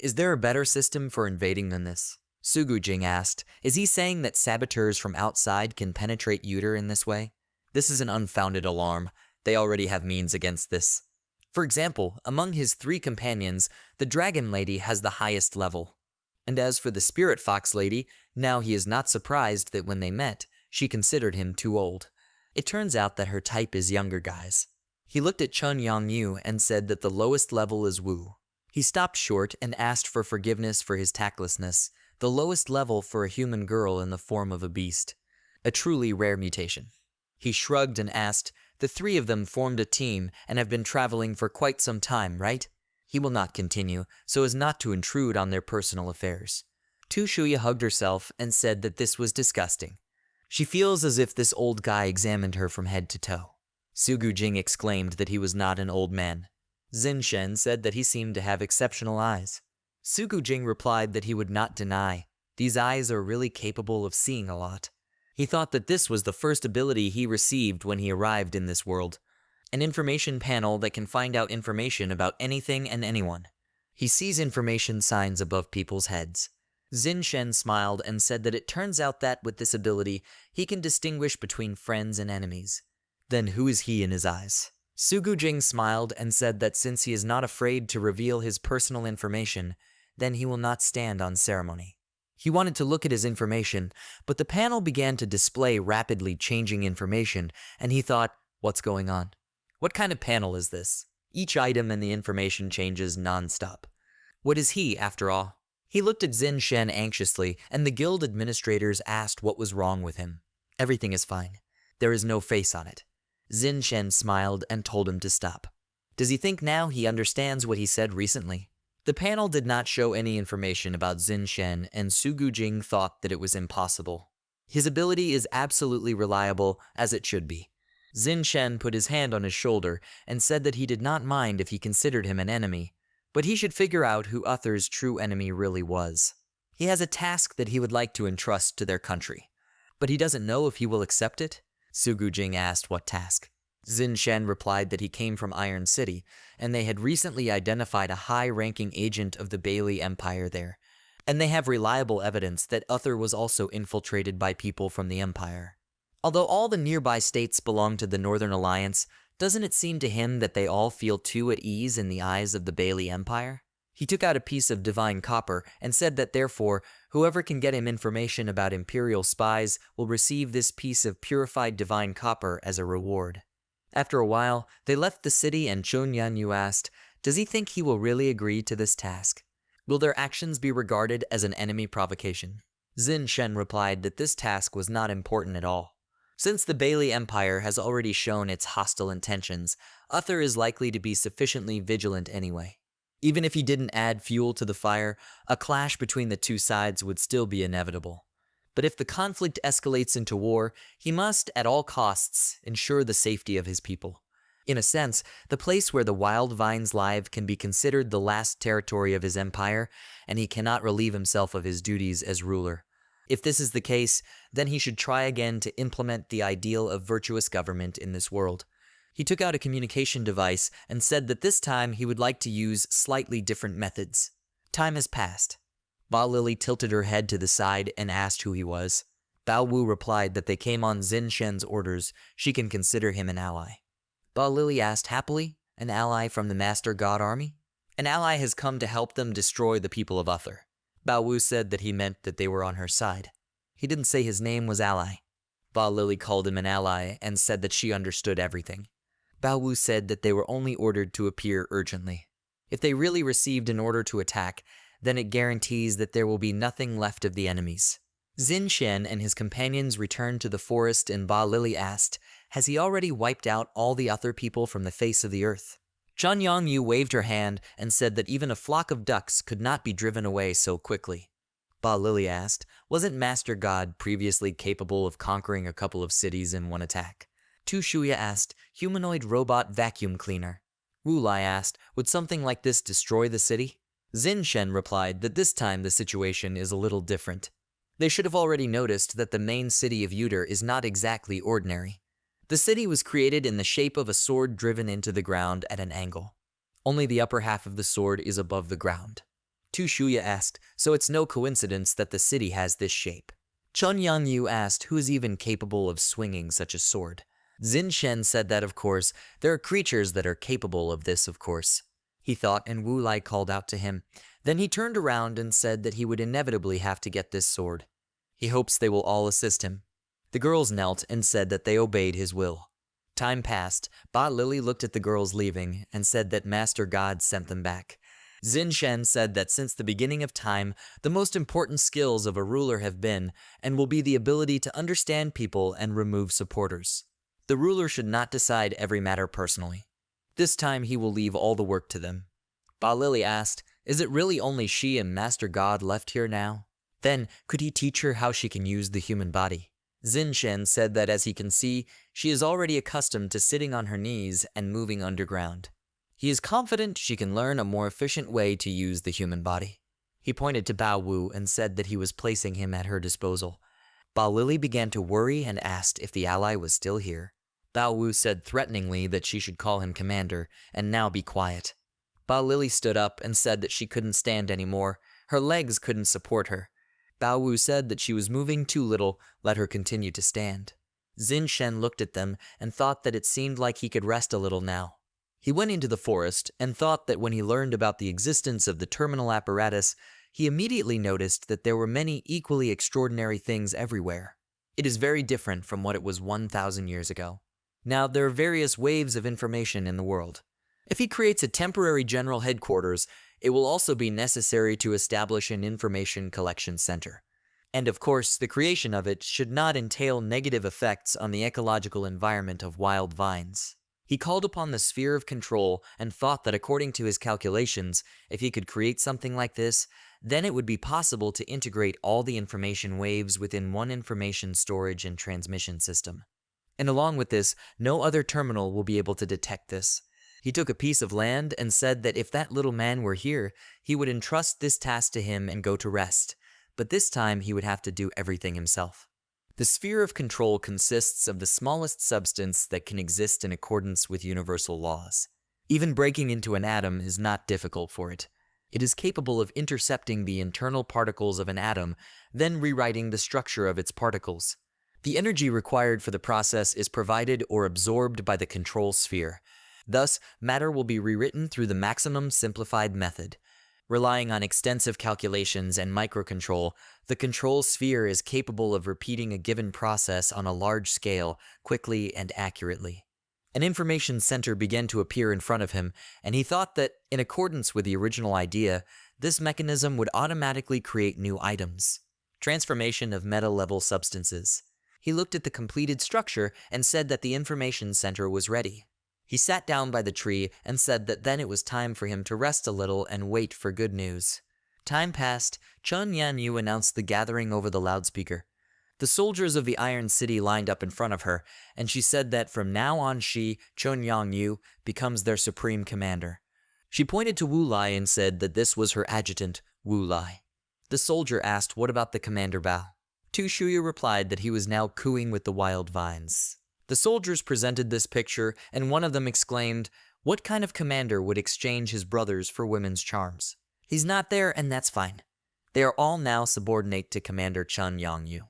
Is there a better system for invading than this? Sugu Jing asked, is he saying that saboteurs from outside can penetrate Uther in this way? This is an unfounded alarm. They already have means against this. For example, among his 3 companions, the Dragon Lady has the highest level. And as for the Spirit Fox Lady, now he is not surprised that when they met, she considered him too old. It turns out that her type is younger guys. He looked at Chun Yang-yu and said that the lowest level is Wu. He stopped short and asked for forgiveness for his tactlessness, the lowest level for a human girl in the form of a beast. A truly rare mutation. He shrugged and asked, the 3 of them formed a team and have been traveling for quite some time, right? He will not continue, so as not to intrude on their personal affairs. Tu Shuya hugged herself and said that this was disgusting. She feels as if this old guy examined her from head to toe. Sugu Jing exclaimed that he was not an old man. Zin Shen said that he seemed to have exceptional eyes. Sugu Jing replied that he would not deny. These eyes are really capable of seeing a lot. He thought that this was the first ability he received when he arrived in this world. An information panel that can find out information about anything and anyone. He sees information signs above people's heads. Xin Shen smiled and said that it turns out that with this ability, he can distinguish between friends and enemies. Then who is he in his eyes? Sugu Jing smiled and said that since he is not afraid to reveal his personal information, then he will not stand on ceremony. He wanted to look at his information, but the panel began to display rapidly changing information, and he thought, what's going on? What kind of panel is this? Each item and the information changes non-stop. What is he, after all? He looked at Xin Shen anxiously, and the guild administrators asked what was wrong with him. Everything is fine. There is no face on it. Xin Shen smiled and told him to stop. Does he think now he understands what he said recently? The panel did not show any information about Xin Shen, and Sugu Jing thought that it was impossible. His ability is absolutely reliable, as it should be. Xin Shen put his hand on his shoulder and said that he did not mind if he considered him an enemy, but he should figure out who Uther's true enemy really was. He has a task that he would like to entrust to their country, but he doesn't know if he will accept it. Sugu Jing asked what task. Xin Shen replied that he came from Iron City, and they had recently identified a high-ranking agent of the Bailey Empire there, and they have reliable evidence that Uther was also infiltrated by people from the Empire. Although all the nearby states belong to the Northern Alliance, doesn't it seem to him that they all feel too at ease in the eyes of the Bailey Empire? He took out a piece of divine copper and said that therefore, whoever can get him information about Imperial spies will receive this piece of purified divine copper as a reward. After a while, they left the city and Chun Yanyu asked, does he think he will really agree to this task? Will their actions be regarded as an enemy provocation? Xin Shen replied that this task was not important at all. Since the Bailey Empire has already shown its hostile intentions, Uther is likely to be sufficiently vigilant anyway. Even if he didn't add fuel to the fire, a clash between the two sides would still be inevitable. But if the conflict escalates into war, he must, at all costs, ensure the safety of his people. In a sense, the place where the wild vines live can be considered the last territory of his empire, and he cannot relieve himself of his duties as ruler. If this is the case, then he should try again to implement the ideal of virtuous government in this world. He took out a communication device and said that this time he would like to use slightly different methods. Time has passed. Ba Lily tilted her head to the side and asked who he was. Bao Wu replied that they came on Xin Shen's orders. She can consider him an ally. Ba Lily asked happily, an ally from the Master God Army? An ally has come to help them destroy the people of Uther. Bao Wu said that he meant that they were on her side. He didn't say his name was Ally. Ba Lily called him an ally and said that she understood everything. Bao Wu said that they were only ordered to appear urgently. If they really received an order to attack, then it guarantees that there will be nothing left of the enemies. Xin Shen and his companions returned to the forest and Ba Lily asked, has he already wiped out all the other people from the face of the earth? Chun Yongyu waved her hand and said that even a flock of ducks could not be driven away so quickly. Ba Lily asked, wasn't Master God previously capable of conquering a couple of cities in one attack? Tu Shuya asked, humanoid robot vacuum cleaner. Wu Lai asked, would something like this destroy the city? Xin Shen replied that this time the situation is a little different. They should have already noticed that the main city of Uter is not exactly ordinary. The city was created in the shape of a sword driven into the ground at an angle. Only the upper half of the sword is above the ground. Tu Shuya asked, so it's no coincidence that the city has this shape. Chun Yangyu asked who is even capable of swinging such a sword. Xin Shen said that of course, there are creatures that are capable of this of course. He thought and Wu Lai called out to him. Then he turned around and said that he would inevitably have to get this sword. He hopes they will all assist him. The girls knelt and said that they obeyed his will. Time passed. Ba Lily looked at the girls leaving and said that Master God sent them back. Xin Shen said that since the beginning of time, the most important skills of a ruler have been and will be the ability to understand people and remove supporters. The ruler should not decide every matter personally. This time he will leave all the work to them. Ba Lily asked, is it really only she and Master God left here now? Then, could he teach her how she can use the human body? Xin Shen said that as he can see, she is already accustomed to sitting on her knees and moving underground. He is confident she can learn a more efficient way to use the human body. He pointed to Bao Wu and said that he was placing him at her disposal. Ba Lily began to worry and asked if the ally was still here. Bao Wu said threateningly that she should call him commander and now be quiet. Ba Lily stood up and said that she couldn't stand anymore. Her legs couldn't support her. Bao Wu said that she was moving too little, let her continue to stand. Xin Shen looked at them and thought that it seemed like he could rest a little now. He went into the forest and thought that when he learned about the existence of the terminal apparatus, he immediately noticed that there were many equally extraordinary things everywhere. It is very different from what it was 1,000 years ago. Now, there are various waves of information in the world. If he creates a temporary general headquarters, it will also be necessary to establish an information collection center. And of course, the creation of it should not entail negative effects on the ecological environment of wild vines. He called upon the sphere of control and thought that according to his calculations, if he could create something like this, then it would be possible to integrate all the information waves within one information storage and transmission system. And along with this, no other terminal will be able to detect this. He took a piece of land and said that if that little man were here, he would entrust this task to him and go to rest. But this time he would have to do everything himself. The sphere of control consists of the smallest substance that can exist in accordance with universal laws. Even breaking into an atom is not difficult for it. It is capable of intercepting the internal particles of an atom, then rewriting the structure of its particles. The energy required for the process is provided or absorbed by the control sphere. Thus, matter will be rewritten through the maximum simplified method. Relying on extensive calculations and microcontrol, the control sphere is capable of repeating a given process on a large scale, quickly and accurately. An information center began to appear in front of him, and he thought that, in accordance with the original idea, this mechanism would automatically create new items. Transformation of meta-level substances. He looked at the completed structure and said that the information center was ready. He sat down by the tree and said that then it was time for him to rest a little and wait for good news. Time passed. Chun Yan-yu announced the gathering over the loudspeaker. The soldiers of the Iron City lined up in front of her, and she said that from now on she, Chun Yang-yu, becomes their supreme commander. She pointed to Wu Lai and said that this was her adjutant, Wu Lai. The soldier asked what about the commander Bao. Tu Shuya replied that he was now cooing with the wild vines. The soldiers presented this picture, and one of them exclaimed, "What kind of commander would exchange his brothers for women's charms? He's not there, and that's fine." They are all now subordinate to Commander Chun Yang-yu.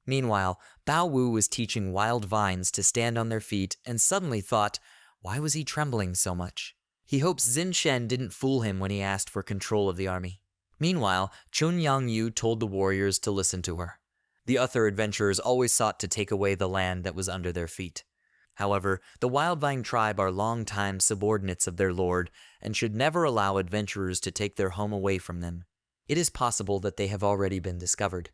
Meanwhile, Bao Wu was teaching wild vines to stand on their feet and suddenly thought, why was he trembling so much? He hopes Xin Shen didn't fool him when he asked for control of the army. Meanwhile, Chun Yang-yu told the warriors to listen to her. The other adventurers always sought to take away the land that was under their feet. However, the Wildvine tribe are long-time subordinates of their lord and should never allow adventurers to take their home away from them. It is possible that they have already been discovered,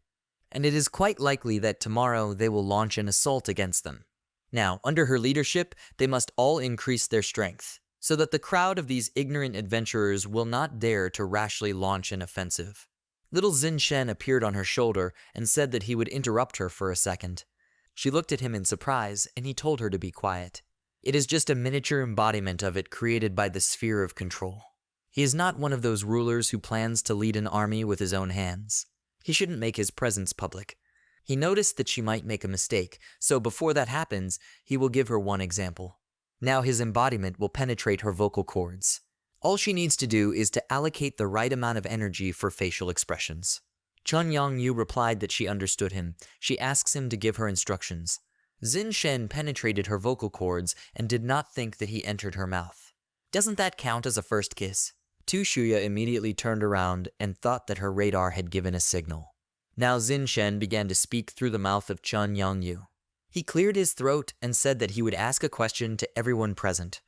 and it is quite likely that tomorrow they will launch an assault against them. Now, under her leadership, they must all increase their strength, so that the crowd of these ignorant adventurers will not dare to rashly launch an offensive. Little Xin Shen appeared on her shoulder and said that he would interrupt her for a second. She looked at him in surprise, and he told her to be quiet. It is just a miniature embodiment of it created by the sphere of control. He is not one of those rulers who plans to lead an army with his own hands. He shouldn't make his presence public. He noticed that she might make a mistake, so before that happens, he will give her one example. Now his embodiment will penetrate her vocal cords. All she needs to do is to allocate the right amount of energy for facial expressions. Chun Yang-yu replied that she understood him. She asks him to give her instructions. Xin Shen penetrated her vocal cords and did not think that he entered her mouth. Doesn't that count as a first kiss? Tu Shuya immediately turned around and thought that her radar had given a signal. Now Xin Shen began to speak through the mouth of Chun Yang-yu. He cleared his throat and said that he would ask a question to everyone present.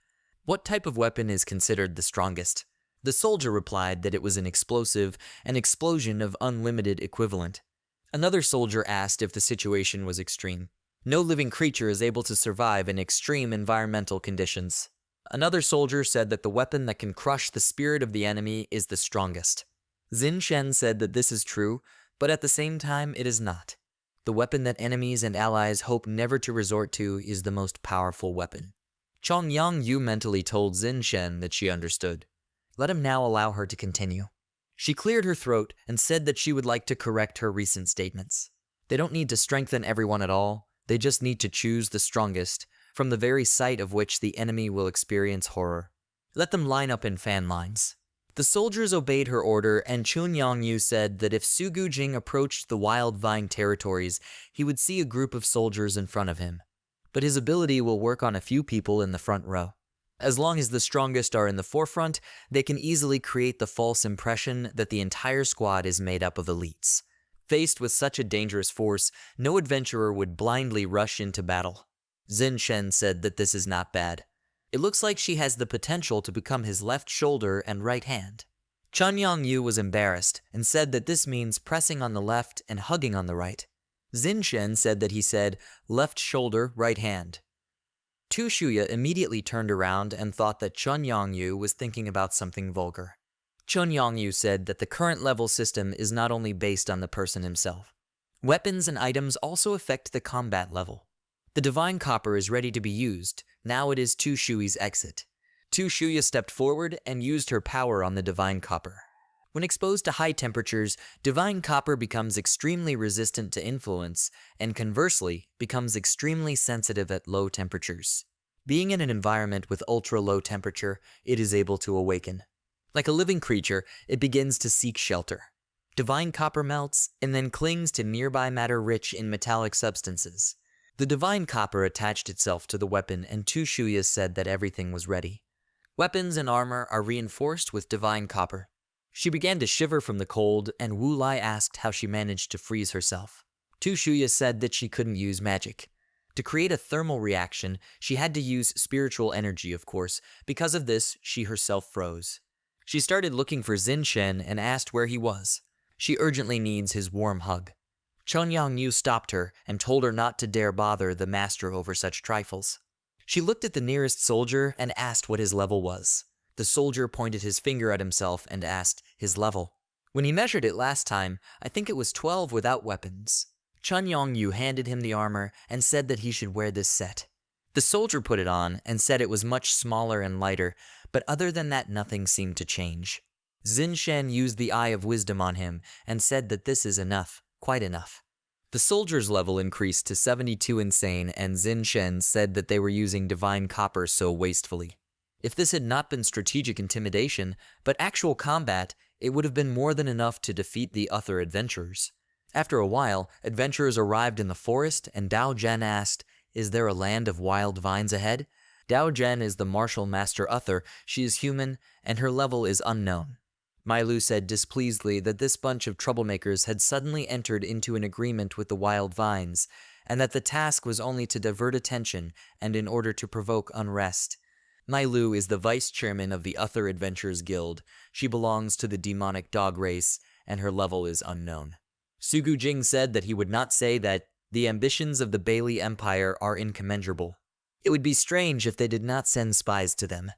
What type of weapon is considered the strongest? The soldier replied that it was an explosive, an explosion of unlimited equivalent. Another soldier asked if the situation was extreme. No living creature is able to survive in extreme environmental conditions. Another soldier said that the weapon that can crush the spirit of the enemy is the strongest. Xin Shen said that this is true, but at the same time it is not. The weapon that enemies and allies hope never to resort to is the most powerful weapon. Chun Yang-yu mentally told Xin Shen that she understood. Let him now allow her to continue. She cleared her throat and said that she would like to correct her recent statements. They don't need to strengthen everyone at all, they just need to choose the strongest, from the very sight of which the enemy will experience horror. Let them line up in fan lines. The soldiers obeyed her order, and Chun Yongyu said that if Sugu Jing approached the Wild Vine territories, he would see a group of soldiers in front of him. But his ability will work on a few people in the front row. As long as the strongest are in the forefront, they can easily create the false impression that the entire squad is made up of elites. Faced with such a dangerous force, no adventurer would blindly rush into battle. Zin Shen said that this is not bad. It looks like she has the potential to become his left shoulder and right hand. Chun Yongyu was embarrassed and said that this means pressing on the left and hugging on the right. Zin Shen said that he said left shoulder, right hand. Tu Shuya immediately turned around and thought that Chun Yongyu was thinking about something vulgar. Chun Yongyu said that the current level system is not only based on the person himself. Weapons and items also affect the combat level. The divine copper is ready to be used. Now it is Tu Shui's exit. Tu Shuya stepped forward and used her power on the divine copper. When exposed to high temperatures, divine copper becomes extremely resistant to influence, and conversely, becomes extremely sensitive at low temperatures. Being in an environment with ultra-low temperature, it is able to awaken. Like a living creature, it begins to seek shelter. Divine copper melts, and then clings to nearby matter rich in metallic substances. The divine copper attached itself to the weapon, and Tu Shuya said that everything was ready. Weapons and armor are reinforced with divine copper. She began to shiver from the cold, and Wu Lai asked how she managed to freeze herself. Tu Shuya said that she couldn't use magic. To create a thermal reaction, she had to use spiritual energy, of course. Because of this, she herself froze. She started looking for Zin Shen and asked where he was. She urgently needs his warm hug. Chun Yongyu stopped her and told her not to dare bother the master over such trifles. She looked at the nearest soldier and asked what his level was. The soldier pointed his finger at himself and asked his level. When he measured it last time, I think it was 12 without weapons. Chun Yongyu handed him the armor and said that he should wear this set. The soldier put it on and said it was much smaller and lighter, but other than that nothing seemed to change. Zin Shen used the Eye of Wisdom on him and said that this is enough, quite enough. The soldier's level increased to 72 insane, and Zin Shen said that they were using divine copper so wastefully. If this had not been strategic intimidation, but actual combat, it would have been more than enough to defeat the other adventurers. After a while, adventurers arrived in the forest, and Dao Zhen asked, "Is there a land of wild vines ahead?" Dao Zhen is the martial master Uther. She is human, and her level is unknown. Mai Lu said displeasedly that this bunch of troublemakers had suddenly entered into an agreement with the wild vines, and that the task was only to divert attention and in order to provoke unrest. Mai Lu is the vice chairman of the Uther Adventurers Guild. She belongs to the demonic dog race, and her level is unknown. Sugu Jing said that he would not say that the ambitions of the Bailey Empire are incommensurable. It would be strange if they did not send spies to them.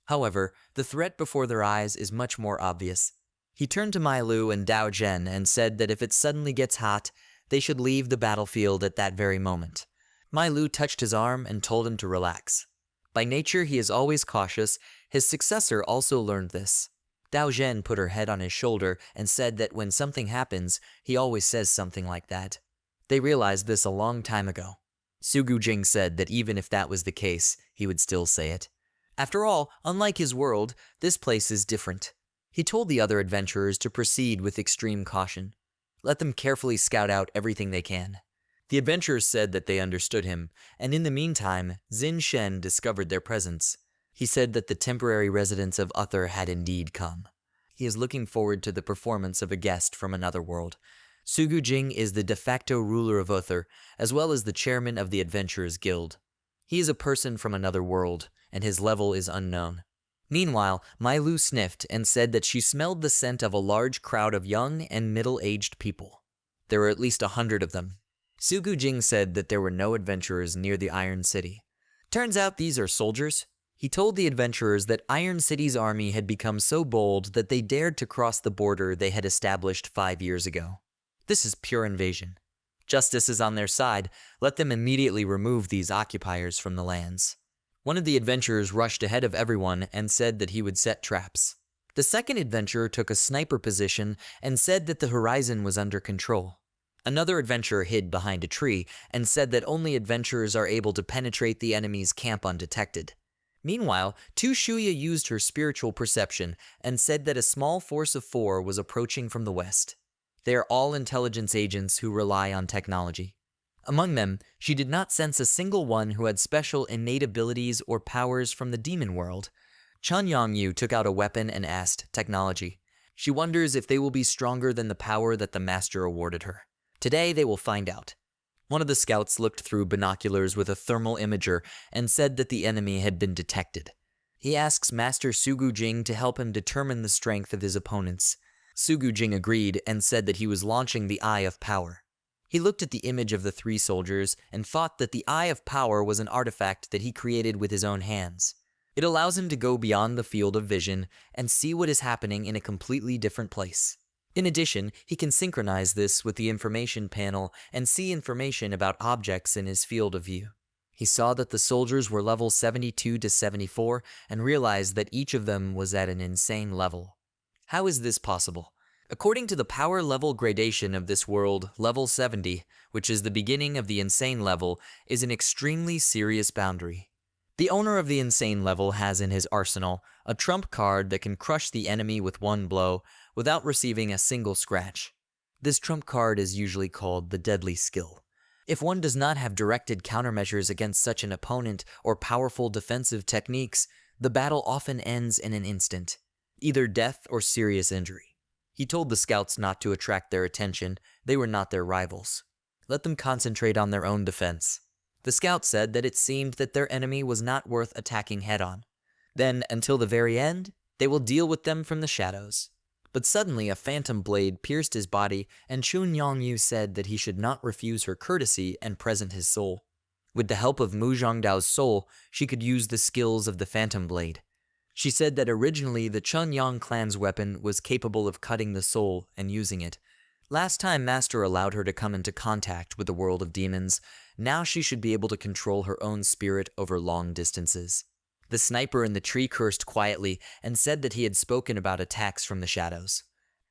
However, the threat before their eyes is much more obvious. He turned to Mai Lu and Dao Zhen and said that if it suddenly gets hot, they should leave the battlefield at that very moment. Mai Lu touched his arm and told him to relax. By nature, he is always cautious. His successor also learned this. Dao Zhen put her head on his shoulder and said that when something happens, he always says something like that. They realized this a long time ago. Sugu Jing said that even if that was the case, he would still say it. After all, unlike his world, this place is different. He told the other adventurers to proceed with extreme caution. Let them carefully scout out everything they can. The adventurers said that they understood him, and in the meantime, Zin Shen discovered their presence. He said that the temporary residents of Uther had indeed come. He is looking forward to the performance of a guest from another world. Sugu Jing is the de facto ruler of Uther, as well as the chairman of the Adventurers Guild. He is a person from another world, and his level is unknown. Meanwhile, Mai Lu sniffed and said that she smelled the scent of a large crowd of young and middle-aged people. There were at least 100 of them. Sugu Jing said that there were no adventurers near the Iron City. Turns out these are soldiers. He told the adventurers that Iron City's army had become so bold that they dared to cross the border they had established 5 years ago. This is pure invasion. Justice is on their side. Let them immediately remove these occupiers from the lands. One of the adventurers rushed ahead of everyone and said that he would set traps. The second adventurer took a sniper position and said that the horizon was under control. Another adventurer hid behind a tree and said that only adventurers are able to penetrate the enemy's camp undetected. Meanwhile, Tu Shuya used her spiritual perception and said that a small force of 4 was approaching from the west. They are all intelligence agents who rely on technology. Among them, she did not sense a single one who had special innate abilities or powers from the demon world. Chun Yongyu took out a weapon and asked, "Technology." She wonders if they will be stronger than the power that the master awarded her. Today they will find out. One of the scouts looked through binoculars with a thermal imager and said that the enemy had been detected. He asks Master Sugu Jing to help him determine the strength of his opponents. Sugu Jing agreed and said that he was launching the Eye of Power. He looked at the image of the 3 soldiers and thought that the Eye of Power was an artifact that he created with his own hands. It allows him to go beyond the field of vision and see what is happening in a completely different place. In addition, he can synchronize this with the information panel and see information about objects in his field of view. He saw that the soldiers were level 72 to 74 and realized that each of them was at an insane level. How is this possible? According to the power level gradation of this world, level 70, which is the beginning of the insane level, is an extremely serious boundary. The owner of the insane level has in his arsenal a trump card that can crush the enemy with one blow without receiving a single scratch. This trump card is usually called the deadly skill. If one does not have directed countermeasures against such an opponent or powerful defensive techniques, the battle often ends in an instant, either death or serious injury. He told the scouts not to attract their attention. They were not their rivals. Let them concentrate on their own defense. The scout said that it seemed that their enemy was not worth attacking head-on. Then, until the very end, they will deal with them from the shadows. But suddenly a phantom blade pierced his body, and Chun Yongyu said that he should not refuse her courtesy and present his soul. With the help of Mu Zhongdao's soul, she could use the skills of the phantom blade. She said that originally the Chun Yang clan's weapon was capable of cutting the soul and using it. Last time Master allowed her to come into contact with the world of demons, now she should be able to control her own spirit over long distances. The sniper in the tree cursed quietly and said that he had spoken about attacks from the shadows.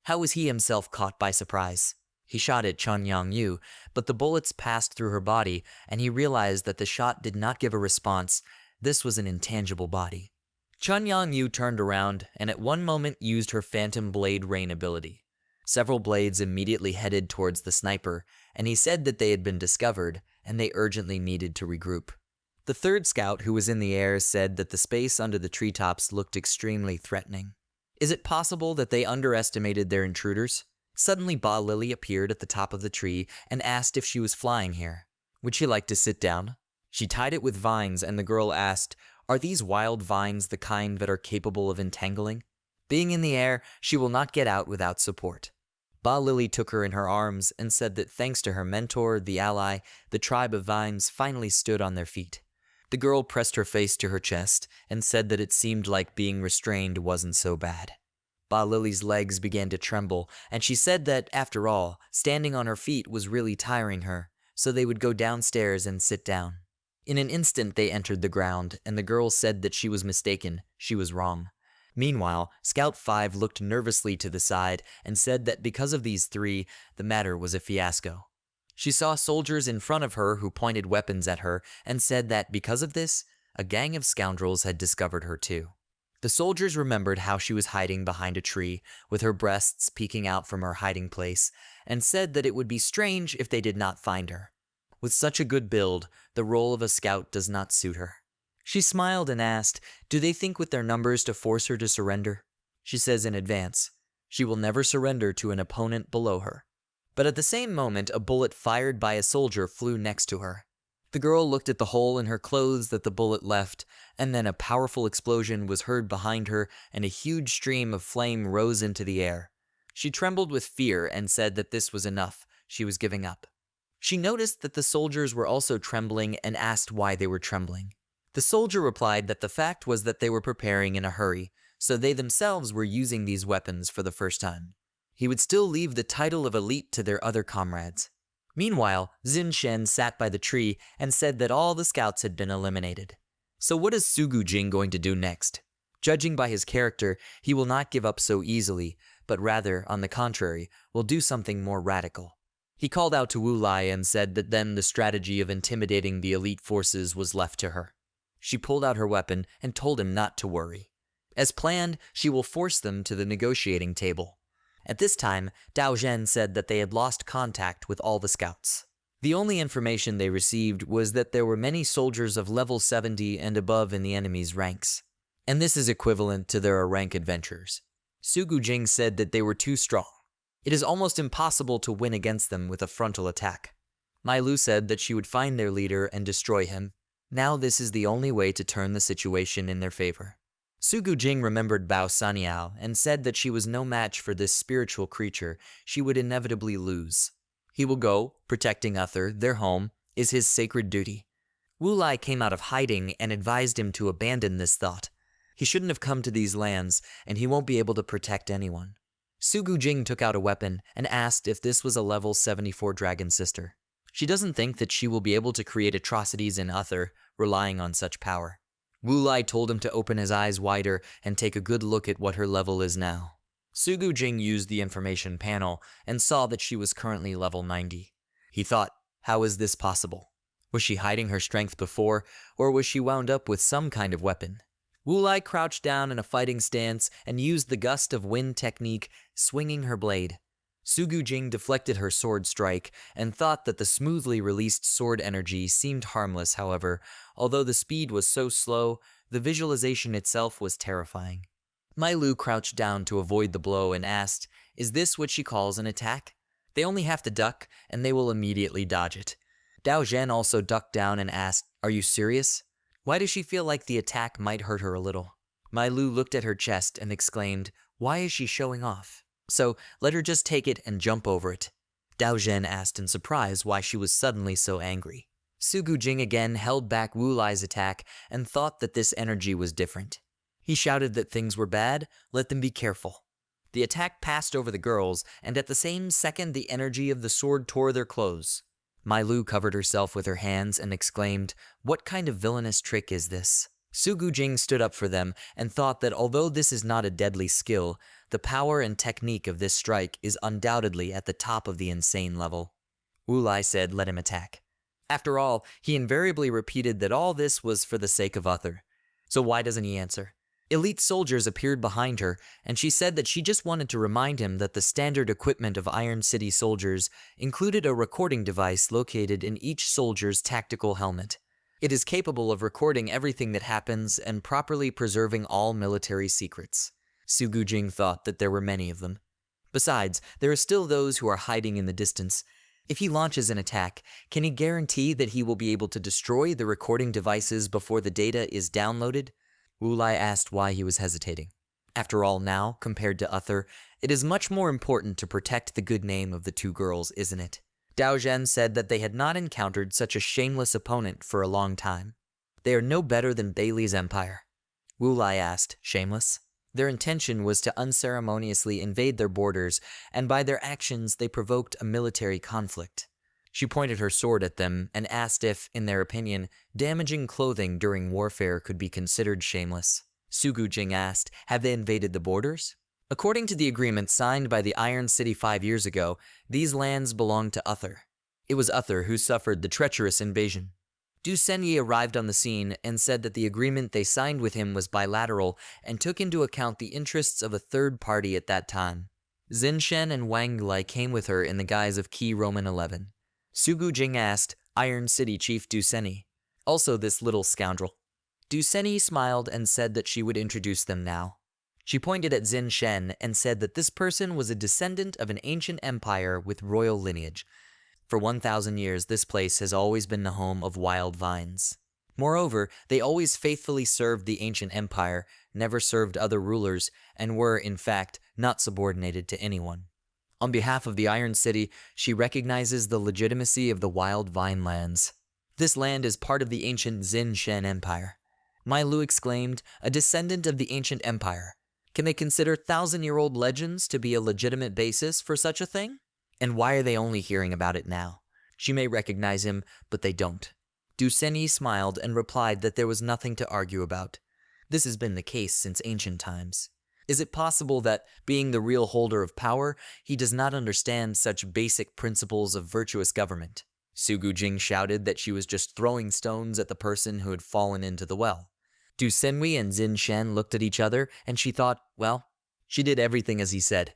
How was he himself caught by surprise? He shot at Chun Yongyu, but the bullets passed through her body, and he realized that the shot did not give a response. This was an intangible body. Chun Yongyu turned around and at one moment used her Phantom Blade Rain ability. Several blades immediately headed towards the sniper, and he said that they had been discovered, and they urgently needed to regroup. The third scout, who was in the air, said that the space under the treetops looked extremely threatening. Is it possible that they underestimated their intruders? Suddenly Ba Lily appeared at the top of the tree and asked if she was flying here. Would she like to sit down? She tied it with vines, and the girl asked, "Are these wild vines the kind that are capable of entangling?" Being in the air, she will not get out without support. Ba Lily took her in her arms and said that thanks to her mentor, the ally, the tribe of vines finally stood on their feet. The girl pressed her face to her chest and said that it seemed like being restrained wasn't so bad. Ba Lily's legs began to tremble, and she said that, after all, standing on her feet was really tiring her, so they would go downstairs and sit down. In an instant they entered the ground, and the girl said that she was mistaken, she was wrong. Meanwhile, Scout 5 looked nervously to the side and said that because of these 3, the matter was a fiasco. She saw soldiers in front of her who pointed weapons at her and said that because of this, a gang of scoundrels had discovered her too. The soldiers remembered how she was hiding behind a tree, with her breasts peeking out from her hiding place, and said that it would be strange if they did not find her. With such a good build, the role of a scout does not suit her. She smiled and asked, "Do they think with their numbers to force her to surrender?" She says in advance, she will never surrender to an opponent below her. But at the same moment, a bullet fired by a soldier flew next to her. The girl looked at the hole in her clothes that the bullet left, and then a powerful explosion was heard behind her, and a huge stream of flame rose into the air. She trembled with fear and said that this was enough, she was giving up. She noticed that the soldiers were also trembling and asked why they were trembling. The soldier replied that the fact was that they were preparing in a hurry, so they themselves were using these weapons for the first time. He would still leave the title of elite to their other comrades. Meanwhile, Xin Shen sat by the tree and said that all the scouts had been eliminated. So what is Sugu Jing going to do next? Judging by his character, he will not give up so easily, but rather, on the contrary, will do something more radical. He called out to Wu Lai and said that then the strategy of intimidating the elite forces was left to her. She pulled out her weapon and told him not to worry. As planned, she will force them to the negotiating table. At this time, Dao Zhen said that they had lost contact with all the scouts. The only information they received was that there were many soldiers of level 70 and above in the enemy's ranks, and this is equivalent to their rank adventurers. Su Gujing said that they were too strong. It is almost impossible to win against them with a frontal attack. Mai Lu said that she would find their leader and destroy him. Now this is the only way to turn the situation in their favor. Su Gujing remembered Bao Saniao and said that she was no match for this spiritual creature. She would inevitably lose. He will go, protecting Uther, their home, is his sacred duty. Wu Lai came out of hiding and advised him to abandon this thought. He shouldn't have come to these lands, and he won't be able to protect anyone. Su Gujing took out a weapon and asked if this was a level 74 dragon sister. She doesn't think that she will be able to create atrocities in Uther, relying on such power. Wu Lai told him to open his eyes wider and take a good look at what her level is now. Su Gujing used the information panel and saw that she was currently level 90. He thought, how is this possible? Was she hiding her strength before, or was she wound up with some kind of weapon? Wu Lai crouched down in a fighting stance and used the gust of wind technique, swinging her blade. Su Gujing deflected her sword strike and thought that the smoothly released sword energy seemed harmless. However, although the speed was so slow, the visualization itself was terrifying. Mai Lu crouched down to avoid the blow and asked, is this what she calls an attack? They only have to duck, and they will immediately dodge it. Dao Zhen also ducked down and asked, are you serious? Why does she feel like the attack might hurt her a little? Mai Lu looked at her chest and exclaimed, why is she showing off? So let her just take it and jump over it. Dao Zhen asked in surprise why she was suddenly so angry. Su Gujing again held back Wu Lai's attack and thought that this energy was different. He shouted that things were bad, let them be careful. The attack passed over the girls, and at the same second the energy of the sword tore their clothes. Mai Lu covered herself with her hands and exclaimed, what kind of villainous trick is this? Su Gujing stood up for them and thought that although this is not a deadly skill, the power and technique of this strike is undoubtedly at the top of the insane level. Wu Lai said let him attack. After all, he invariably repeated that all this was for the sake of Uther. So why doesn't he answer? Elite soldiers appeared behind her, and she said that she just wanted to remind him that the standard equipment of Iron City soldiers included a recording device located in each soldier's tactical helmet. It is capable of recording everything that happens and properly preserving all military secrets. Su Gujing thought that there were many of them. Besides, there are still those who are hiding in the distance. If he launches an attack, can he guarantee that he will be able to destroy the recording devices before the data is downloaded? Wu Lai asked why he was hesitating. After all, now, compared to Uther, it is much more important to protect the good name of the two girls, isn't it? Dao Zhen said that they had not encountered such a shameless opponent for a long time. They are no better than Bailey's empire. Wu Lai asked, shameless? Their intention was to unceremoniously invade their borders, and by their actions they provoked a military conflict. She pointed her sword at them and asked if, in their opinion, damaging clothing during warfare could be considered shameless. Su Gujing asked, have they invaded the borders? According to the agreement signed by the Iron City 5 years ago, these lands belonged to Uther. It was Uther who suffered the treacherous invasion. Du Senyi arrived on the scene and said that the agreement they signed with him was bilateral and took into account the interests of a third party at that time. Zinshen and Wang Lai came with her in the guise of Key Roman 11. Su Gujing asked, Iron City Chief Du Senyi. Also this little scoundrel. Du Senyi smiled and said that she would introduce them now. She pointed at Zinshen and said that this person was a descendant of an ancient empire with royal lineage. For 1,000 years, this place has always been the home of wild vines. Moreover, they always faithfully served the ancient empire, never served other rulers, and were, in fact, not subordinated to anyone. On behalf of the Iron City, she recognizes the legitimacy of the wild vine lands. This land is part of the ancient Zinshen Empire. Mai Lu exclaimed, a descendant of the ancient empire. Can they consider 1,000-year-old legends to be a legitimate basis for such a thing? And why are they only hearing about it now? She may recognize him, but they don't. Du Senyi smiled and replied that there was nothing to argue about. This has been the case since ancient times. Is it possible that, being the real holder of power, he does not understand such basic principles of virtuous government? Sugu Jing shouted that she was just throwing stones at the person who had fallen into the well. Du Senwi and Xin Shen looked at each other, and she thought, well, she did everything as he said.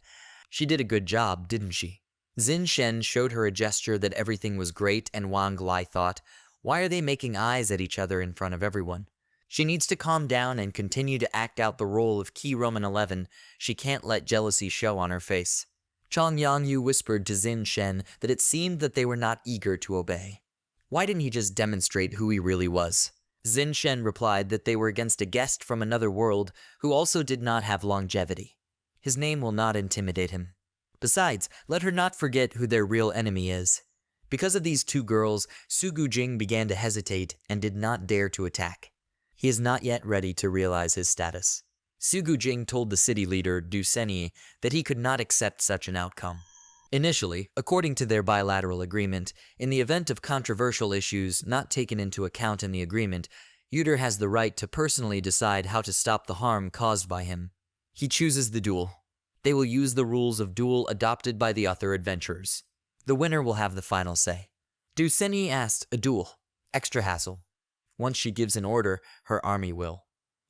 She did a good job, didn't she? Xin Shen showed her a gesture that everything was great, and Wang Lai thought, why are they making eyes at each other in front of everyone? She needs to calm down and continue to act out the role of Key Roman 11. She can't let jealousy show on her face. Chang Yangyu whispered to Xin Shen that it seemed that they were not eager to obey. Why didn't he just demonstrate who he really was? Xin Shen replied that they were against a guest from another world who also did not have longevity. His name will not intimidate him. Besides, let her not forget who their real enemy is. Because of these two girls, Sugu Jing began to hesitate and did not dare to attack. He is not yet ready to realize his status. Sugu Jing told the city leader, Du Senyi, that he could not accept such an outcome. Initially, according to their bilateral agreement, in the event of controversial issues not taken into account in the agreement, Yuder has the right to personally decide how to stop the harm caused by him. He chooses the duel. They will use the rules of duel adopted by the other adventurers. The winner will have the final say. Du Senyi asked, a duel. Extra hassle. Once she gives an order, her army will.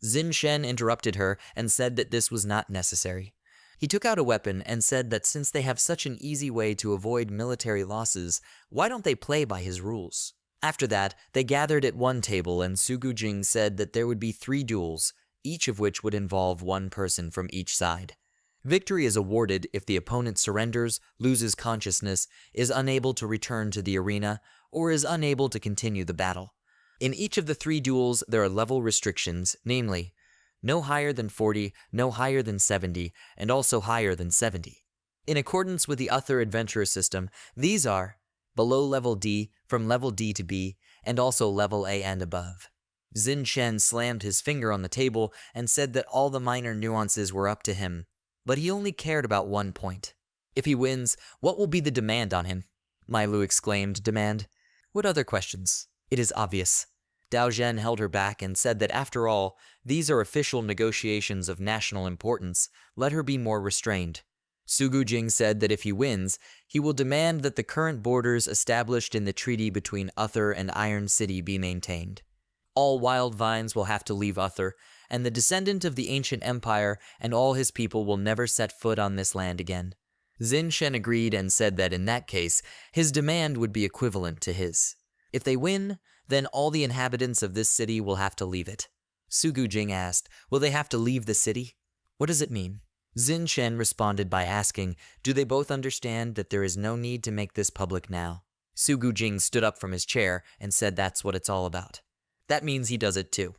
Xin Shen interrupted her and said that this was not necessary. He took out a weapon and said that since they have such an easy way to avoid military losses, why don't they play by his rules? After that, they gathered at one table and Sugu Jing said that there would be 3 duels, each of which would involve one person from each side. Victory is awarded if the opponent surrenders, loses consciousness, is unable to return to the arena, or is unable to continue the battle. In each of the 3 duels, there are level restrictions, namely, no higher than 40, no higher than 70, and also higher than 70. In accordance with the other adventurer system, these are below level D, from level D to B, and also level A and above. Xin Shen slammed his finger on the table and said that all the minor nuances were up to him, but he only cared about one point. If he wins, what will be the demand on him? Mai Lu exclaimed, demand? What other questions? It is obvious. Dao Zhen held her back and said that after all, these are official negotiations of national importance, let her be more restrained. Sugu Jing said that if he wins, he will demand that the current borders established in the treaty between Uther and Iron City be maintained. All wild vines will have to leave Uther, and the descendant of the ancient empire and all his people will never set foot on this land again. Xin Shen agreed and said that in that case, his demand would be equivalent to his. If they win, then all the inhabitants of this city will have to leave it. Sugu Jing asked, will they have to leave the city? What does it mean? Xin Shen responded by asking, do they both understand that there is no need to make this public now? Sugu Jing stood up from his chair and said that's what it's all about. That means he does it too.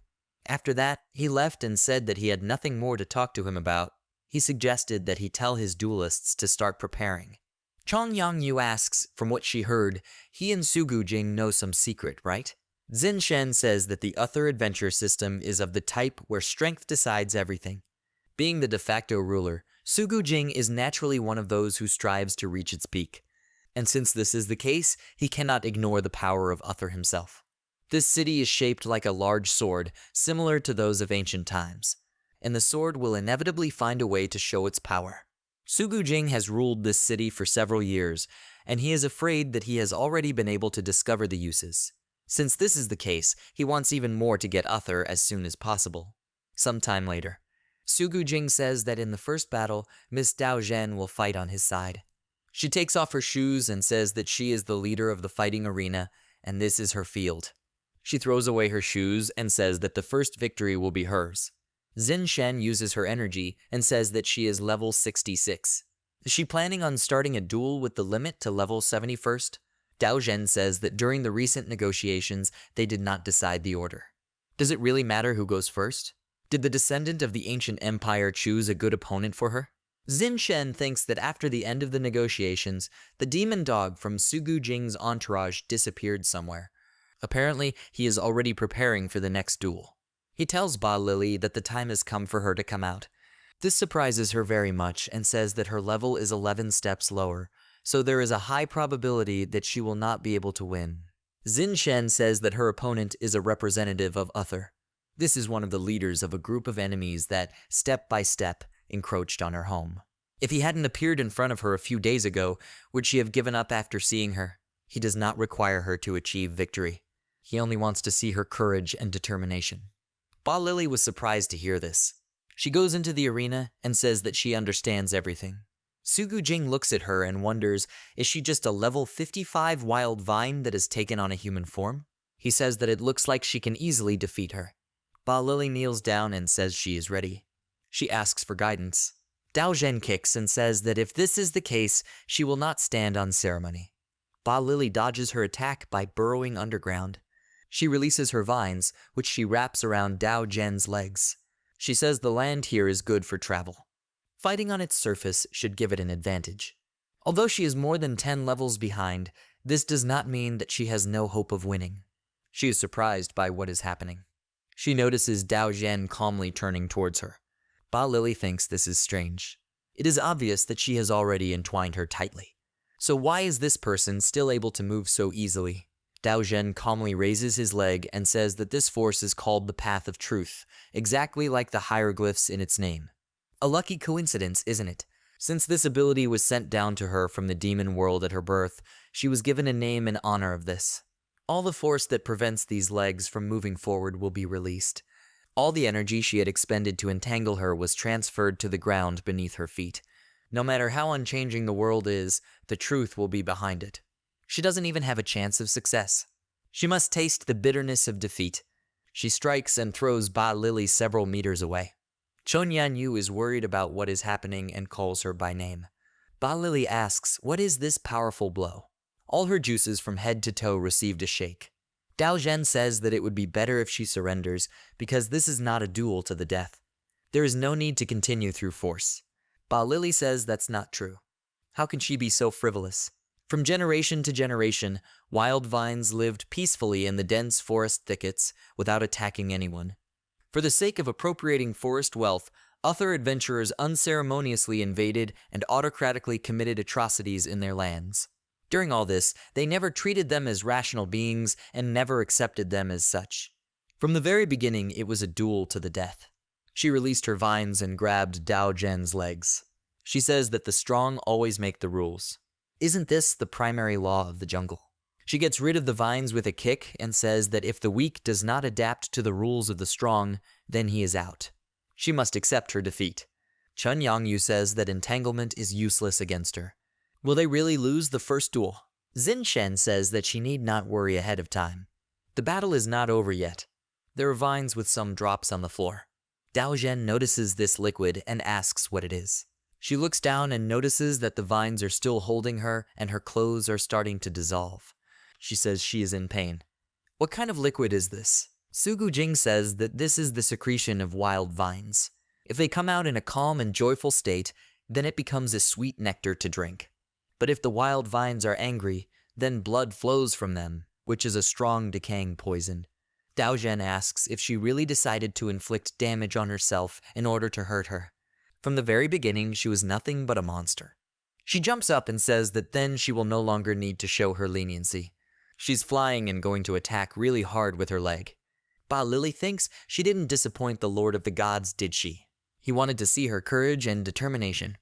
After that, he left and said that he had nothing more to talk to him about. He suggested that he tell his duelists to start preparing. Chang Yangyu asks, from what she heard, he and Sugu Jing know some secret, right? Xin Shen says that the Uther adventure system is of the type where strength decides everything. Being the de facto ruler, Sugu Jing is naturally one of those who strives to reach its peak. And since this is the case, he cannot ignore the power of Uther himself. This city is shaped like a large sword, similar to those of ancient times, and the sword will inevitably find a way to show its power. Sugu Jing has ruled this city for several years, and he is afraid that he has already been able to discover the uses. Since this is the case, he wants even more to get Uther as soon as possible. Sometime later, Sugu Jing says that in the first battle, Miss Dao Zhen will fight on his side. She takes off her shoes and says that she is the leader of the fighting arena, and this is her field. She throws away her shoes and says that the first victory will be hers. Xin Shen uses her energy and says that she is level 66. Is she planning on starting a duel with the limit to level 71st? Dao Zhen says that during the recent negotiations, they did not decide the order. Does it really matter who goes first? Did the descendant of the ancient empire choose a good opponent for her? Xin Shen thinks that after the end of the negotiations, the demon dog from Sugu Jing's entourage disappeared somewhere. Apparently, he is already preparing for the next duel. He tells Ba Lily that the time has come for her to come out. This surprises her very much and says that her level is 11 steps lower, so there is a high probability that she will not be able to win. Xin Shen says that her opponent is a representative of Uther. This is one of the leaders of a group of enemies that, step by step, encroached on her home. If he hadn't appeared in front of her a few days ago, would she have given up after seeing her? He does not require her to achieve victory. He only wants to see her courage and determination. Ba Lily was surprised to hear this. She goes into the arena and says that she understands everything. Sugu Jing looks at her and wonders, is she just a level 55 wild vine that has taken on a human form? He says that it looks like she can easily defeat her. Ba Lily kneels down and says she is ready. She asks for guidance. Dao Zhen kicks and says that if this is the case, she will not stand on ceremony. Ba Lily dodges her attack by burrowing underground. She releases her vines, which she wraps around Dao Zhen's legs. She says the land here is good for travel. Fighting on its surface should give it an advantage. Although she is more than 10 levels behind, this does not mean that she has no hope of winning. She is surprised by what is happening. She notices Dao Zhen calmly turning towards her. Ba Lily thinks this is strange. It is obvious that she has already entwined her tightly. So why is this person still able to move so easily? Dao Zhen calmly raises his leg and says that this force is called the Path of Truth, exactly like the hieroglyphs in its name. A lucky coincidence, isn't it? Since this ability was sent down to her from the demon world at her birth, she was given a name in honor of this. All the force that prevents these legs from moving forward will be released. All the energy she had expended to entangle her was transferred to the ground beneath her feet. No matter how unchanging the world is, the truth will be behind it. She doesn't even have a chance of success. She must taste the bitterness of defeat. She strikes and throws Ba Lily several meters away. Chun Yanyu is worried about what is happening and calls her by name. Ba Lily asks, what is this powerful blow? All her juices from head to toe received a shake. Dao Zhen says that it would be better if she surrenders because this is not a duel to the death. There is no need to continue through force. Ba Lily says that's not true. How can she be so frivolous? From generation to generation, wild vines lived peacefully in the dense forest thickets without attacking anyone. For the sake of appropriating forest wealth, other adventurers unceremoniously invaded and autocratically committed atrocities in their lands. During all this, they never treated them as rational beings and never accepted them as such. From the very beginning, it was a duel to the death. She released her vines and grabbed Dao Zhen's legs. She says that the strong always make the rules. Isn't this the primary law of the jungle? She gets rid of the vines with a kick and says that if the weak does not adapt to the rules of the strong, then he is out. She must accept her defeat. Chun Yangyu says that entanglement is useless against her. Will they really lose the first duel? Xin Shen says that she need not worry ahead of time. The battle is not over yet. There are vines with some drops on the floor. Dao Zhen notices this liquid and asks what it is. She looks down and notices that the vines are still holding her and her clothes are starting to dissolve. She says she is in pain. What kind of liquid is this? Sugu Jing says that this is the secretion of wild vines. If they come out in a calm and joyful state, then it becomes a sweet nectar to drink. But if the wild vines are angry, then blood flows from them, which is a strong decaying poison. Dao Zhen asks if she really decided to inflict damage on herself in order to hurt her. From the very beginning, she was nothing but a monster. She jumps up and says that then she will no longer need to show her leniency. She's flying and going to attack really hard with her leg. Ba Lily thinks she didn't disappoint the Lord of the Gods, did she? He wanted to see her courage and determination.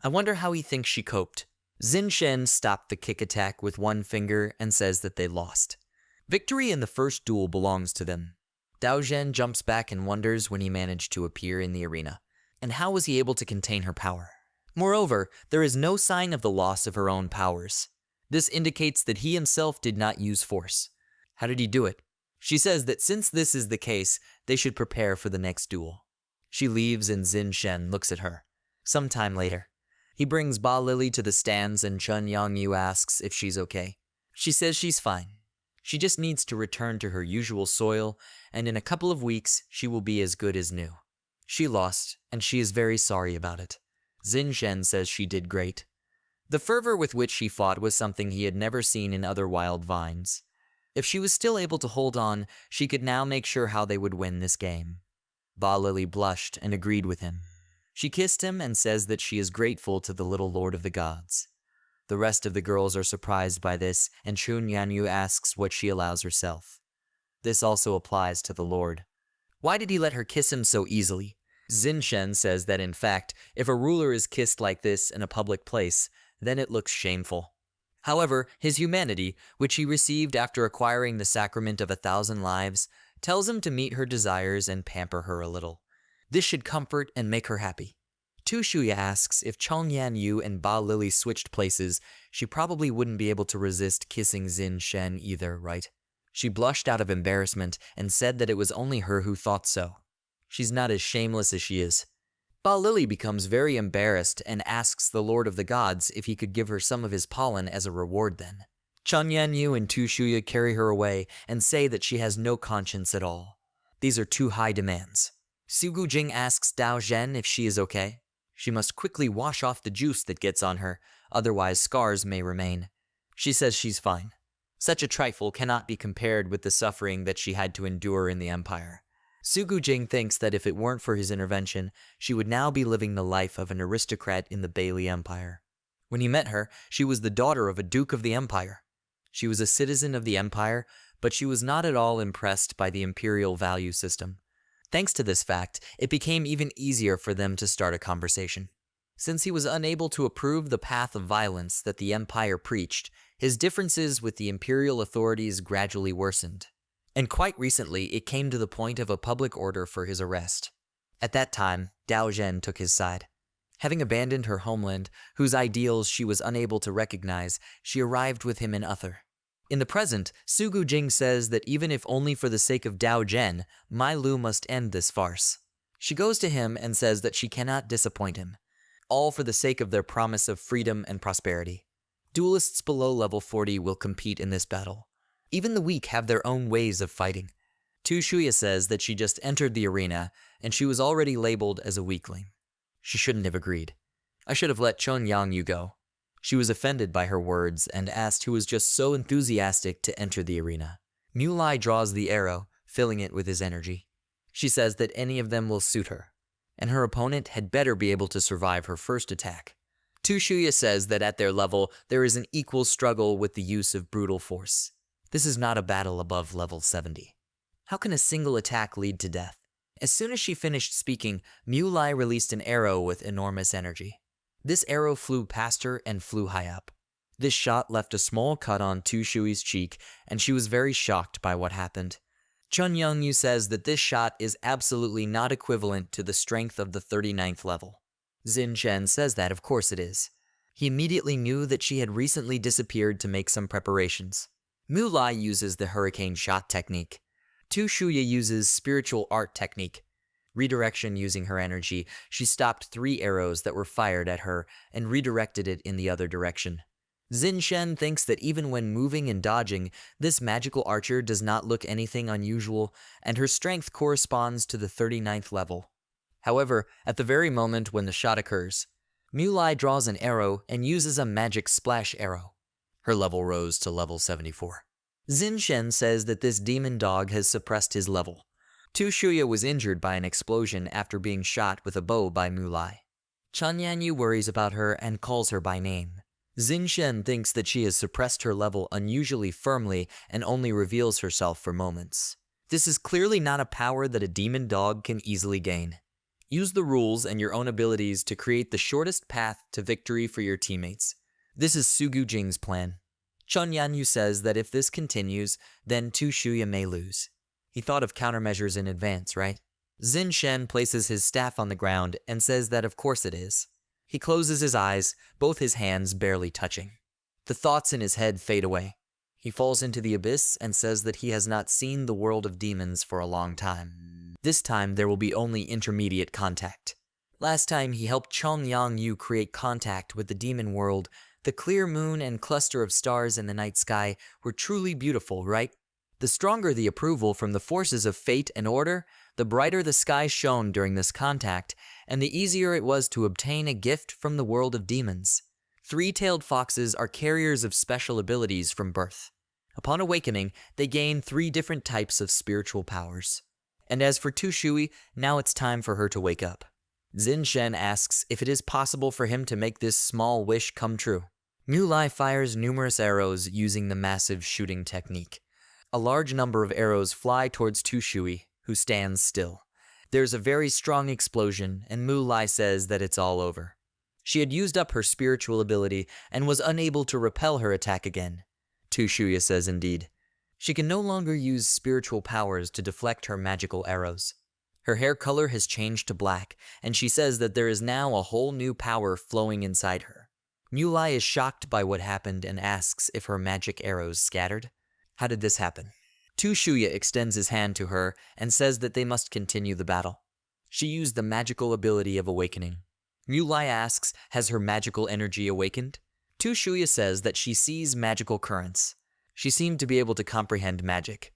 I wonder how he thinks she coped. Xin Shen stopped the kick attack with one finger and says that they lost. Victory in the first duel belongs to them. Dao Zhen jumps back and wonders when he managed to appear in the arena. And how was he able to contain her power? Moreover, there is no sign of the loss of her own powers. This indicates that he himself did not use force. How did he do it? She says that since this is the case, they should prepare for the next duel. She leaves and Xin Shen looks at her. Sometime later, he brings Ba Lily to the stands and Chun Yangyu asks if she's okay. She says she's fine. She just needs to return to her usual soil, and in a couple of weeks, she will be as good as new. She lost, and she is very sorry about it. Xin Shen says she did great. The fervor with which she fought was something he had never seen in other wild vines. If she was still able to hold on, she could now make sure how they would win this game. Ba Lily blushed and agreed with him. She kissed him and says that she is grateful to the little Lord of the Gods. The rest of the girls are surprised by this, and Chun Yanyu asks what she allows herself. This also applies to the Lord. Why did he let her kiss him so easily? Xin Shen says that in fact, if a ruler is kissed like this in a public place, then it looks shameful. However, his humanity, which he received after acquiring the sacrament of 1,000 lives, tells him to meet her desires and pamper her a little. This should comfort and make her happy. Tu Shuya asks if Chong Yan Yu and Ba Lily switched places, she probably wouldn't be able to resist kissing Xin Shen either, right? She blushed out of embarrassment and said that it was only her who thought so. She's not as shameless as she is. Ba Lily becomes very embarrassed and asks the Lord of the Gods if he could give her some of his pollen as a reward then. Chun Yanyu and Tu Shuya carry her away and say that she has no conscience at all. These are too high demands. Sugu Jing asks Dao Zhen if she is okay. She must quickly wash off the juice that gets on her, otherwise scars may remain. She says she's fine. Such a trifle cannot be compared with the suffering that she had to endure in the Empire. Sugu Jing thinks that if it weren't for his intervention, she would now be living the life of an aristocrat in the Bailey Empire. When he met her, she was the daughter of a Duke of the Empire. She was a citizen of the Empire, but she was not at all impressed by the imperial value system. Thanks to this fact, it became even easier for them to start a conversation. Since he was unable to approve the path of violence that the Empire preached, his differences with the imperial authorities gradually worsened. And quite recently, it came to the point of a public order for his arrest. At that time, Dao Zhen took his side. Having abandoned her homeland, whose ideals she was unable to recognize, she arrived with him in Uther. In the present, Sugu Jing says that even if only for the sake of Dao Zhen, Mai Lu must end this farce. She goes to him and says that she cannot disappoint him, all for the sake of their promise of freedom and prosperity. Duelists below level 40 will compete in this battle. Even the weak have their own ways of fighting. Tu Shuya says that she just entered the arena, and she was already labeled as a weakling. She shouldn't have agreed. I should have let Chun Yang Yu go. She was offended by her words and asked who was just so enthusiastic to enter the arena. Mu Lai draws the arrow, filling it with his energy. She says that any of them will suit her, and her opponent had better be able to survive her first attack. Tu Shuya says that at their level, there is an equal struggle with the use of brutal force. This is not a battle above level 70. How can a single attack lead to death? As soon as she finished speaking, Mu Lai released an arrow with enormous energy. This arrow flew past her and flew high up. This shot left a small cut on Tu Shui's cheek, and she was very shocked by what happened. Chun Youngyu says that this shot is absolutely not equivalent to the strength of the 39th level. Xin Shen says that of course it is. He immediately knew that she had recently disappeared to make some preparations. Mu Lai uses the hurricane shot technique. Tu Shuya uses spiritual art technique. Redirection using her energy, she stopped 3 arrows that were fired at her and redirected it in the other direction. Xin Shen thinks that even when moving and dodging, this magical archer does not look anything unusual, and her strength corresponds to the 39th level. However, at the very moment when the shot occurs, Mu Lai draws an arrow and uses a magic splash arrow. Her level rose to level 74. Xin Shen says that this demon dog has suppressed his level. Tu Shuya was injured by an explosion after being shot with a bow by Mu Lai. Chun Yanyu worries about her and calls her by name. Xin Shen thinks that she has suppressed her level unusually firmly and only reveals herself for moments. This is clearly not a power that a demon dog can easily gain. Use the rules and your own abilities to create the shortest path to victory for your teammates. This is Sugu Jing's plan. Chun Yanyu says that if this continues, then Tu Shuya may lose. He thought of countermeasures in advance, right? Xin Shen places his staff on the ground and says that of course it is. He closes his eyes, both his hands barely touching. The thoughts in his head fade away. He falls into the abyss and says that he has not seen the world of demons for a long time. This time there will be only intermediate contact. Last time he helped Chong Yang Yu create contact with the demon world. The clear moon and cluster of stars in the night sky were truly beautiful, right? The stronger the approval from the forces of fate and order, the brighter the sky shone during this contact, and the easier it was to obtain a gift from the world of demons. 3-tailed foxes are carriers of special abilities from birth. Upon awakening, they gain 3 different types of spiritual powers. And as for Tu Shui, now it's time for her to wake up. Xin Shen asks if it is possible for him to make this small wish come true. Mu Lai fires numerous arrows using the massive shooting technique. A large number of arrows fly towards Tu Shui, who stands still. There's a very strong explosion, and Mu Lai says that it's all over. She had used up her spiritual ability and was unable to repel her attack again. Shuya says indeed. She can no longer use spiritual powers to deflect her magical arrows. Her hair color has changed to black, and she says that there is now a whole new power flowing inside her. Mulai is shocked by what happened and asks if her magic arrows scattered. How did this happen? Shuya extends his hand to her and says that they must continue the battle. She used the magical ability of awakening. Mulai asks, has her magical energy awakened? Shuya says that she sees magical currents. She seemed to be able to comprehend magic.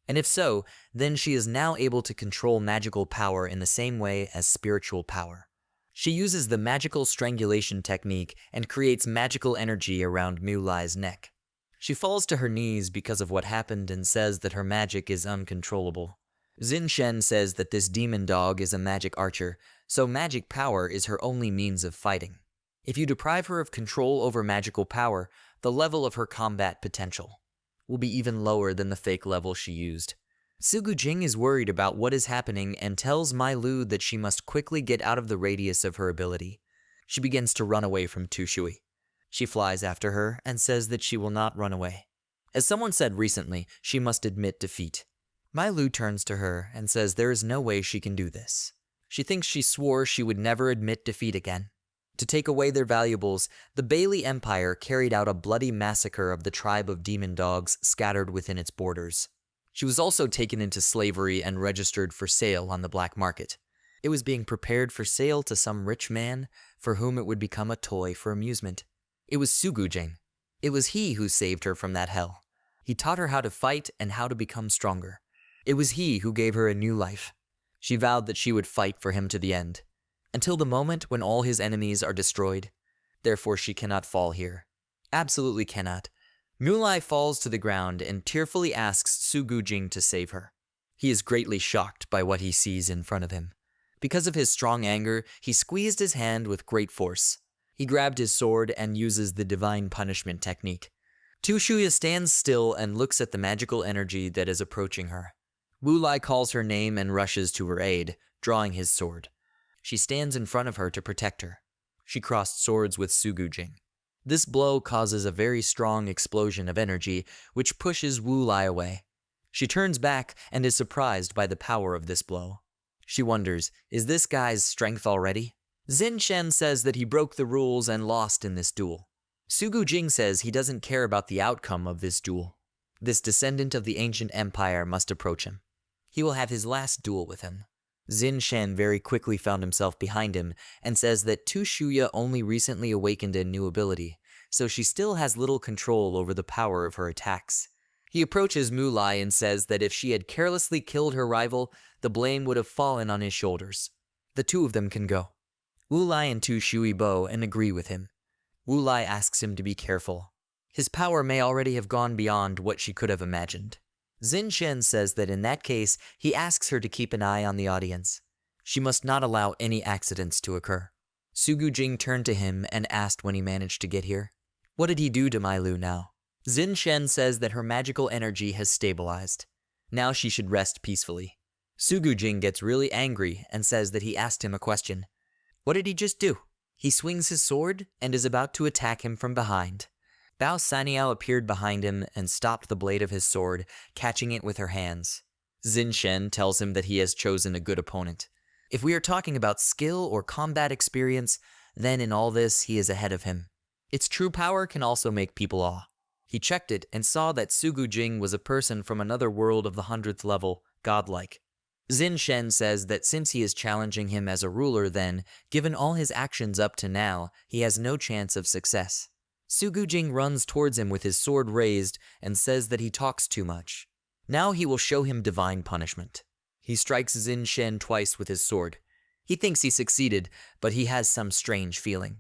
And if so, then she is now able to control magical power in the same way as spiritual power. She uses the magical strangulation technique and creates magical energy around Mulai's neck. She falls to her knees because of what happened and says that her magic is uncontrollable. Zinshen says that this demon dog is a magic archer, so magic power is her only means of fighting. If you deprive her of control over magical power, the level of her combat potential will be even lower than the fake level she used. Sugujing is worried about what is happening and tells Mai Lu that she must quickly get out of the radius of her ability. She begins to run away from Shui. She flies after her and says that she will not run away. As someone said recently, she must admit defeat. Mai Lu turns to her and says there is no way she can do this. She thinks she swore she would never admit defeat again. To take away their valuables, the Bailey Empire carried out a bloody massacre of the tribe of demon dogs scattered within its borders. She was also taken into slavery and registered for sale on the black market. It was being prepared for sale to some rich man for whom it would become a toy for amusement. It was Sugujing. It was he who saved her from that hell. He taught her how to fight and how to become stronger. It was he who gave her a new life. She vowed that she would fight for him to the end, until the moment when all his enemies are destroyed. Therefore she cannot fall here. Absolutely cannot. Mulai falls to the ground and tearfully asks Sugujing to save her. He is greatly shocked by what he sees in front of him. Because of his strong anger, he squeezed his hand with great force. He grabbed his sword and uses the divine punishment technique. Shuya stands still and looks at the magical energy that is approaching her. Wulai calls her name and rushes to her aid, drawing his sword. She stands in front of her to protect her. She crossed swords with Sugujing. This blow causes a very strong explosion of energy, which pushes Wulai away. She turns back and is surprised by the power of this blow. She wonders, is this guy's strength already? Zinshen says that he broke the rules and lost in this duel. Sugujing says he doesn't care about the outcome of this duel. This descendant of the ancient empire must approach him. He will have his last duel with him. Zinshen very quickly found himself behind him and says that Shuya only recently awakened a new ability, so she still has little control over the power of her attacks. He approaches Mulai and says that if she had carelessly killed her rival, the blame would have fallen on his shoulders. The two of them can go. Wulai and Shui bow and agree with him. Wulai asks him to be careful. His power may already have gone beyond what she could have imagined. Zinshen says that in that case, he asks her to keep an eye on the audience. She must not allow any accidents to occur. Sugujing turned to him and asked when he managed to get here. What did he do to Mai Lu now? Zinshen says that her magical energy has stabilized. Now she should rest peacefully. Sugujing gets really angry and says that he asked him a question. What did he just do? He swings his sword and is about to attack him from behind. Bao Saniao appeared behind him and stopped the blade of his sword, catching it with her hands. Zinshen tells him that he has chosen a good opponent. If we are talking about skill or combat experience, then in all this he is ahead of him. Its true power can also make people awe. He checked it and saw that Sugujing was a person from another world of the 100th level, godlike. Zinshen says that since he is challenging him as a ruler then, given all his actions up to now, he has no chance of success. Sugujing runs towards him with his sword raised and says that he talks too much. Now he will show him divine punishment. He strikes Zinshen twice with his sword. He thinks he succeeded, but he has some strange feeling.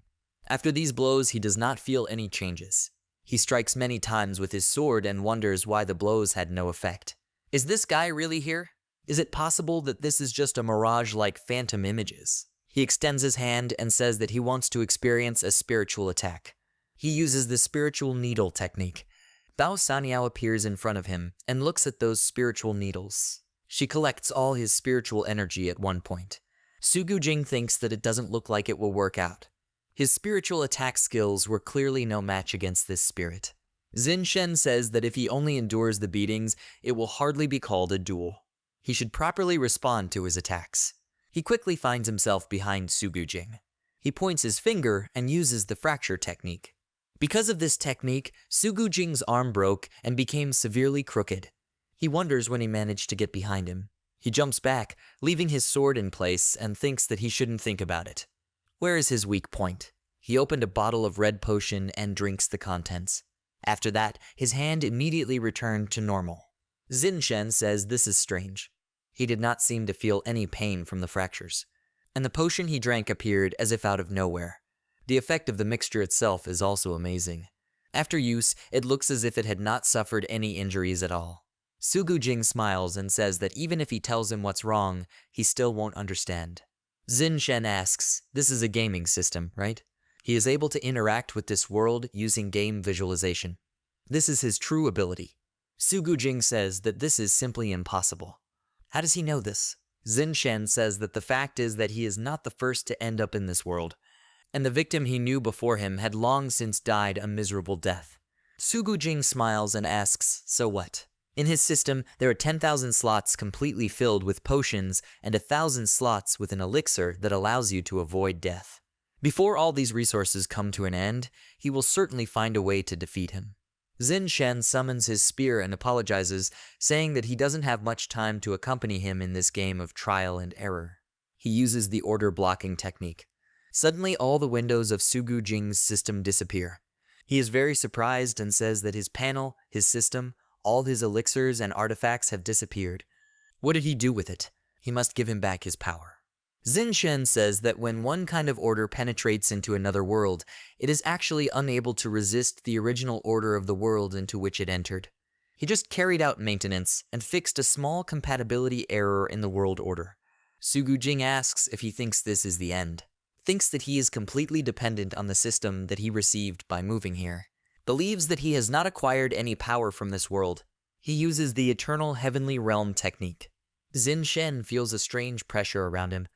After these blows, he does not feel any changes. He strikes many times with his sword and wonders why the blows had no effect. Is this guy really here? Is it possible that this is just a mirage like phantom images? He extends his hand and says that he wants to experience a spiritual attack. He uses the spiritual needle technique. Bao Saniao appears in front of him and looks at those spiritual needles. She collects all his spiritual energy at one point. Sugujing thinks that it doesn't look like it will work out. His spiritual attack skills were clearly no match against this spirit. Xin Shen says that if he only endures the beatings, it will hardly be called a duel. He should properly respond to his attacks. He quickly finds himself behind Sugu Jing. He points his finger and uses the fracture technique. Because of this technique, Sugu Jing's arm broke and became severely crooked. He wonders when he managed to get behind him. He jumps back, leaving his sword in place, and thinks that he shouldn't think about it. Where is his weak point? He opened a bottle of red potion and drinks the contents. After that, his hand immediately returned to normal. Xin Shen says this is strange. He did not seem to feel any pain from the fractures, and the potion he drank appeared as if out of nowhere. The effect of the mixture itself is also amazing. After use, it looks as if it had not suffered any injuries at all. Sugu Jing smiles and says that even if he tells him what's wrong, he still won't understand. Xin Shen asks, this is a gaming system, right? He is able to interact with this world using game visualization. This is his true ability. Sugu Jing says that this is simply impossible. How does he know this? Xin Shen says that the fact is that he is not the first to end up in this world, and the victim he knew before him had long since died a miserable death. Sugu Jing smiles and asks, so what? In his system, there are 10,000 slots completely filled with potions and 1,000 slots with an elixir that allows you to avoid death. Before all these resources come to an end, he will certainly find a way to defeat him. Xin Shen summons his spear and apologizes, saying that he doesn't have much time to accompany him in this game of trial and error. He uses the order blocking technique. Suddenly, all the windows of Sugu Jing's system disappear. He is very surprised and says that his panel, his system, all his elixirs and artifacts have disappeared. What did he do with it? He must give him back his power. Xin Shen says that when one kind of order penetrates into another world, it is actually unable to resist the original order of the world into which it entered. He just carried out maintenance and fixed a small compatibility error in the world order. Sugu Jing asks if he thinks this is the end. Thinks that he is completely dependent on the system that he received by moving here. Believes that he has not acquired any power from this world. He uses the eternal heavenly realm technique. Xin Shen feels a strange pressure around him.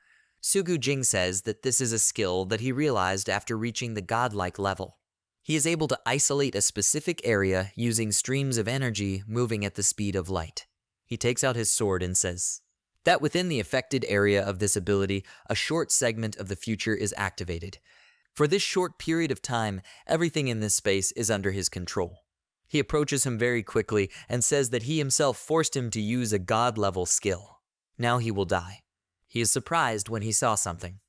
Sugu Jing says that this is a skill that he realized after reaching the godlike level. He is able to isolate a specific area using streams of energy moving at the speed of light. He takes out his sword and says that within the affected area of this ability, a short segment of the future is activated. For this short period of time, everything in this space is under his control. He approaches him very quickly and says that he himself forced him to use a god-level skill. Now he will die. He is surprised when he saw something.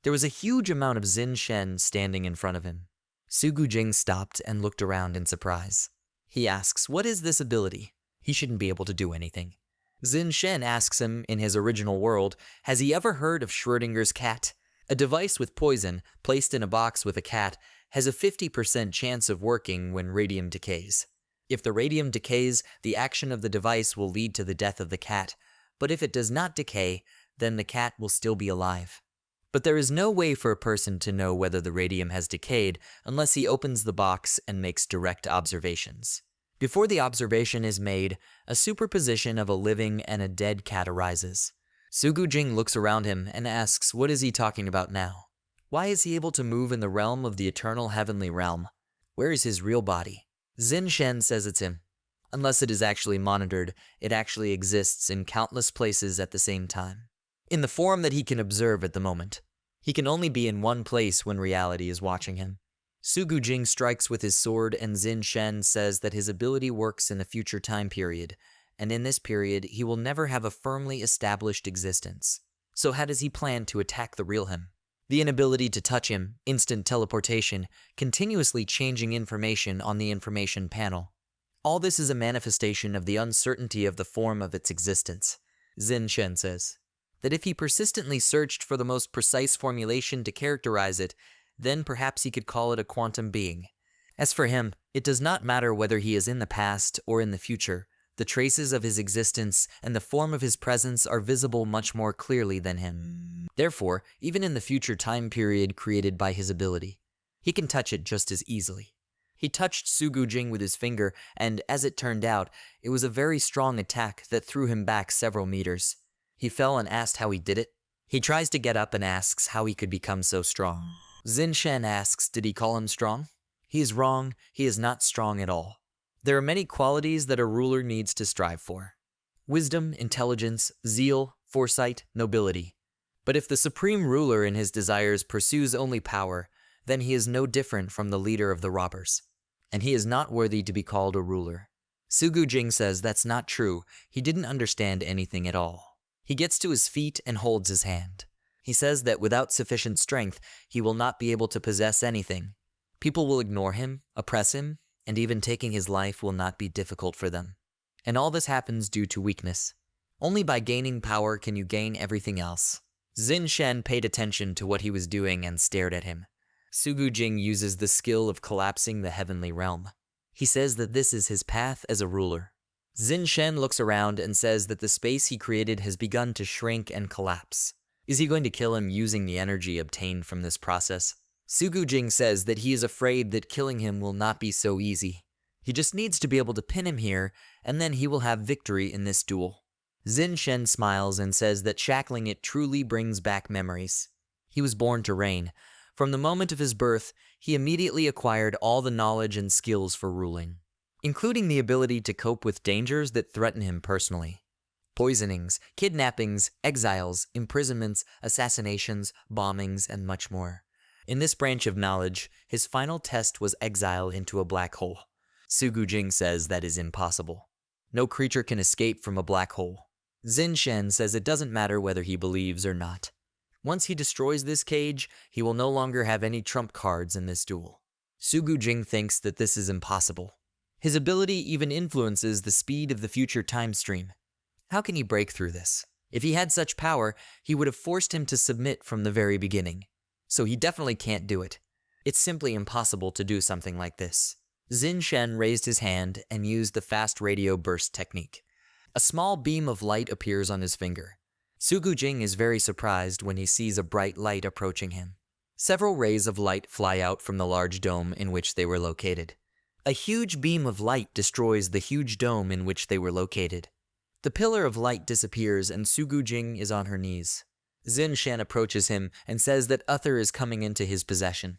There was a huge amount of Xin Shen standing in front of him. Sugu Jing stopped and looked around in surprise. He asks, what is this ability? He shouldn't be able to do anything. Xin Shen asks him, in his original world, has he ever heard of Schrödinger's cat? A device with poison, placed in a box with a cat, has a 50% chance of working when radium decays. If the radium decays, the action of the device will lead to the death of the cat, but if it does not decay, then the cat will still be alive. But there is no way for a person to know whether the radium has decayed unless he opens the box and makes direct observations. Before the observation is made, a superposition of a living and a dead cat arises. Sugu Jing looks around him and asks, what is he talking about now? Why is he able to move in the realm of the eternal heavenly realm? Where is his real body? Xin Shen says it's him. Unless it is actually monitored, it actually exists in countless places at the same time. In the form that he can observe at the moment. He can only be in one place when reality is watching him. Sugu Jing strikes with his sword and Xin Shen says that his ability works in a future time period, and in this period he will never have a firmly established existence. So how does he plan to attack the real him? The inability to touch him, instant teleportation, continuously changing information on the information panel. All this is a manifestation of the uncertainty of the form of its existence. Xin Shen says that if he persistently searched for the most precise formulation to characterize it, then perhaps he could call it a quantum being. As for him, it does not matter whether he is in the past or in the future. The traces of his existence and the form of his presence are visible much more clearly than him. Therefore, even in the future time period created by his ability, he can touch it just as easily. He touched Sugu Jing with his finger, and as it turned out, it was a very strong attack that threw him back several meters. He fell and asked how he did it. He tries to get up and asks how he could become so strong. Xin Shen asks, did he call him strong? He is wrong, he is not strong at all. There are many qualities that a ruler needs to strive for. Wisdom, intelligence, zeal, foresight, nobility. But if the supreme ruler in his desires pursues only power, then he is no different from the leader of the robbers. And he is not worthy to be called a ruler. Sugu Jing says that's not true, he didn't understand anything at all. He gets to his feet and holds his hand. He says that without sufficient strength, he will not be able to possess anything. People will ignore him, oppress him, and even taking his life will not be difficult for them. And all this happens due to weakness. Only by gaining power can you gain everything else. Xin Shen paid attention to what he was doing and stared at him. Sugu Jing uses the skill of collapsing the heavenly realm. He says that this is his path as a ruler. Xin Shen looks around and says that the space he created has begun to shrink and collapse. Is he going to kill him using the energy obtained from this process? Sugu Jing says that he is afraid that killing him will not be so easy. He just needs to be able to pin him here, and then he will have victory in this duel. Xin Shen smiles and says that shackling it truly brings back memories. He was born to reign. From the moment of his birth, he immediately acquired all the knowledge and skills for ruling, including the ability to cope with dangers that threaten him personally. Poisonings, kidnappings, exiles, imprisonments, assassinations, bombings, and much more. In this branch of knowledge, his final test was exile into a black hole. Sugu Jing says that is impossible. No creature can escape from a black hole. Xin Shen says it doesn't matter whether he believes or not. Once he destroys this cage, he will no longer have any trump cards in this duel. Sugu Jing thinks that this is impossible. His ability even influences the speed of the future time stream. How can he break through this? If he had such power, he would have forced him to submit from the very beginning. So he definitely can't do it. It's simply impossible to do something like this. Xin Shen raised his hand and used the fast radio burst technique. A small beam of light appears on his finger. Sugu Jing is very surprised when he sees a bright light approaching him. Several rays of light fly out from the large dome in which they were located. A huge beam of light destroys the huge dome in which they were located. The pillar of light disappears and Sugu Jing is on her knees. Xin Shen approaches him and says that Uther is coming into his possession.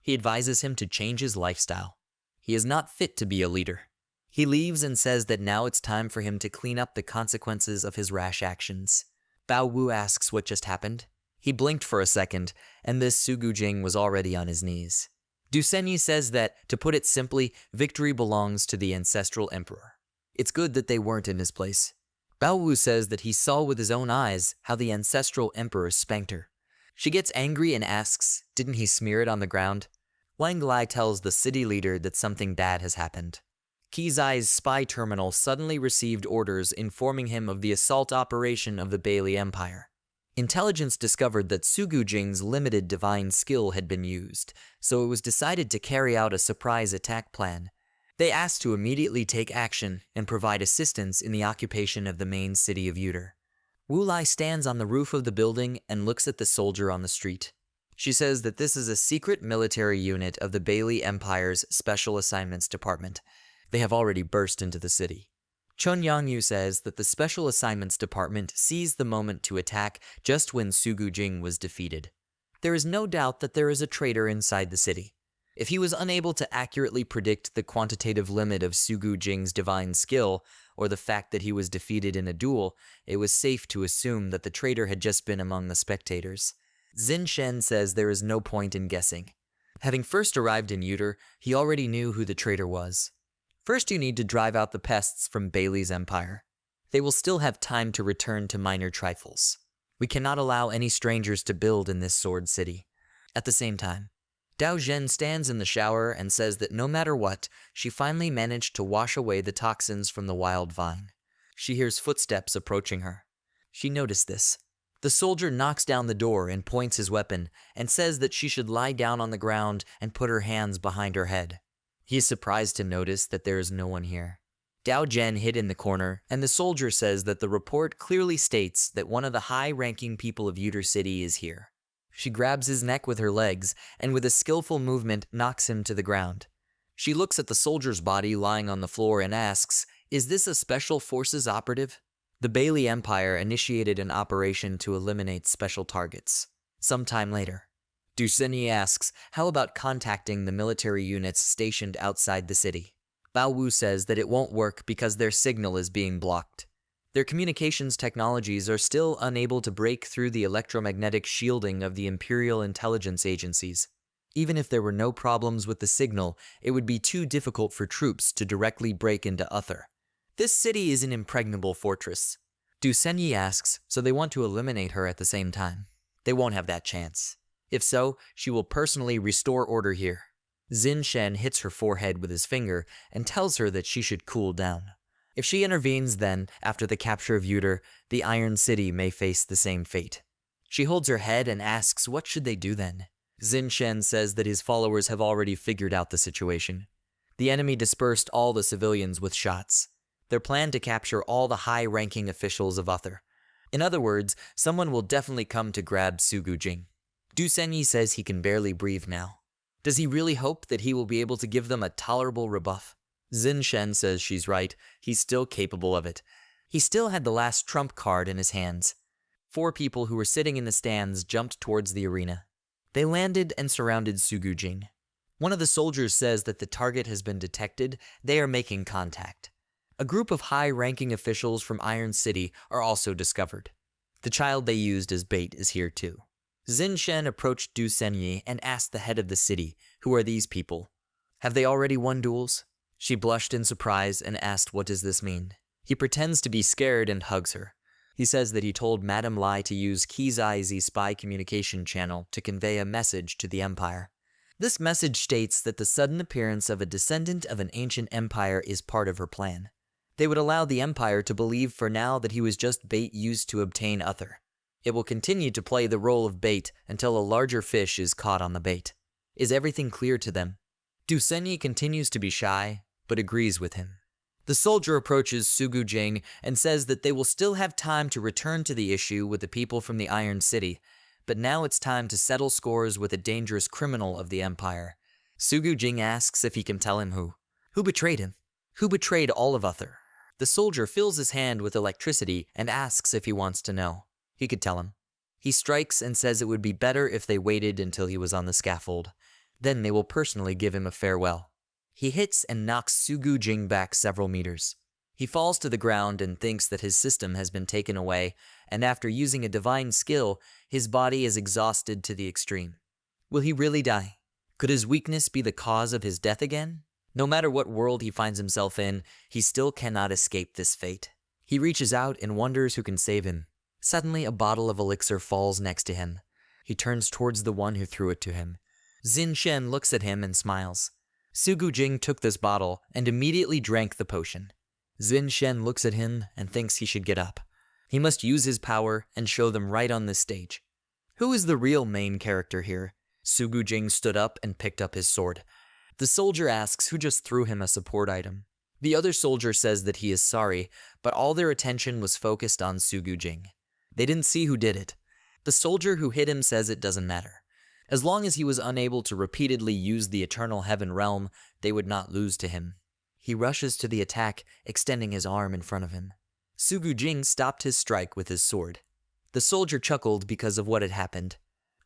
He advises him to change his lifestyle. He is not fit to be a leader. He leaves and says that now it's time for him to clean up the consequences of his rash actions. Bao Wu asks what just happened. He blinked for a second, and this Sugu Jing was already on his knees. Du Senyi says that, to put it simply, victory belongs to the ancestral emperor. It's good that they weren't in his place. Bao Wu says that he saw with his own eyes how the ancestral emperor spanked her. She gets angry and asks, didn't he smear it on the ground? Wang Lai tells the city leader that something bad has happened. Kizai's spy terminal suddenly received orders informing him of the assault operation of the Bailey Empire. Intelligence discovered that Sugu Jing's limited divine skill had been used, so it was decided to carry out a surprise attack plan. They asked to immediately take action and provide assistance in the occupation of the main city of Uter. Wu Lai stands on the roof of the building and looks at the soldier on the street. She says that this is a secret military unit of the Bailey Empire's Special Assignments Department. They have already burst into the city. Chun Yangyu says that the Special Assignments Department seized the moment to attack just when Sugu Jing was defeated. There is no doubt that there is a traitor inside the city. If he was unable to accurately predict the quantitative limit of Sugu Jing's divine skill, or the fact that he was defeated in a duel, it was safe to assume that the traitor had just been among the spectators. Xin Shen says there is no point in guessing. Having first arrived in Uter, he already knew who the traitor was. First, you need to drive out the pests from Bailey's empire. They will still have time to return to minor trifles. We cannot allow any strangers to build in this sword city. At the same time, Dao Zhen stands in the shower and says that no matter what, she finally managed to wash away the toxins from the wild vine. She hears footsteps approaching her. She noticed this. The soldier knocks down the door and points his weapon and says that she should lie down on the ground and put her hands behind her head. He is surprised to notice that there is no one here. Dao Zhen hid in the corner, and the soldier says that the report clearly states that one of the high-ranking people of Uter City is here. She grabs his neck with her legs, and with a skillful movement knocks him to the ground. She looks at the soldier's body lying on the floor and asks, is this a Special Forces operative? The Bailey Empire initiated an operation to eliminate special targets. Sometime later, Dusenyi asks, how about contacting the military units stationed outside the city? Bao Wu says that it won't work because their signal is being blocked. Their communications technologies are still unable to break through the electromagnetic shielding of the Imperial intelligence agencies. Even if there were no problems with the signal, it would be too difficult for troops to directly break into Uther. This city is an impregnable fortress. Dusenyi asks, so they want to eliminate her at the same time. They won't have that chance. If so, she will personally restore order here. Xin Shen hits her forehead with his finger and tells her that she should cool down. If she intervenes, then, after the capture of Uter, the Iron City may face the same fate. She holds her head and asks what should they do then. Xin Shen says that his followers have already figured out the situation. The enemy dispersed all the civilians with shots. Their plan to capture all the high-ranking officials of Uther. In other words, someone will definitely come to grab Sugu Jing. Dusenyi says he can barely breathe now. Does he really hope that he will be able to give them a tolerable rebuff? Xin Shen says she's right, he's still capable of it. He still had the last trump card in his hands. 4 people who were sitting in the stands jumped towards the arena. They landed and surrounded Sugu Jing. One of the soldiers says that the target has been detected, they are making contact. A group of high-ranking officials from Iron City are also discovered. The child they used as bait is here too. Xin Shen approached Dusenyi and asked the head of the city, who are these people? Have they already won duels? She blushed in surprise and asked what does this mean. He pretends to be scared and hugs her. He says that he told Madame Lai to use Kizai's spy communication channel to convey a message to the Empire. This message states that the sudden appearance of a descendant of an ancient empire is part of her plan. They would allow the Empire to believe for now that he was just bait used to obtain Uther. It will continue to play the role of bait until a larger fish is caught on the bait. Is everything clear to them? Dusenyi continues to be shy, but agrees with him. The soldier approaches Sugu Jing and says that they will still have time to return to the issue with the people from the Iron City, but now it's time to settle scores with a dangerous criminal of the Empire. Sugu Jing asks if he can tell him who. Who betrayed him? Who betrayed all of Uther? The soldier fills his hand with electricity and asks if he wants to know. He could tell him. He strikes and says it would be better if they waited until he was on the scaffold. Then they will personally give him a farewell. He hits and knocks Sugu Jing back several meters. He falls to the ground and thinks that his system has been taken away, and after using a divine skill, his body is exhausted to the extreme. Will he really die? Could his weakness be the cause of his death again? No matter what world he finds himself in, he still cannot escape this fate. He reaches out and wonders who can save him. Suddenly, a bottle of elixir falls next to him. He turns towards the one who threw it to him. Xin Shen looks at him and smiles. Sugu Jing took this bottle and immediately drank the potion. Xin Shen looks at him and thinks he should get up. He must use his power and show them right on this stage. Who is the real main character here? Sugu Jing stood up and picked up his sword. The soldier asks who just threw him a support item. The other soldier says that he is sorry, but all their attention was focused on Sugu Jing. They didn't see who did it. The soldier who hit him says it doesn't matter. As long as he was unable to repeatedly use the Eternal Heaven Realm, they would not lose to him. He rushes to the attack, extending his arm in front of him. Sugu Jing stopped his strike with his sword. The soldier chuckled because of what had happened.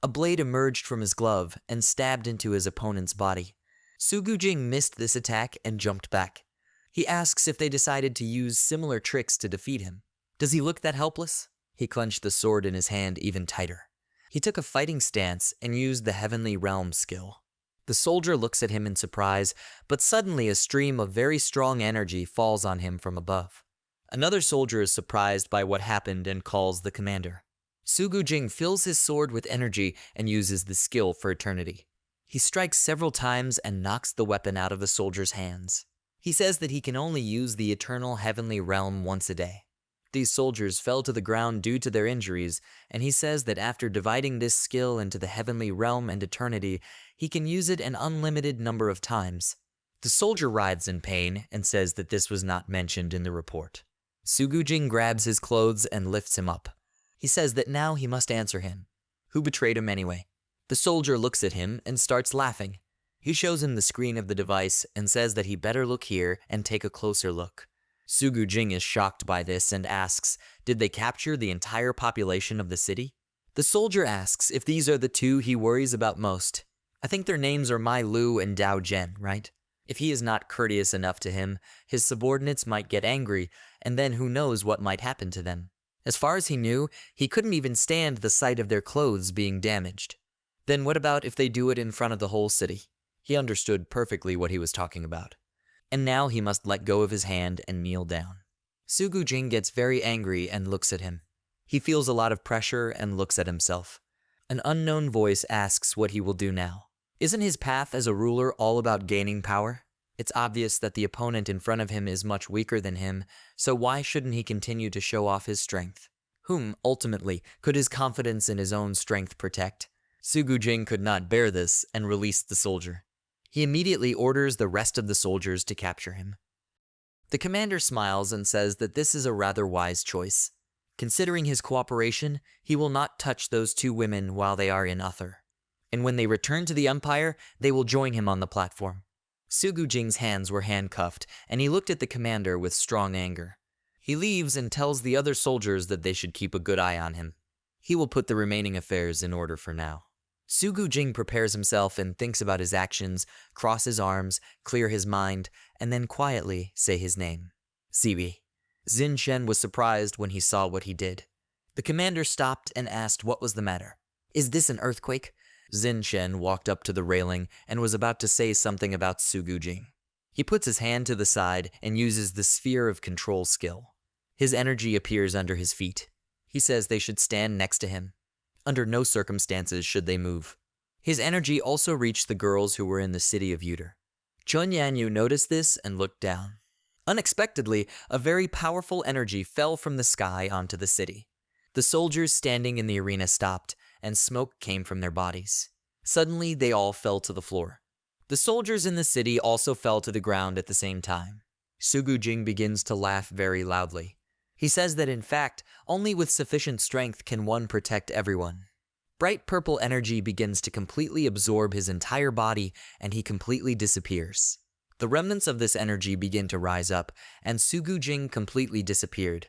A blade emerged from his glove and stabbed into his opponent's body. Sugu Jing missed this attack and jumped back. He asks if they decided to use similar tricks to defeat him. Does he look that helpless? He clenched the sword in his hand even tighter. He took a fighting stance and used the Heavenly Realm skill. The soldier looks at him in surprise, but suddenly a stream of very strong energy falls on him from above. Another soldier is surprised by what happened and calls the commander. Sugu Jing fills his sword with energy and uses the skill for eternity. He strikes several times and knocks the weapon out of the soldier's hands. He says that he can only use the eternal heavenly realm once a day. These soldiers fell to the ground due to their injuries, and he says that after dividing this skill into the heavenly realm and eternity, he can use it an unlimited number of times. The soldier writhes in pain and says that this was not mentioned in the report. Sugu Jing grabs his clothes and lifts him up. He says that now he must answer him. Who betrayed him anyway? The soldier looks at him and starts laughing. He shows him the screen of the device and says that he better look here and take a closer look. Sugu Jing is shocked by this and asks, did they capture the entire population of the city? The soldier asks if these are the two he worries about most. I think their names are Mai Lu and Dao Zhen, right? If he is not courteous enough to him, his subordinates might get angry, and then who knows what might happen to them. As far as he knew, he couldn't even stand the sight of their clothes being damaged. Then what about if they do it in front of the whole city? He understood perfectly what he was talking about. And now he must let go of his hand and kneel down. Sugu Jing gets very angry and looks at him. He feels a lot of pressure and looks at himself. An unknown voice asks what he will do now. Isn't his path as a ruler all about gaining power? It's obvious that the opponent in front of him is much weaker than him, so why shouldn't he continue to show off his strength? Whom, ultimately, could his confidence in his own strength protect? Sugu Jing could not bear this and released the soldier. He immediately orders the rest of the soldiers to capture him. The commander smiles and says that this is a rather wise choice. Considering his cooperation, he will not touch those two women while they are in Uther. And when they return to the Empire, they will join him on the platform. Sugu Jing's hands were handcuffed, and he looked at the commander with strong anger. He leaves and tells the other soldiers that they should keep a good eye on him. He will put the remaining affairs in order for now. Sugu Jing prepares himself and thinks about his actions, cross his arms, clear his mind, and then quietly say his name. Sibi. Xin Shen was surprised when he saw what he did. The commander stopped and asked what was the matter. Is this an earthquake? Xin Shen walked up to the railing and was about to say something about Sugu Jing. He puts his hand to the side and uses the sphere of control skill. His energy appears under his feet. He says they should stand next to him. Under no circumstances should they move. His energy also reached the girls who were in the city of Uter. Chun Yanyu noticed this and looked down. Unexpectedly, a very powerful energy fell from the sky onto the city. The soldiers standing in the arena stopped, and smoke came from their bodies. Suddenly, they all fell to the floor. The soldiers in the city also fell to the ground at the same time. Sugu Jing begins to laugh very loudly. He says that in fact, only with sufficient strength can one protect everyone. Bright purple energy begins to completely absorb his entire body, and he completely disappears. The remnants of this energy begin to rise up, and Sugu Jing completely disappeared.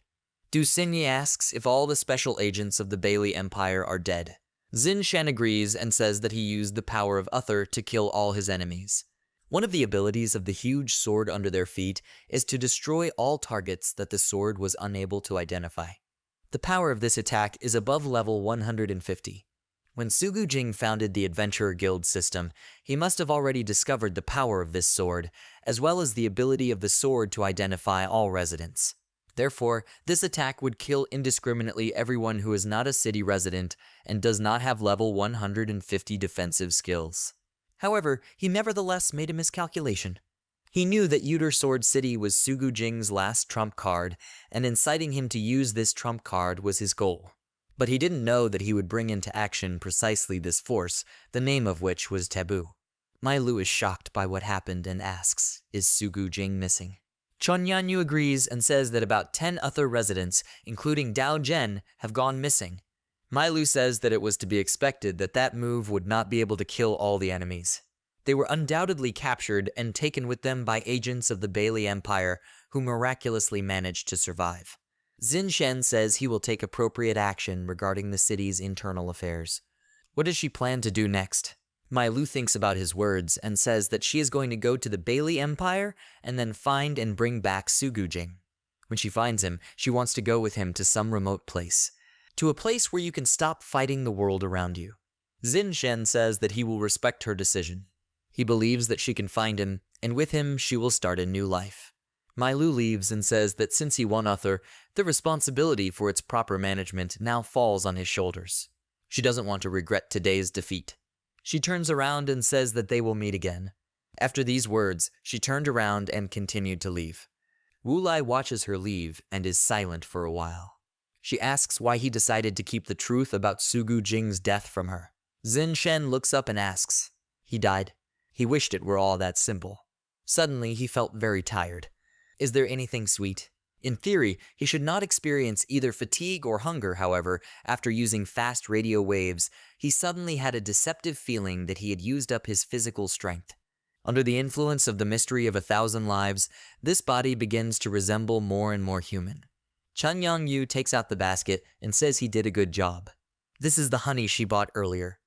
Du Xinyi asks if all the special agents of the Bailey Empire are dead. Xin Shen agrees and says that he used the power of Uther to kill all his enemies. One of the abilities of the huge sword under their feet is to destroy all targets that the sword was unable to identify. The power of this attack is above level 150. When Sugu Jing founded the Adventurer Guild system, he must have already discovered the power of this sword, as well as the ability of the sword to identify all residents. Therefore, this attack would kill indiscriminately everyone who is not a city resident and does not have level 150 defensive skills. However, he nevertheless made a miscalculation. He knew that Uter Sword City was Sugu Jing's last trump card, and inciting him to use this trump card was his goal. But he didn't know that he would bring into action precisely this force, the name of which was Taboo. Mai Lu is shocked by what happened and asks, is Sugu Jing missing? Chun Yanyu agrees and says that about 10 other residents, including Dao Zhen, have gone missing. Mai Lu says that it was to be expected that that move would not be able to kill all the enemies. They were undoubtedly captured and taken with them by agents of the Bailey Empire who miraculously managed to survive. Xin Shen says he will take appropriate action regarding the city's internal affairs. What does she plan to do next? Mai Lu thinks about his words and says that she is going to go to the Bailey Empire and then find and bring back Sugu Jing. When she finds him, she wants to go with him to some remote place. To a place where you can stop fighting the world around you. Xin Shen says that he will respect her decision. He believes that she can find him, and with him she will start a new life. Mai Lu leaves and says that since he won Uther, the responsibility for its proper management now falls on his shoulders. She doesn't want to regret today's defeat. She turns around and says that they will meet again. After these words, she turned around and continued to leave. Wu Lai watches her leave and is silent for a while. She asks why he decided to keep the truth about Sugu Jing's death from her. Xin Shen looks up and asks, he died. He wished it were all that simple. Suddenly, he felt very tired. Is there anything sweet? In theory, he should not experience either fatigue or hunger, however, after using fast radio waves, he suddenly had a deceptive feeling that he had used up his physical strength. Under the influence of the mystery of 1,000 lives, this body begins to resemble more and more human. Chun Yanyu takes out the basket and says he did a good job. This is the honey she bought earlier.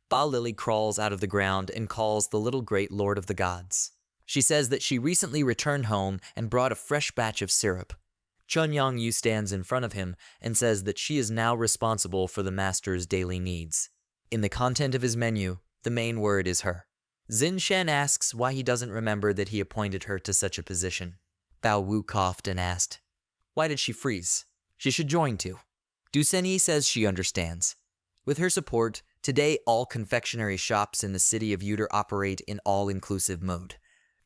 Ba Lily crawls out of the ground and calls the little great lord of the gods. She says that she recently returned home and brought a fresh batch of syrup. Chun Yong-yu stands in front of him and says that she is now responsible for the master's daily needs. In the content of his menu, the main word is her. Xin Shen asks why he doesn't remember that he appointed her to such a position. Bao Wu coughed and asked, "Why did she freeze? She should join too." Du Senyi says she understands. With her support, today all confectionery shops in the city of Uter operate in all-inclusive mode.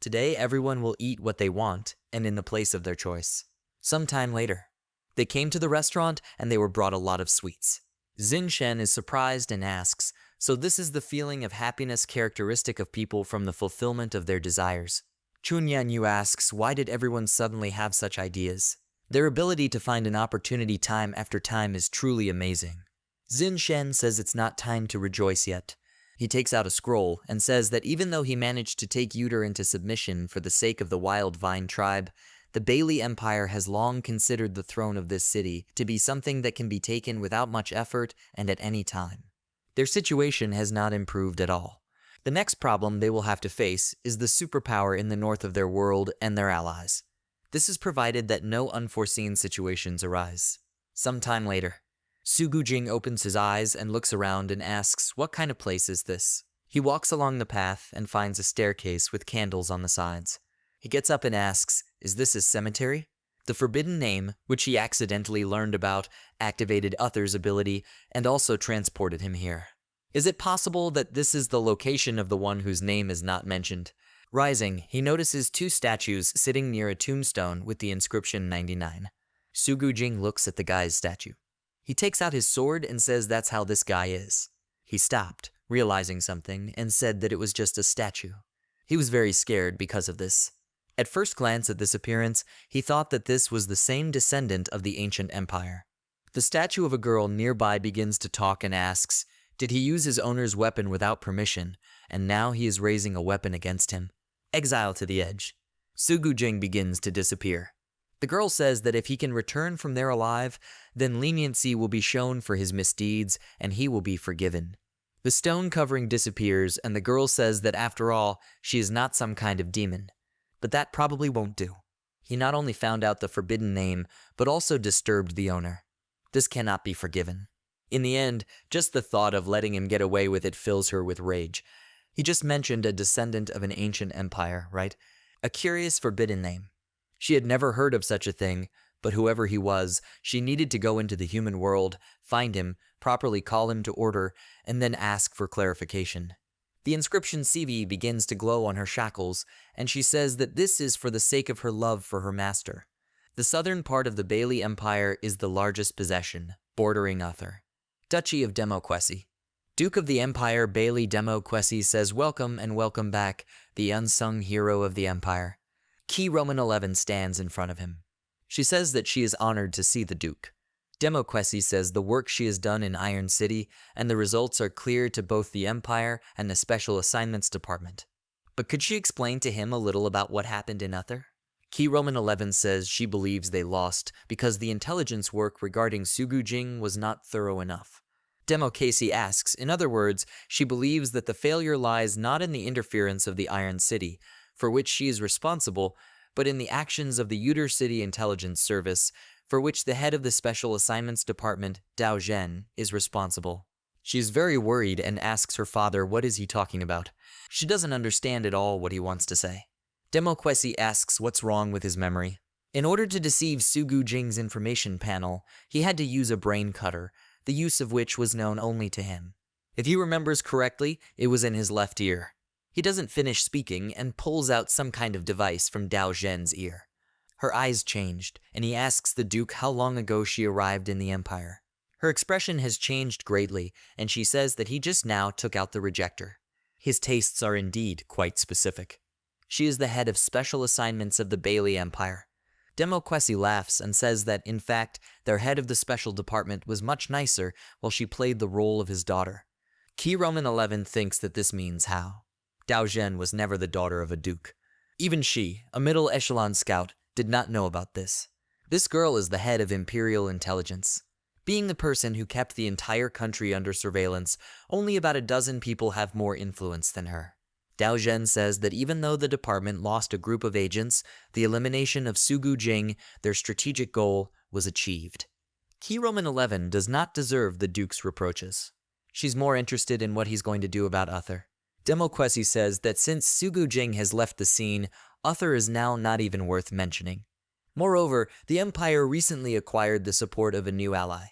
Today everyone will eat what they want and in the place of their choice. Sometime later, they came to the restaurant and they were brought a lot of sweets. Xin Shen is surprised and asks, "So this is the feeling of happiness characteristic of people from the fulfillment of their desires?" Chun Yanyu asks, why did everyone suddenly have such ideas? Their ability to find an opportunity time after time is truly amazing. Xin Shen says it's not time to rejoice yet. He takes out a scroll and says that even though he managed to take Uter into submission for the sake of the Wild Vine tribe, the Bailey Empire has long considered the throne of this city to be something that can be taken without much effort and at any time. Their situation has not improved at all. The next problem they will have to face is the superpower in the north of their world and their allies. This is provided that no unforeseen situations arise. Sometime later, Su Gujing opens his eyes and looks around and asks, what kind of place is this? He walks along the path and finds a staircase with candles on the sides. He gets up and asks, is this a cemetery? The forbidden name, which he accidentally learned about, activated Uther's ability and also transported him here. Is it possible that this is the location of the one whose name is not mentioned? Rising, he notices two statues sitting near a tombstone with the inscription 99. Su Gujing looks at the guy's statue. He takes out his sword and says that's how this guy is. He stopped, realizing something, and said that it was just a statue. He was very scared because of this. At first glance at this appearance, he thought that this was the same descendant of the ancient empire. The statue of a girl nearby begins to talk and asks, did he use his owner's weapon without permission, and now he is raising a weapon against him? Exile to the edge. Su Gujing begins to disappear. The girl says that if he can return from there alive, then leniency will be shown for his misdeeds and he will be forgiven. The stone covering disappears and the girl says that after all, she is not some kind of demon. But that probably won't do. He not only found out the forbidden name, but also disturbed the owner. This cannot be forgiven. In the end, just the thought of letting him get away with it fills her with rage. He just mentioned a descendant of an ancient empire, right? A curious forbidden name. She had never heard of such a thing, but whoever he was, she needed to go into the human world, find him, properly call him to order, and then ask for clarification. The inscription CV begins to glow on her shackles, and she says that this is for the sake of her love for her master. The southern part of the Bailey Empire is the largest possession, bordering Uther. Duchy of Demoquessy. Duke of the Empire Bailey Demoquessy says welcome and welcome back, the unsung hero of the Empire. Key Roman 11 stands in front of him. She says that she is honored to see the Duke. Demoquessy says the work she has done in Iron City and the results are clear to both the Empire and the Special Assignments Department. But could she explain to him a little about what happened in Uther? Key Roman 11 says she believes they lost because the intelligence work regarding Su Gujing was not thorough enough. Demoquessy asks, in other words, she believes that the failure lies not in the interference of the Iron City, for which she is responsible, but in the actions of the Uter City Intelligence Service, for which the head of the Special Assignments Department, Dao Zhen, is responsible. She is very worried and asks her father what is he talking about. She doesn't understand at all what he wants to say. Demoquessy asks what's wrong with his memory. In order to deceive Su Gujing's information panel, he had to use a brain cutter, the use of which was known only to him. If he remembers correctly, it was in his left ear. He doesn't finish speaking and pulls out some kind of device from Dao Zhen's ear. Her eyes changed, and he asks the Duke how long ago she arrived in the Empire. Her expression has changed greatly, and she says that he just now took out the rejector. His tastes are indeed quite specific. She is the head of special assignments of the Bailey Empire. Demoquessy laughs and says that, in fact, their head of the special department was much nicer while she played the role of his daughter. Key Roman 11 thinks that this means how. Dao Zhen was never the daughter of a duke. Even she, a middle echelon scout, did not know about this. This girl is the head of Imperial Intelligence. Being the person who kept the entire country under surveillance, only about a dozen people have more influence than her. Dao Zhen says that even though the department lost a group of agents, the elimination of Sugu Jing, their strategic goal, was achieved. Key Roman 11 does not deserve the Duke's reproaches. She's more interested in what he's going to do about Uther. Demoquesi says that since Sugu Jing has left the scene, Uther is now not even worth mentioning. Moreover, the Empire recently acquired the support of a new ally.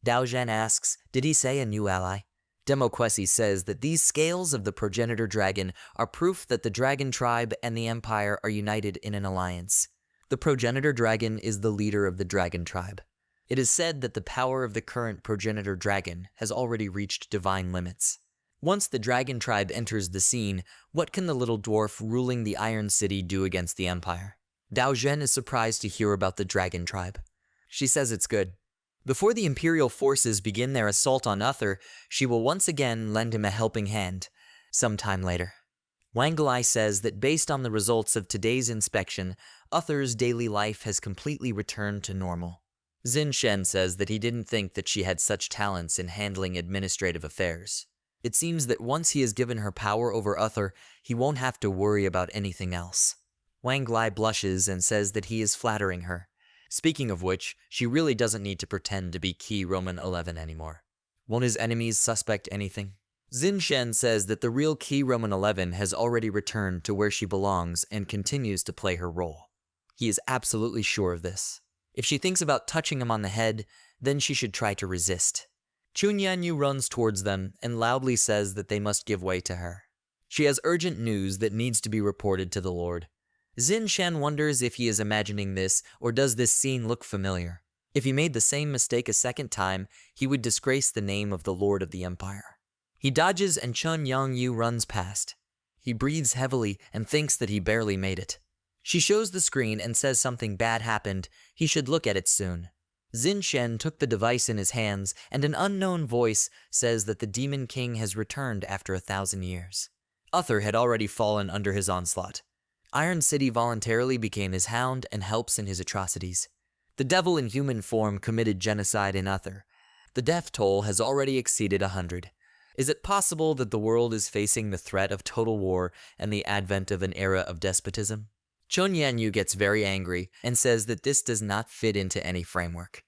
Dao Zhen asks, did he say a new ally? Demoquesi says that these scales of the progenitor dragon are proof that the dragon tribe and the Empire are united in an alliance. The progenitor dragon is the leader of the dragon tribe. It is said that the power of the current progenitor dragon has already reached divine limits. Once the dragon tribe enters the scene, what can the little dwarf ruling the Iron City do against the Empire? Dao Zhen is surprised to hear about the dragon tribe. She says it's good. Before the Imperial forces begin their assault on Uther, she will once again lend him a helping hand, sometime later. Wang Lai says that based on the results of today's inspection, Uther's daily life has completely returned to normal. Xin Shen says that he didn't think that she had such talents in handling administrative affairs. It seems that once he has given her power over Uther, he won't have to worry about anything else. Wang Lai blushes and says that he is flattering her. Speaking of which, she really doesn't need to pretend to be Key Roman 11 anymore. Won't his enemies suspect anything? Xin Shen says that the real Key Roman 11 has already returned to where she belongs and continues to play her role. He is absolutely sure of this. If she thinks about touching him on the head, then she should try to resist. Chun Yanyu runs towards them and loudly says that they must give way to her. She has urgent news that needs to be reported to the Lord. Xin Shen wonders if he is imagining this or does this scene look familiar. If he made the same mistake a second time, he would disgrace the name of the Lord of the Empire. He dodges and Chun Yangyu runs past. He breathes heavily and thinks that he barely made it. She shows the screen and says something bad happened. He should look at it soon. Xin Shen took the device in his hands, and an unknown voice says that the Demon King has returned after 1,000 years. Uther had already fallen under his onslaught. Iron City voluntarily became his hound and helps in his atrocities. The devil in human form committed genocide in Uther. The death toll has already exceeded 100. Is it possible that the world is facing the threat of total war and the advent of an era of despotism? Chun Yanyu gets very angry and says that this does not fit into any framework.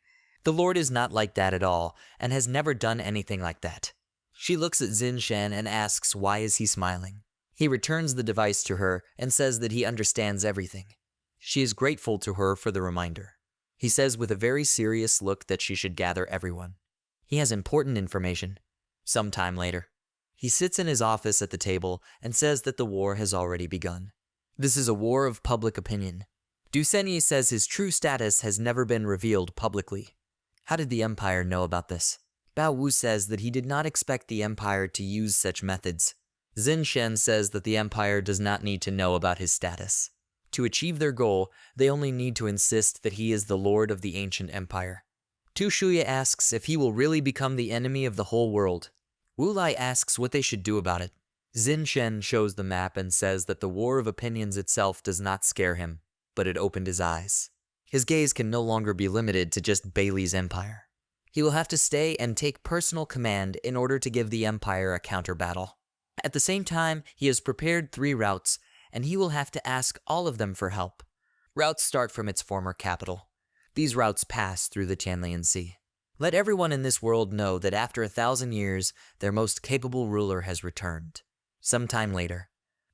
The Lord is not like that at all and has never done anything like that. She looks at Xin Shen and asks why is he smiling. He returns the device to her and says that he understands everything. She is grateful to her for the reminder. He says with a very serious look that she should gather everyone. He has important information. Sometime later, he sits in his office at the table and says that the war has already begun. This is a war of public opinion. Du Senyi says his true status has never been revealed publicly. How did the Empire know about this? Bao Wu says that he did not expect the Empire to use such methods. Xin Shen says that the Empire does not need to know about his status. To achieve their goal, they only need to insist that he is the Lord of the ancient Empire. Tu Shuya asks if he will really become the enemy of the whole world. Wu Lai asks what they should do about it. Xin Shen shows the map and says that the war of opinions itself does not scare him, but it opened his eyes. His gaze can no longer be limited to just Bailey's empire. He will have to stay and take personal command in order to give the Empire a counter-battle. At the same time, he has prepared 3 routes, and he will have to ask all of them for help. Routes start from its former capital. These routes pass through the Tianlian Sea. Let everyone in this world know that after 1,000 years, their most capable ruler has returned. Sometime later,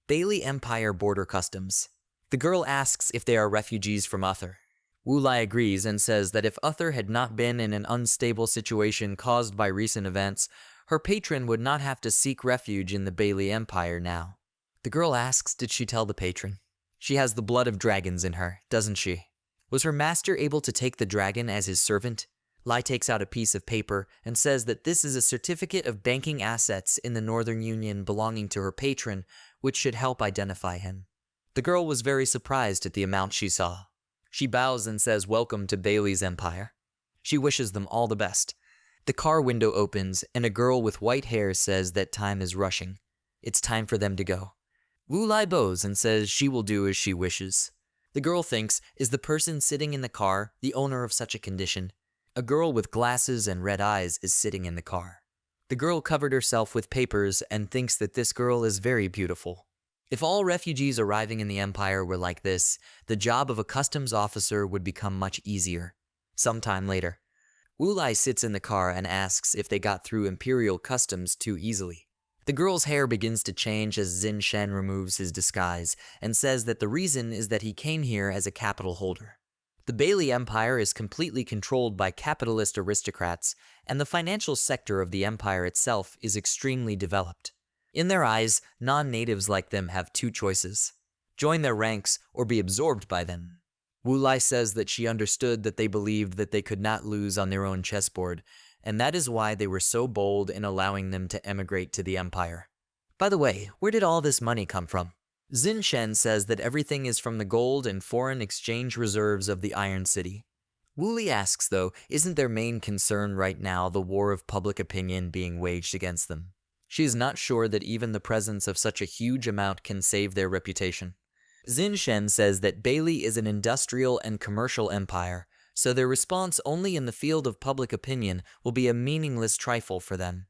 Bailey Empire Border Customs. The girl asks if they are refugees from Uther. Wu Lai agrees and says that if Uther had not been in an unstable situation caused by recent events, her patron would not have to seek refuge in the Bailey Empire now. The girl asks, did she tell the patron? She has the blood of dragons in her, doesn't she? Was her master able to take the dragon as his servant? Lai takes out a piece of paper and says that this is a certificate of banking assets in the Northern Union belonging to her patron, which should help identify him. The girl was very surprised at the amount she saw. She bows and says welcome to Bailey's empire. She wishes them all the best. The car window opens and a girl with white hair says that time is rushing. It's time for them to go. Wu Lai bows and says she will do as she wishes. The girl thinks, is the person sitting in the car the owner of such a condition? A girl with glasses and red eyes is sitting in the car. The girl covered herself with papers and thinks that this girl is very beautiful. If all refugees arriving in the Empire were like this, the job of a customs officer would become much easier. Sometime later, Wulai sits in the car and asks if they got through Imperial customs too easily. The girl's hair begins to change as Xin Shen removes his disguise and says that the reason is that he came here as a capital holder. The Bailey Empire is completely controlled by capitalist aristocrats, and the financial sector of the empire itself is extremely developed. In their eyes, non-natives like them have two choices: join their ranks or be absorbed by them. Wulai says that she understood that they believed that they could not lose on their own chessboard, and that is why they were so bold in allowing them to emigrate to the empire. By the way, where did all this money come from? Xin Shen says that everything is from the gold and foreign exchange reserves of the Iron City. Wuli asks, though, isn't their main concern right now the war of public opinion being waged against them? She is not sure that even the presence of such a huge amount can save their reputation. Xin Shen says that Bailey is an industrial and commercial empire, so their response only in the field of public opinion will be a meaningless trifle for them.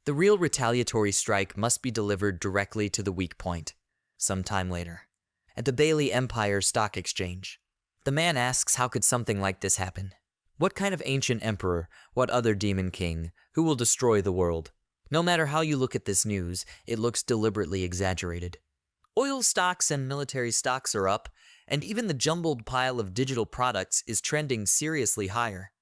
The real retaliatory strike must be delivered directly to the weak point. Sometime later, at the Bailey Empire Stock Exchange, the man asks how could something like this happen? What kind of ancient emperor, what other demon king, who will destroy the world? No matter how you look at this news, it looks deliberately exaggerated. Oil stocks and military stocks are up, and even the jumbled pile of digital products is trending seriously higher.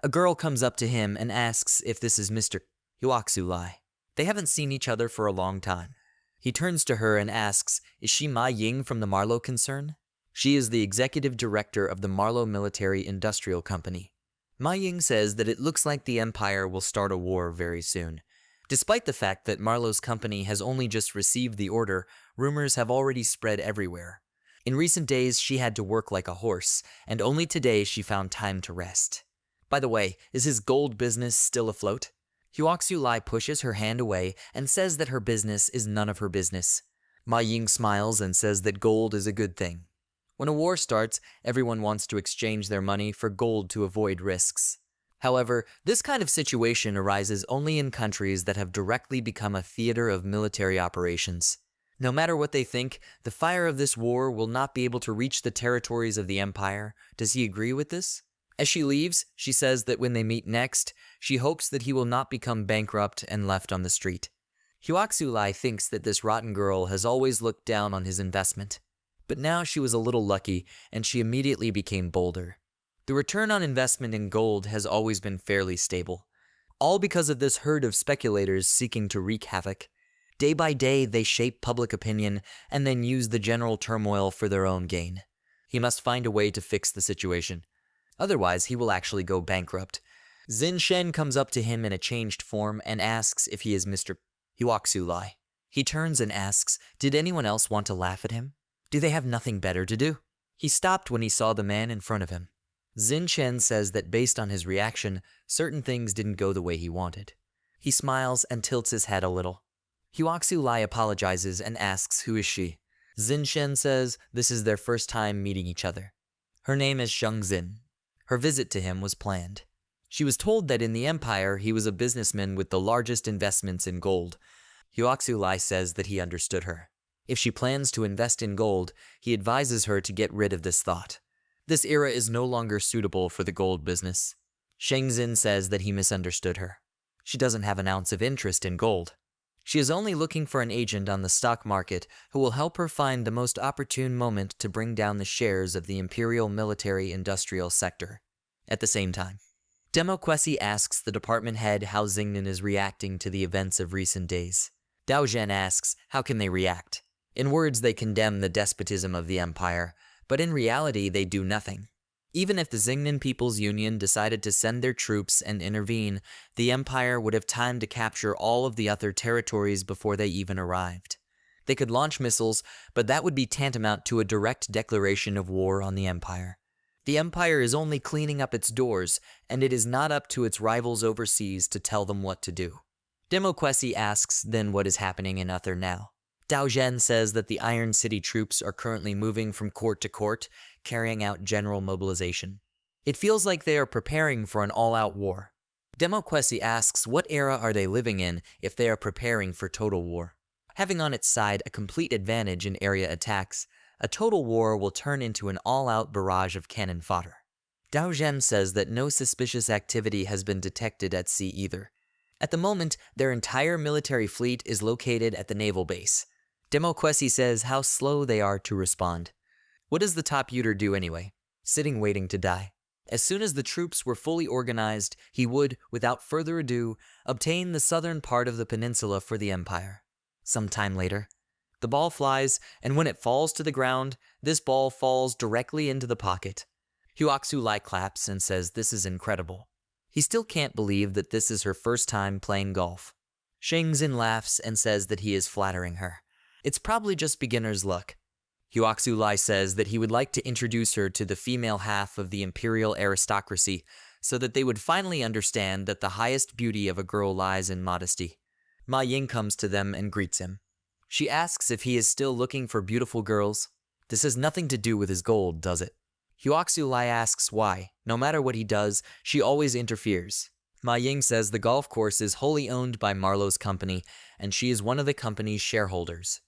A girl comes up to him and asks if this is Mr. Huaxulai. They haven't seen each other for a long time. He turns to her and asks, is she Ma Ying from the Marlowe concern? She is the executive director of the Marlowe Military Industrial Company. Ma Ying says that it looks like the Empire will start a war very soon. Despite the fact that Marlowe's company has only just received the order, rumors have already spread everywhere. In recent days, she had to work like a horse, and only today she found time to rest. By the way, is his gold business still afloat? Huaxulai pushes her hand away and says that her business is none of her business. Ma Ying smiles and says that gold is a good thing. When a war starts, everyone wants to exchange their money for gold to avoid risks. However, this kind of situation arises only in countries that have directly become a theater of military operations. No matter what they think, the fire of this war will not be able to reach the territories of the Empire. Does he agree with this? As she leaves, she says that when they meet next, she hopes that he will not become bankrupt and left on the street. Huaxulai thinks that this rotten girl has always looked down on his investment. But now she was a little lucky, and she immediately became bolder. The return on investment in gold has always been fairly stable, all because of this herd of speculators seeking to wreak havoc. Day by day, they shape public opinion and then use the general turmoil for their own gain. He must find a way to fix the situation. Otherwise, he will actually go bankrupt. Xin Shen comes up to him in a changed form and asks if he is Mr. Huaxulai. He turns and asks, did anyone else want to laugh at him? Do they have nothing better to do? He stopped when he saw the man in front of him. Xin Shen says that based on his reaction, certain things didn't go the way he wanted. He smiles and tilts his head a little. Huaxulai apologizes and asks who is she. Xin Shen says this is their first time meeting each other. Her name is Sheng Xin. Her visit to him was planned. She was told that in the Empire he was a businessman with the largest investments in gold. Huaxulai says that he understood her. If she plans to invest in gold, he advises her to get rid of this thought. This era is no longer suitable for the gold business. Sheng Xin says that he misunderstood her. She doesn't have an ounce of interest in gold. She is only looking for an agent on the stock market who will help her find the most opportune moment to bring down the shares of the Imperial Military Industrial Sector. At the same time, Demo Kwesi asks the department head how Xingnan is reacting to the events of recent days. Dao Zhen asks, how can they react? In words, they condemn the despotism of the empire, but in reality, they do nothing. Even if the Xingnan People's Union decided to send their troops and intervene, the empire would have time to capture all of the other territories before they even arrived. They could launch missiles, but that would be tantamount to a direct declaration of war on the empire. The empire is only cleaning up its doors, and it is not up to its rivals overseas to tell them what to do. Demo Kwesi asks then what is happening in Uther now. Dao Zhen says that the Iron City troops are currently moving from court to court, carrying out general mobilization. It feels like they are preparing for an all-out war. Demoquesi asks what era are they living in if they are preparing for total war. Having on its side a complete advantage in area attacks, a total war will turn into an all-out barrage of cannon fodder. Dao Zhen says that no suspicious activity has been detected at sea either. At the moment, their entire military fleet is located at the naval base. Demoquesi says how slow they are to respond. What does the top Uter do anyway? Sitting waiting to die. As soon as the troops were fully organized, he would, without further ado, obtain the southern part of the peninsula for the empire. Some time later, the ball flies, and when it falls to the ground, this ball falls directly into the pocket. Huoxu Lai claps and says this is incredible. He still can't believe that this is her first time playing golf. Shang Xin laughs and says that he is flattering her. It's probably just beginner's luck. Huoxu Lai says that he would like to introduce her to the female half of the imperial aristocracy so that they would finally understand that the highest beauty of a girl lies in modesty. Ma Ying comes to them and greets him. She asks if he is still looking for beautiful girls. This has nothing to do with his gold, does it? Huoxu Lai asks why. No matter what he does, she always interferes. Ma Ying says the golf course is wholly owned by Marlowe's company, and she is one of the company's shareholders.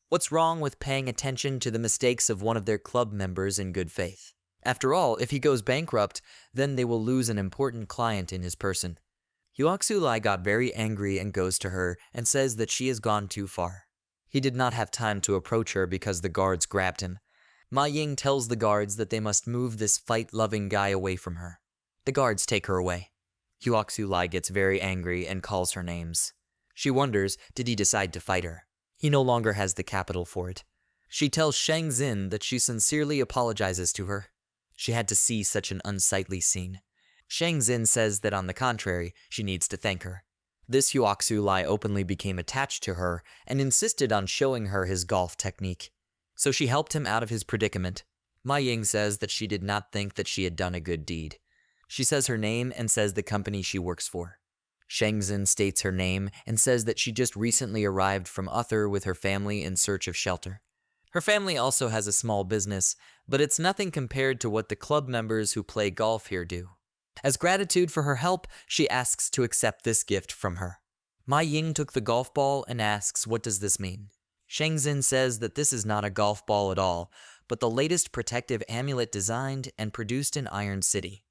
What's wrong with paying attention to the mistakes of one of their club members in good faith? After all, if he goes bankrupt, then they will lose an important client in his person. Huoxu Lai got very angry and goes to her and says that she has gone too far. He did not have time to approach her because the guards grabbed him. Ma Ying tells the guards that they must move this fight-loving guy away from her. The guards take her away. Huoxu Lai gets very angry and calls her names. She wonders, did he decide to fight her? He no longer has the capital for it. She tells Shang Xin that she sincerely apologizes to her. She had to see such an unsightly scene. Shang Xin says that on the contrary, she needs to thank her. This Huoxu Lai openly became attached to her and insisted on showing her his golf technique. So she helped him out of his predicament. Ma Ying says that she did not think that she had done a good deed. She says her name and says the company she works for. Shang Xin states her name and says that she just recently arrived from Uther with her family in search of shelter. Her family also has a small business, but it's nothing compared to what the club members who play golf here do. As gratitude for her help, she asks to accept this gift from her. Ma Ying took the golf ball and asks, what does this mean? Shang Xin says that this is not a golf ball at all, but the latest protective amulet designed and produced in Iron City.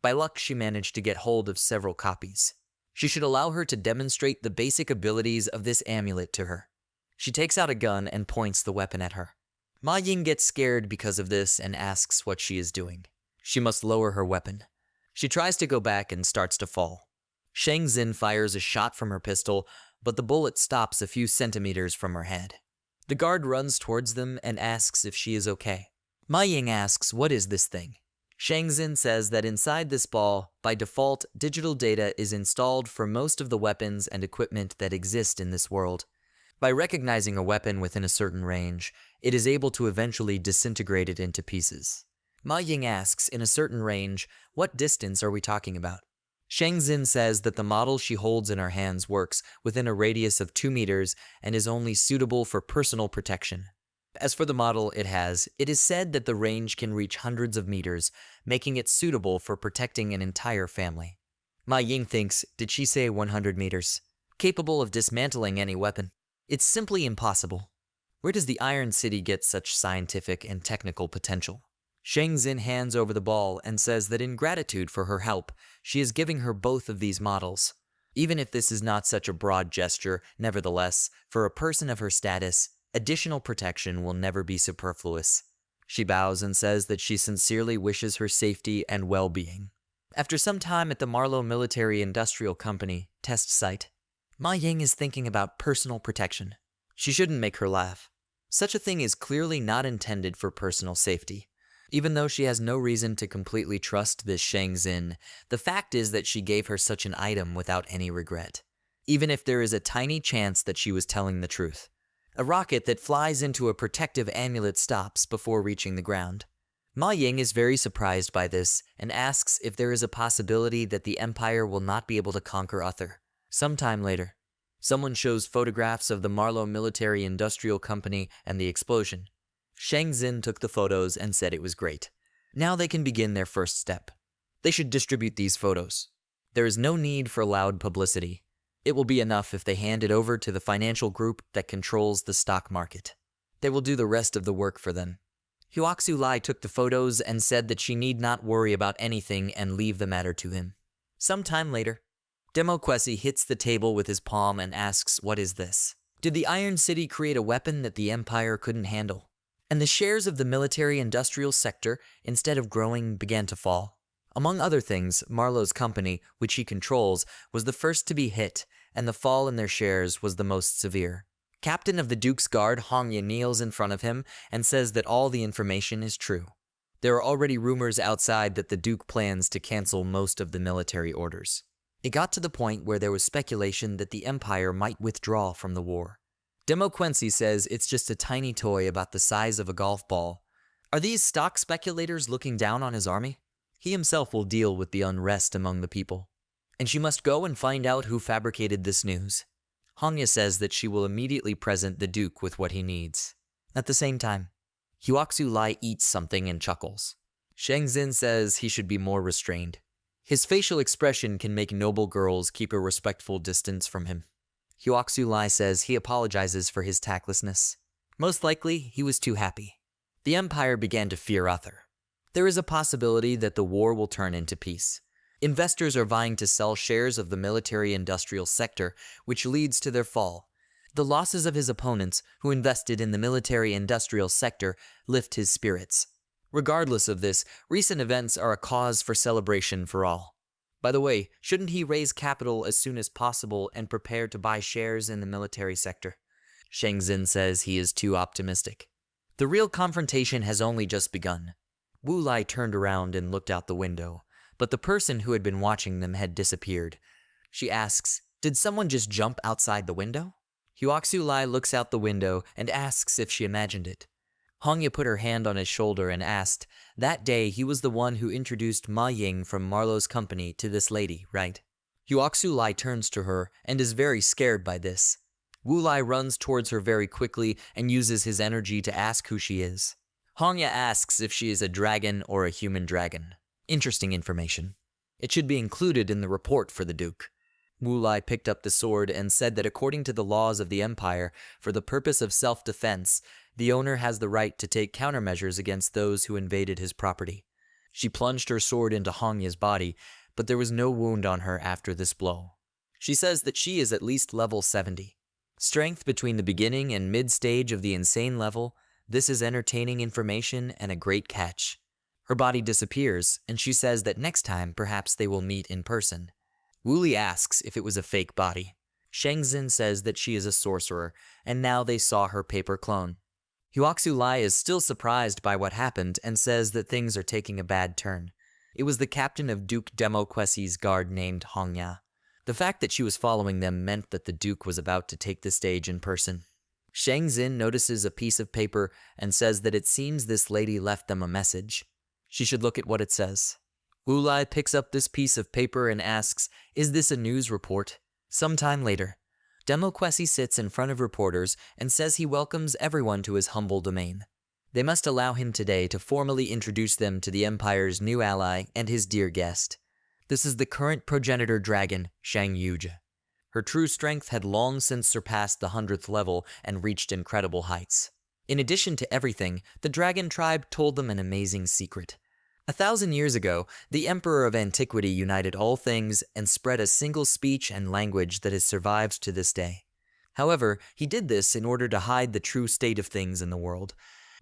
By luck, she managed to get hold of several copies. She should allow her to demonstrate the basic abilities of this amulet to her. She takes out a gun and points the weapon at her. Ma Ying gets scared because of this and asks what she is doing. She must lower her weapon. She tries to go back and starts to fall. Shang Xin fires a shot from her pistol, but the bullet stops a few centimeters from her head. The guard runs towards them and asks if she is okay. Ma Ying asks, what is this thing? Shang Xin says that inside this ball, by default, digital data is installed for most of the weapons and equipment that exist in this world. By recognizing a weapon within a certain range, it is able to eventually disintegrate it into pieces. Ma Ying asks, in a certain range, what distance are we talking about? Shang Xin says that the model she holds in her hands works within a radius of 2 meters and is only suitable for personal protection. As for the model it is said that the range can reach hundreds of meters, making it suitable for protecting an entire family. Ma Ying thinks, did she say 100 meters? Capable of dismantling any weapon. It's simply impossible. Where does the Iron City get such scientific and technical potential? Shang Xin hands over the ball and says that in gratitude for her help, she is giving her both of these models. Even if this is not such a broad gesture, nevertheless, for a person of her status, additional protection will never be superfluous. She bows and says that she sincerely wishes her safety and well-being. After some time at the Marlowe Military Industrial Company test site, Ma Ying is thinking about personal protection. She shouldn't make her laugh. Such a thing is clearly not intended for personal safety. Even though she has no reason to completely trust this Shang Xin, the fact is that she gave her such an item without any regret. Even if there is a tiny chance that she was telling the truth. A rocket that flies into a protective amulet stops before reaching the ground. Ma Ying is very surprised by this and asks if there is a possibility that the Empire will not be able to conquer Uther. Sometime later, someone shows photographs of the Marlowe Military Industrial Company and the explosion. Shang Xin took the photos and said it was great. Now they can begin their first step. They should distribute these photos. There is no need for loud publicity. It will be enough if they hand it over to the financial group that controls the stock market. They will do the rest of the work for them. Hyoksu Lai took the photos and said that she need not worry about anything and leave the matter to him. Some time later, Demokwesi hits the table with his palm and asks, "What is this?" Did the Iron City create a weapon that the Empire couldn't handle? And the shares of the military-industrial sector, instead of growing, began to fall. Among other things, Marlowe's company, which he controls, was the first to be hit, and the fall in their shares was the most severe. Captain of the Duke's Guard, Hongya, kneels in front of him and says that all the information is true. There are already rumors outside that the Duke plans to cancel most of the military orders. It got to the point where there was speculation that the Empire might withdraw from the war. Demokwesi says it's just a tiny toy about the size of a golf ball. Are these stock speculators looking down on his army? He himself will deal with the unrest among the people. And she must go and find out who fabricated this news. Hongya says that she will immediately present the Duke with what he needs. At the same time, Hyoksu Lai eats something and chuckles. Shengzin says he should be more restrained. His facial expression can make noble girls keep a respectful distance from him. Hyoksu Lai says he apologizes for his tactlessness. Most likely, he was too happy. The Empire began to fear Uther. There is a possibility that the war will turn into peace. Investors are vying to sell shares of the military-industrial sector, which leads to their fall. The losses of his opponents, who invested in the military-industrial sector, lift his spirits. Regardless of this, recent events are a cause for celebration for all. By the way, shouldn't he raise capital as soon as possible and prepare to buy shares in the military sector? Shengzin says he is too optimistic. The real confrontation has only just begun. Wu Lai turned around and looked out the window, but the person who had been watching them had disappeared. She asks, "Did someone just jump outside the window?" Hyoksu Lai looks out the window and asks if she imagined it. Hongya put her hand on his shoulder and asked, "That day he was the one who introduced Ma Ying from Marlowe's company to this lady, right?" Hyoksu Lai turns to her and is very scared by this. Wu Lai runs towards her very quickly and uses his energy to ask who she is. Hongya asks if she is a dragon or a human dragon. Interesting information. It should be included in the report for the Duke. Wu Lai picked up the sword and said that according to the laws of the Empire, for the purpose of self-defense, the owner has the right to take countermeasures against those who invaded his property. She plunged her sword into Hongya's body, but there was no wound on her after this blow. She says that she is at least level 70. Strength between the beginning and mid-stage of the insane level, this is entertaining information and a great catch. Her body disappears, and she says that next time perhaps they will meet in person. Wooly asks if it was a fake body. Shengzin says that she is a sorcerer, and now they saw her paper clone. Hyoksu Lai is still surprised by what happened and says that things are taking a bad turn. It was the captain of Duke Demokwesi's guard named Hongya. The fact that she was following them meant that the Duke was about to take the stage in person. Shengzin notices a piece of paper and says that it seems this lady left them a message. She should look at what it says. Wu Lai picks up this piece of paper and asks, "Is this a news report?" Sometime later, Demokwesi sits in front of reporters and says he welcomes everyone to his humble domain. They must allow him today to formally introduce them to the Empire's new ally and his dear guest. This is the current progenitor dragon, Shang Yuja. Her true strength had long since surpassed the 100th level and reached incredible heights. In addition to everything, the dragon tribe told them an amazing secret. 1,000 years ago, the Emperor of Antiquity united all things and spread a single speech and language that has survived to this day. However, he did this in order to hide the true state of things in the world.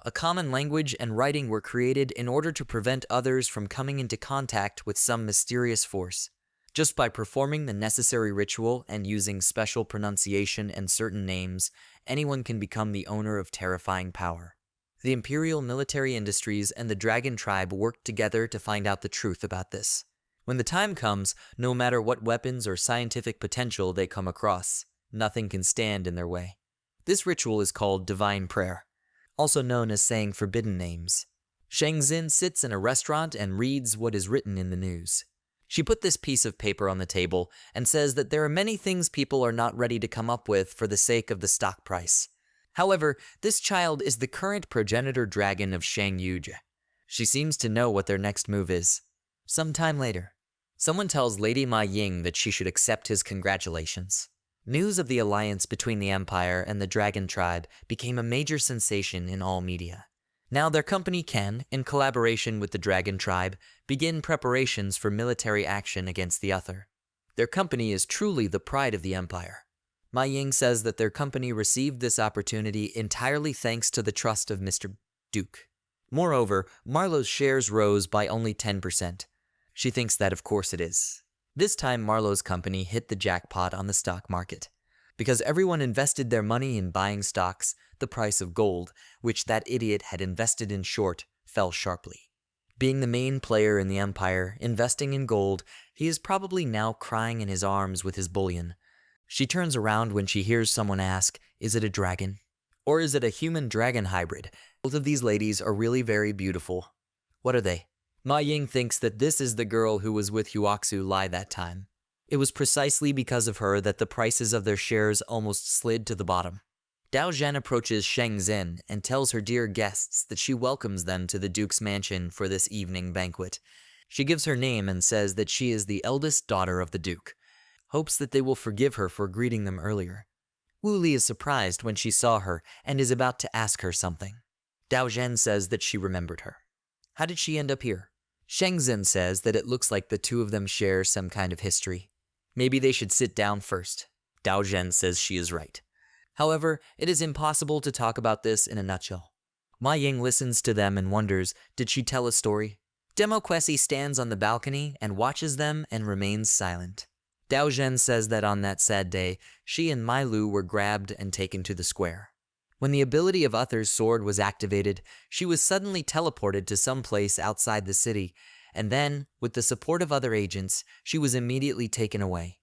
A common language and writing were created in order to prevent others from coming into contact with some mysterious force. Just by performing the necessary ritual and using special pronunciation and certain names, anyone can become the owner of terrifying power. The Imperial Military Industries and the Dragon Tribe worked together to find out the truth about this. When the time comes, no matter what weapons or scientific potential they come across, nothing can stand in their way. This ritual is called Divine Prayer, also known as saying forbidden names. Shengzin sits in a restaurant and reads what is written in the news. She put this piece of paper on the table and says that there are many things people are not ready to come up with for the sake of the stock price. However, this child is the current progenitor dragon of Shang Yuja. She seems to know what their next move is. Some time later, someone tells Lady Ma Ying that she should accept his congratulations. News of the alliance between the Empire and the Dragon Tribe became a major sensation in all media. Now their company can, in collaboration with the Dragon Tribe, begin preparations for military action against the other. Their company is truly the pride of the Empire. Ma Ying says that their company received this opportunity entirely thanks to the trust of Mr. Duke. Moreover, Marlowe's shares rose by only 10%. She thinks that of course it is. This time Marlowe's company hit the jackpot on the stock market. Because everyone invested their money in buying stocks, the price of gold, which that idiot had invested in short, fell sharply. Being the main player in the Empire, investing in gold, he is probably now crying in his arms with his bullion. She turns around when she hears someone ask, "Is it a dragon? Or is it a human-dragon hybrid?" Both of these ladies are really very beautiful. What are they? Ma Ying thinks that this is the girl who was with Huaxu Lai that time. It was precisely because of her that the prices of their shares almost slid to the bottom. Dao Zhen approaches Sheng Xin and tells her dear guests that she welcomes them to the Duke's mansion for this evening banquet. She gives her name and says that she is the eldest daughter of the Duke. Hopes that they will forgive her for greeting them earlier. Wu Li is surprised when she saw her and is about to ask her something. Dao Zhen says that she remembered her. How did she end up here? Sheng Xin says that it looks like the two of them share some kind of history. Maybe they should sit down first. Dao Zhen says she is right. However, it is impossible to talk about this in a nutshell. Ma Ying listens to them and wonders, did she tell a story? Demo Kwesi stands on the balcony and watches them and remains silent. Dao Zhen says that on that sad day, she and Mai Lu were grabbed and taken to the square. When the ability of Uther's sword was activated, she was suddenly teleported to some place outside the city, and then, with the support of other agents, she was immediately taken away.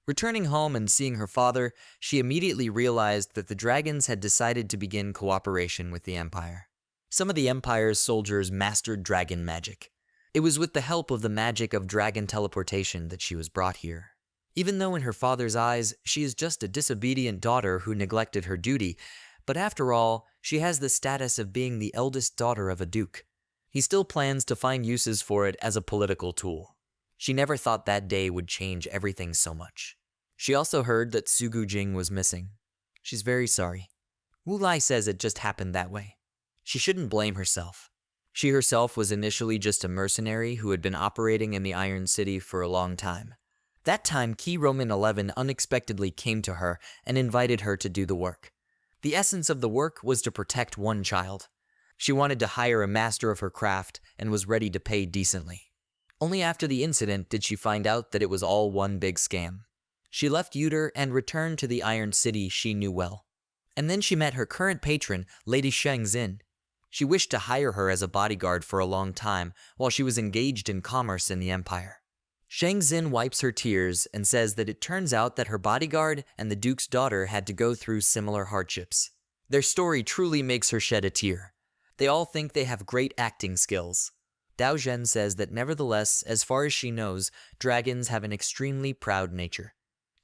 Returning home and seeing her father, she immediately realized that the dragons had decided to begin cooperation with the Empire. Some of the Empire's soldiers mastered dragon magic. It was with the help of the magic of dragon teleportation that she was brought here. Even though in her father's eyes, she is just a disobedient daughter who neglected her duty, but after all, she has the status of being the eldest daughter of a duke. He still plans to find uses for it as a political tool. She never thought that day would change everything so much. She also heard that Sugu Jing was missing. She's very sorry. Wu Lai says it just happened that way. She shouldn't blame herself. She herself was initially just a mercenary who had been operating in the Iron City for a long time. That time, Key Roman 11 unexpectedly came to her and invited her to do the work. The essence of the work was to protect one child. She wanted to hire a master of her craft and was ready to pay decently. Only after the incident did she find out that it was all one big scam. She left Uter and returned to the Iron City she knew well. And then she met her current patron, Lady Sheng Xin. She wished to hire her as a bodyguard for a long time while she was engaged in commerce in the Empire. Sheng Xin wipes her tears and says that it turns out that her bodyguard and the Duke's daughter had to go through similar hardships. Their story truly makes her shed a tear. They all think they have great acting skills. Dao Zhen says that nevertheless, as far as she knows, dragons have an extremely proud nature.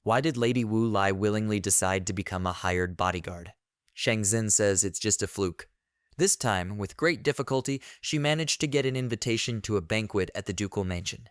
Why did Lady Wu Lai willingly decide to become a hired bodyguard? Sheng Xin says it's just a fluke. This time, with great difficulty, she managed to get an invitation to a banquet at the ducal mansion.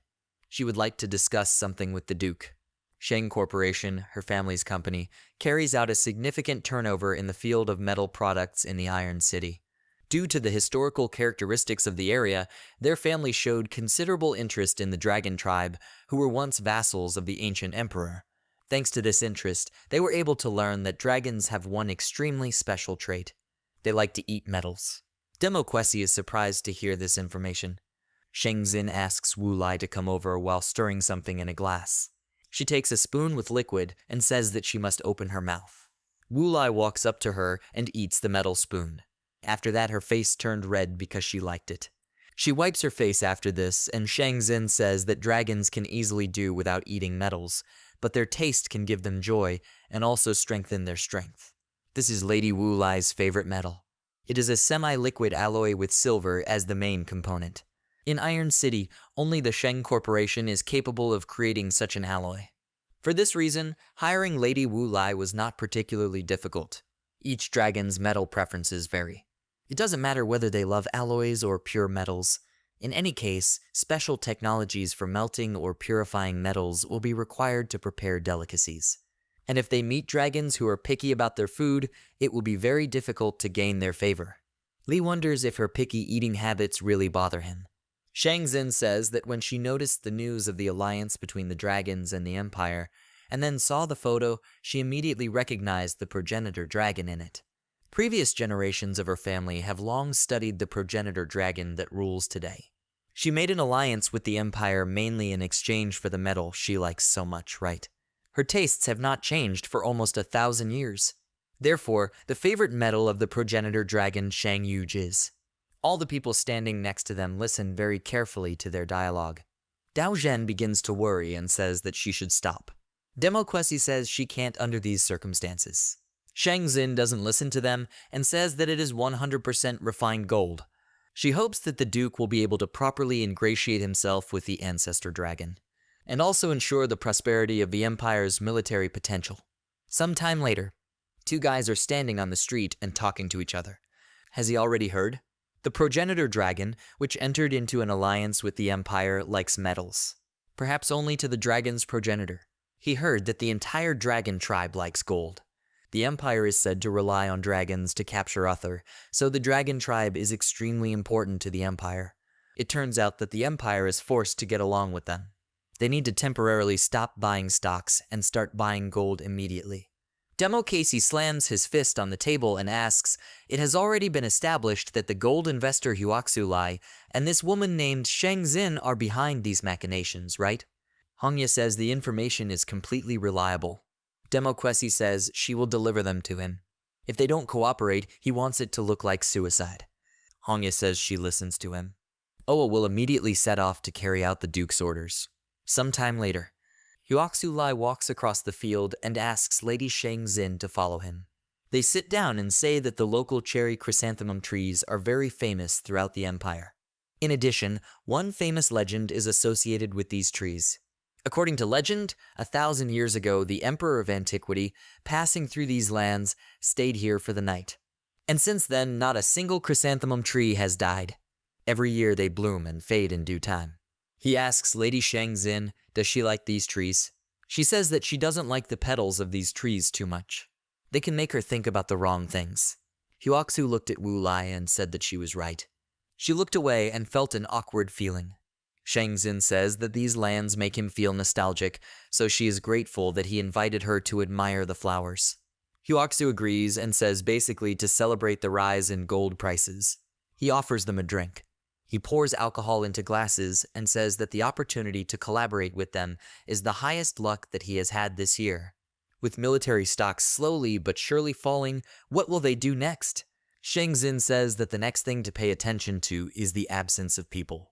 She would like to discuss something with the Duke. Sheng Corporation, her family's company, carries out a significant turnover in the field of metal products in the Iron City. Due to the historical characteristics of the area, their family showed considerable interest in the Dragon Tribe, who were once vassals of the ancient emperor. Thanks to this interest, they were able to learn that dragons have one extremely special trait. They like to eat metals. Demo Kwesi is surprised to hear this information. Sheng Xin asks Wu Lai to come over while stirring something in a glass. She takes a spoon with liquid and says that she must open her mouth. Wu Lai walks up to her and eats the metal spoon. After that, her face turned red because she liked it. She wipes her face after this, and Sheng Xin says that dragons can easily do without eating metals, but their taste can give them joy and also strengthen their strength. This is Lady Wu Lai's favorite metal. It is a semi-liquid alloy with silver as the main component. In Iron City, only the Sheng Corporation is capable of creating such an alloy. For this reason, hiring Lady Wu Lai was not particularly difficult. Each dragon's metal preferences vary. It doesn't matter whether they love alloys or pure metals. In any case, special technologies for melting or purifying metals will be required to prepare delicacies. And if they meet dragons who are picky about their food, it will be very difficult to gain their favor. Lee wonders if her picky eating habits really bother him. Shang Xin says that when she noticed the news of the alliance between the dragons and the Empire, and then saw the photo, she immediately recognized the progenitor dragon in it. Previous generations of her family have long studied the progenitor dragon that rules today. She made an alliance with the Empire mainly in exchange for the metal she likes so much, right? Her tastes have not changed for almost 1,000 years. Therefore, the favorite metal of the progenitor dragon Shang Yuj is. All the people standing next to them listen very carefully to their dialogue. Dao Zhen begins to worry and says that she should stop. Demoquesi says she can't under these circumstances. Shang Xin doesn't listen to them and says that it is 100% refined gold. She hopes that the Duke will be able to properly ingratiate himself with the Ancestor Dragon, and also ensure the prosperity of the Empire's military potential. Sometime later, two guys are standing on the street and talking to each other. Has he already heard? The progenitor dragon, which entered into an alliance with the Empire, likes metals. Perhaps only to the dragon's progenitor. He heard that the entire dragon tribe likes gold. The Empire is said to rely on dragons to capture Uther, so the dragon tribe is extremely important to the Empire. It turns out that the Empire is forced to get along with them. They need to temporarily stop buying stocks and start buying gold immediately. Demo Casey slams his fist on the table and asks, "It has already been established that the gold investor Huaxu Lai and this woman named Shang Xin are behind these machinations, right?" Hongya says the information is completely reliable. Demoquesi says she will deliver them to him. If they don't cooperate, he wants it to look like suicide. Hongya says she listens to him. Oa will immediately set off to carry out the Duke's orders. Sometime later, Huaxu Lai walks across the field and asks Lady Shang Xin to follow him. They sit down and say that the local cherry chrysanthemum trees are very famous throughout the Empire. In addition, one famous legend is associated with these trees. According to legend, 1,000 years ago, the Emperor of Antiquity, passing through these lands, stayed here for the night. And since then, not a single chrysanthemum tree has died. Every year they bloom and fade in due time. He asks Lady Shang Xin, does she like these trees? She says that she doesn't like the petals of these trees too much. They can make her think about the wrong things. Huaxu looked at Wu Lai and said that she was right. She looked away and felt an awkward feeling. Shang Xin says that these lands make him feel nostalgic, so she is grateful that he invited her to admire the flowers. Huaxu agrees and says basically to celebrate the rise in gold prices. He offers them a drink. He pours alcohol into glasses and says that the opportunity to collaborate with them is the highest luck that he has had this year. With military stocks slowly but surely falling, what will they do next? Shang Xin says that the next thing to pay attention to is the absence of people.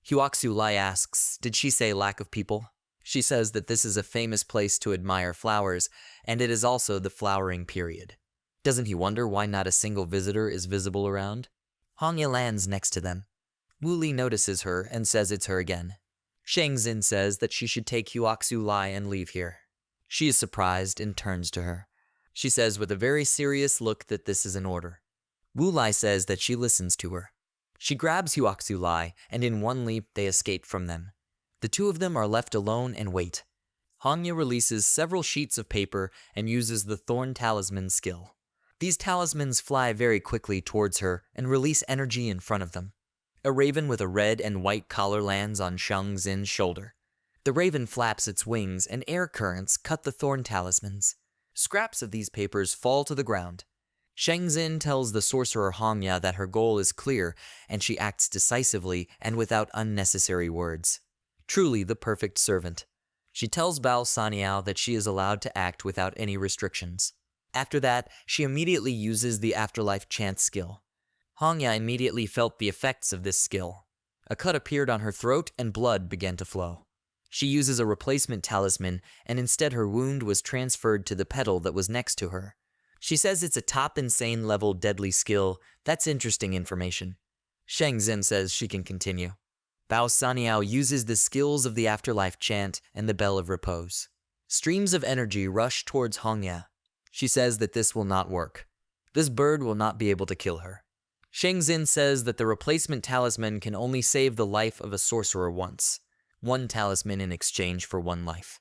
Huaxu Lai asks, did she say lack of people? She says that this is a famous place to admire flowers, and it is also the flowering period. Doesn't he wonder why not a single visitor is visible around? Hongya lands next to them. Wu Li notices her and says it's her again. Shang Xin says that she should take Huaxu Lai and leave here. She is surprised and turns to her. She says with a very serious look that this is an order. Wu Lai says that she listens to her. She grabs Huaxu Lai, and in one leap they escape from them. The two of them are left alone and wait. Hongya releases several sheets of paper and uses the Thorn Talisman skill. These talismans fly very quickly towards her and release energy in front of them. A raven with a red and white collar lands on Shang Xin's shoulder. The raven flaps its wings and air currents cut the thorn talismans. Scraps of these papers fall to the ground. Shang Xin tells the sorcerer Hongya that her goal is clear and she acts decisively and without unnecessary words. Truly the perfect servant. She tells Bao Saniao that she is allowed to act without any restrictions. After that, she immediately uses the afterlife chant skill. Hongya immediately felt the effects of this skill. A cut appeared on her throat and blood began to flow. She uses a replacement talisman and instead her wound was transferred to the petal that was next to her. She says it's a top insane level deadly skill. That's interesting information. Shang Xin says she can continue. Bao Saniao uses the skills of the afterlife chant and the bell of repose. Streams of energy rush towards Hongya. She says that this will not work. This bird will not be able to kill her. Shang Xin says that the replacement talisman can only save the life of a sorcerer once. One talisman in exchange for one life.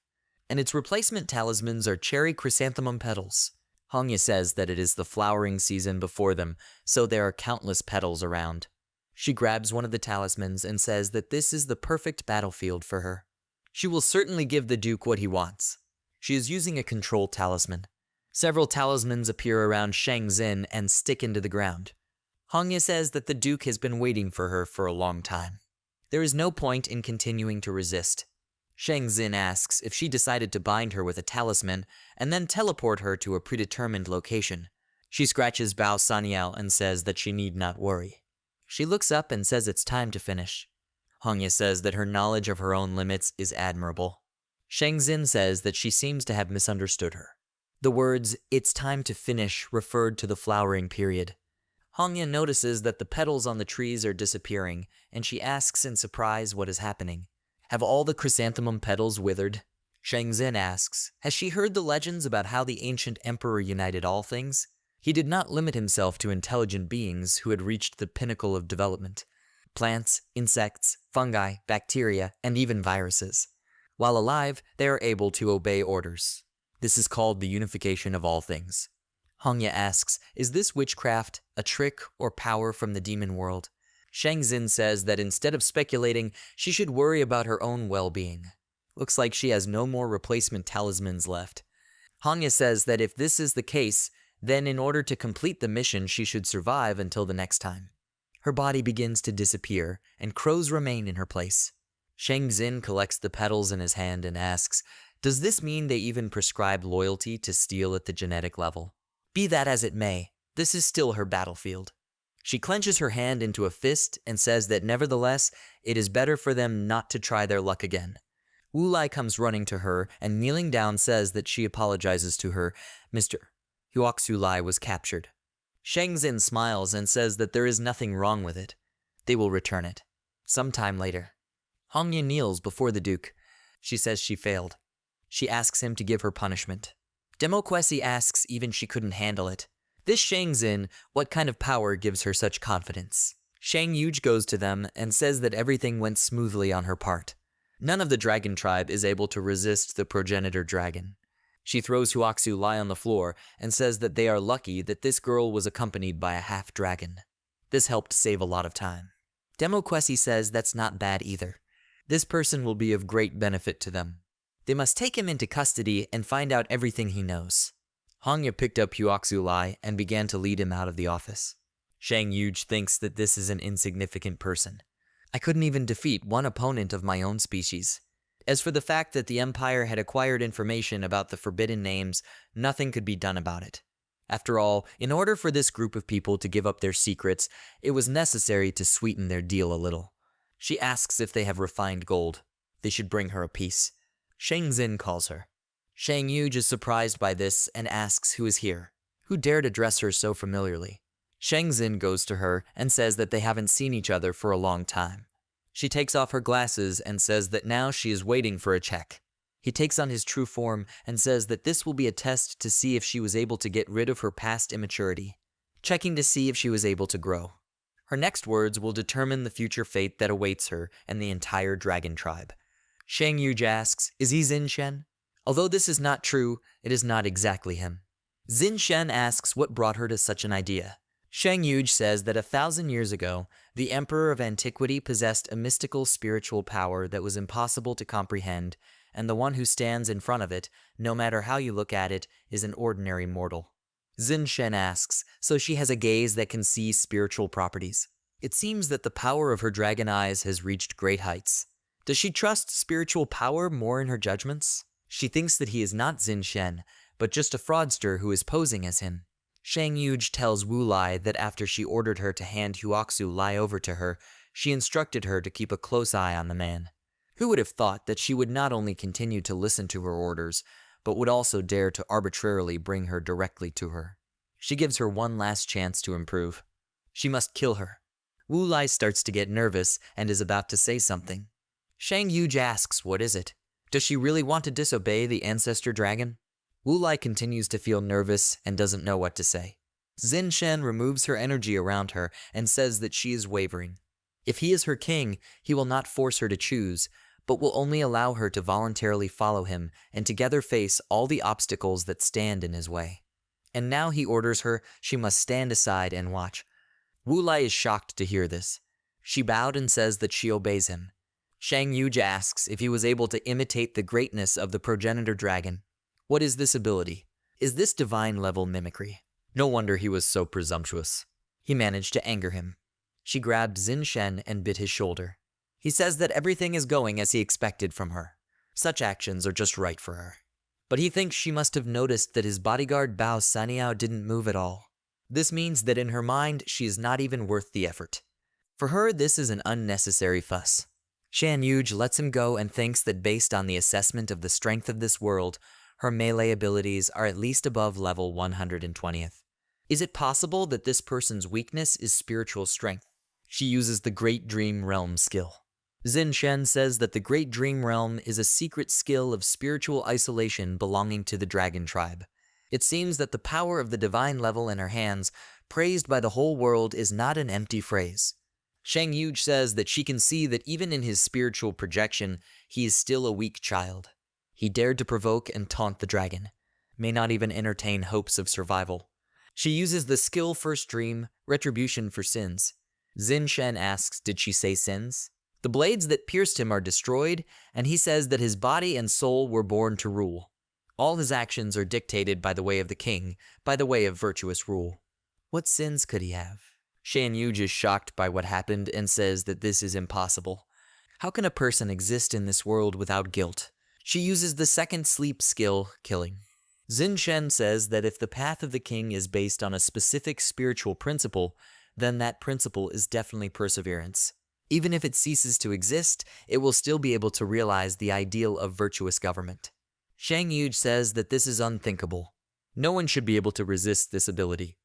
And its replacement talismans are cherry chrysanthemum petals. Hongya says that it is the flowering season before them, so there are countless petals around. She grabs one of the talismans and says that this is the perfect battlefield for her. She will certainly give the Duke what he wants. She is using a control talisman. Several talismans appear around Shang Xin and stick into the ground. Hongya says that the Duke has been waiting for her for a long time. There is no point in continuing to resist. Shang Xin asks if she decided to bind her with a talisman and then teleport her to a predetermined location. She scratches Bao Saniao and says that she need not worry. She looks up and says it's time to finish. Hongya says that her knowledge of her own limits is admirable. Shang Xin says that she seems to have misunderstood her. The words, "it's time to finish," referred to the flowering period. Hongya notices that the petals on the trees are disappearing, and she asks in surprise what is happening. Have all the chrysanthemum petals withered? Shang Xin asks, has she heard the legends about how the ancient emperor united all things? He did not limit himself to intelligent beings who had reached the pinnacle of development. Plants, insects, fungi, bacteria, and even viruses. While alive, they are able to obey orders. This is called the unification of all things. Hongya asks, is this witchcraft, a trick, or power from the demon world? Shang Xin says that instead of speculating, she should worry about her own well-being. Looks like she has no more replacement talismans left. Hongya says that if this is the case, then in order to complete the mission, she should survive until the next time. Her body begins to disappear, and crows remain in her place. Shang Xin collects the petals in his hand and asks, does this mean they even prescribe loyalty to steal at the genetic level? Be that as it may, this is still her battlefield. She clenches her hand into a fist and says that nevertheless, it is better for them not to try their luck again. Wu Lai comes running to her and kneeling down says that she apologizes to her. Mr. Huoxu Lai was captured. Shang Xin smiles and says that there is nothing wrong with it. They will return it. Sometime later. Hongya kneels before the Duke. She says she failed. She asks him to give her punishment. Demokwesi asks even she couldn't handle it. This Shang Xin, what kind of power gives her such confidence? Shang Yuge goes to them and says that everything went smoothly on her part. None of the dragon tribe is able to resist the progenitor dragon. She throws Huoxu Lai on the floor and says that they are lucky that this girl was accompanied by a half-dragon. This helped save a lot of time. Demokwesi says that's not bad either. This person will be of great benefit to them. They must take him into custody and find out everything he knows. Hongya picked up Huoxu Lai and began to lead him out of the office. Shang Yuge thinks that this is an insignificant person. I couldn't even defeat one opponent of my own species. As for the fact that the Empire had acquired information about the forbidden names, nothing could be done about it. After all, in order for this group of people to give up their secrets, it was necessary to sweeten their deal a little. She asks if they have refined gold. They should bring her a piece. Shang Xin calls her. Shang Yuge is surprised by this and asks who is here, who dared address her so familiarly. Shang Xin goes to her and says that they haven't seen each other for a long time. She takes off her glasses and says that now she is waiting for a check. He takes on his true form and says that this will be a test to see if she was able to get rid of her past immaturity, checking to see if she was able to grow. Her next words will determine the future fate that awaits her and the entire dragon tribe. Shang Yuge asks, is he Xin Shen? Although this is not true, it is not exactly him. Xin Shen asks what brought her to such an idea. Shang Yuge says that 1,000 years ago, the Emperor of Antiquity possessed a mystical spiritual power that was impossible to comprehend, and the one who stands in front of it, no matter how you look at it, is an ordinary mortal. Xin Shen asks, so she has a gaze that can see spiritual properties. It seems that the power of her dragon eyes has reached great heights. Does she trust spiritual power more in her judgments? She thinks that he is not Xin Shen, but just a fraudster who is posing as him. Shang Yuge tells Wu Lai that after she ordered her to hand Huoxu Lai over to her, she instructed her to keep a close eye on the man. Who would have thought that she would not only continue to listen to her orders, but would also dare to arbitrarily bring her directly to her? She gives her one last chance to improve. She must kill her. Wu Lai starts to get nervous and is about to say something. Shang Yuge asks, what is it? Does she really want to disobey the ancestor dragon? Wu Lai continues to feel nervous and doesn't know what to say. Zinshen removes her energy around her and says that she is wavering. If he is her king, he will not force her to choose, but will only allow her to voluntarily follow him and together face all the obstacles that stand in his way. And now he orders her she must stand aside and watch. Wu Lai is shocked to hear this. She bowed and says that she obeys him. Shang Yuj asks if he was able to imitate the greatness of the progenitor dragon. What is this ability? Is this divine-level mimicry? No wonder he was so presumptuous. He managed to anger him. She grabbed Zinshen and bit his shoulder. He says that everything is going as he expected from her. Such actions are just right for her. But he thinks she must have noticed that his bodyguard Bao Saniao didn't move at all. This means that in her mind, she is not even worth the effort. For her, this is an unnecessary fuss. Shan Yuj lets him go and thinks that based on the assessment of the strength of this world, her melee abilities are at least above level 120th. Is it possible that this person's weakness is spiritual strength? She uses the Great Dream Realm skill. Zin Shen says that the Great Dream Realm is a secret skill of spiritual isolation belonging to the dragon tribe. It seems that the power of the divine level in her hands, praised by the whole world, is not an empty phrase. Shang Yuj says that she can see that even in his spiritual projection, he is still a weak child. He dared to provoke and taunt the dragon, may not even entertain hopes of survival. She uses the skill First Dream, Retribution for Sins. Zin Shen asks, did she say sins? The blades that pierced him are destroyed, and he says that his body and soul were born to rule. All his actions are dictated by the way of the king, by the way of virtuous rule. What sins could he have? Shan Yuj is shocked by what happened and says that this is impossible. How can a person exist in this world without guilt? She uses the second sleep skill, Killing. Zin Shen says that if the path of the king is based on a specific spiritual principle, then that principle is definitely perseverance. Even if it ceases to exist, it will still be able to realize the ideal of virtuous government. Shang Yuj says that this is unthinkable. No one should be able to resist this ability.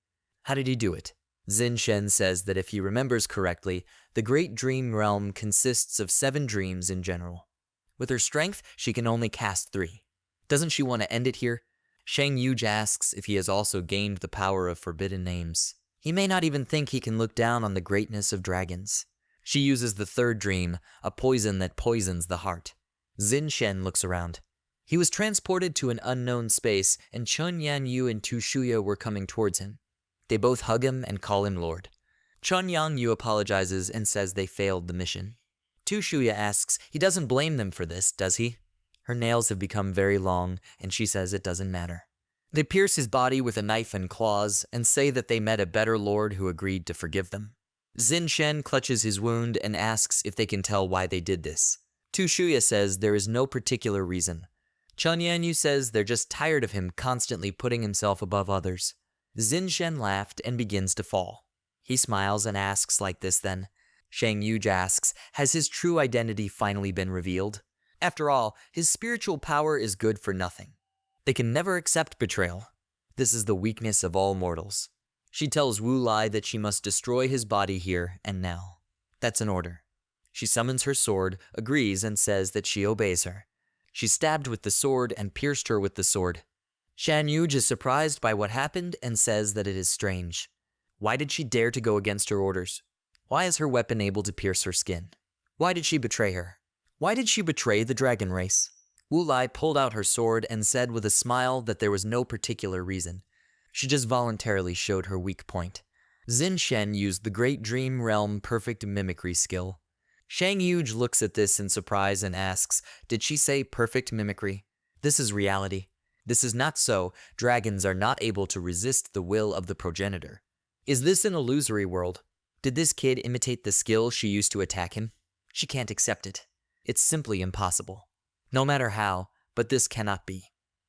How did he do it? Zin Shen says that if he remembers correctly, the Great Dream Realm consists of 7 dreams in general. With her strength, she can only cast 3. Doesn't she want to end it here? Shang Yuj asks if he has also gained the power of forbidden names. He may not even think he can look down on the greatness of dragons. She uses the 3rd dream, a poison that poisons the heart. Zin Shen looks around. He was transported to an unknown space, and Chun Yan Yu and Tu Shuya were coming towards him. They both hug him and call him Lord. Chun Yang Yu apologizes and says they failed the mission. Tu Shuya asks he doesn't blame them for this, does he? Her nails have become very long, and she says it doesn't matter. They pierce his body with a knife and claws, and say that they met a better lord who agreed to forgive them. Zin Shen clutches his wound and asks if they can tell why they did this. Tu Shuya says there is no particular reason. Chun Yanyu says they're just tired of him constantly putting himself above others. Zin Shen laughed and begins to fall. He smiles and asks like this then. Shang Yuj asks, has his true identity finally been revealed? After all, his spiritual power is good for nothing. They can never accept betrayal. This is the weakness of all mortals. She tells Wu Lai that she must destroy his body here and now. That's an order. She summons her sword, agrees, and says that she obeys her. She's stabbed with the sword and pierced her with the sword. Shan Yuj is surprised by what happened and says that it is strange. Why did she dare to go against her orders? Why is her weapon able to pierce her skin? Why did she betray her? Why did she betray the dragon race? Wu Lai pulled out her sword and said with a smile that there was no particular reason. She just voluntarily showed her weak point. Zin Shen used the Great Dream Realm Perfect Mimicry skill. Shang Yuj looks at this in surprise and asks, did she say perfect mimicry? This is reality. This is not so. Dragons are not able to resist the will of the progenitor. Is this an illusory world? Did this kid imitate the skill she used to attack him? She can't accept it. It's simply impossible. No matter how, but this cannot be.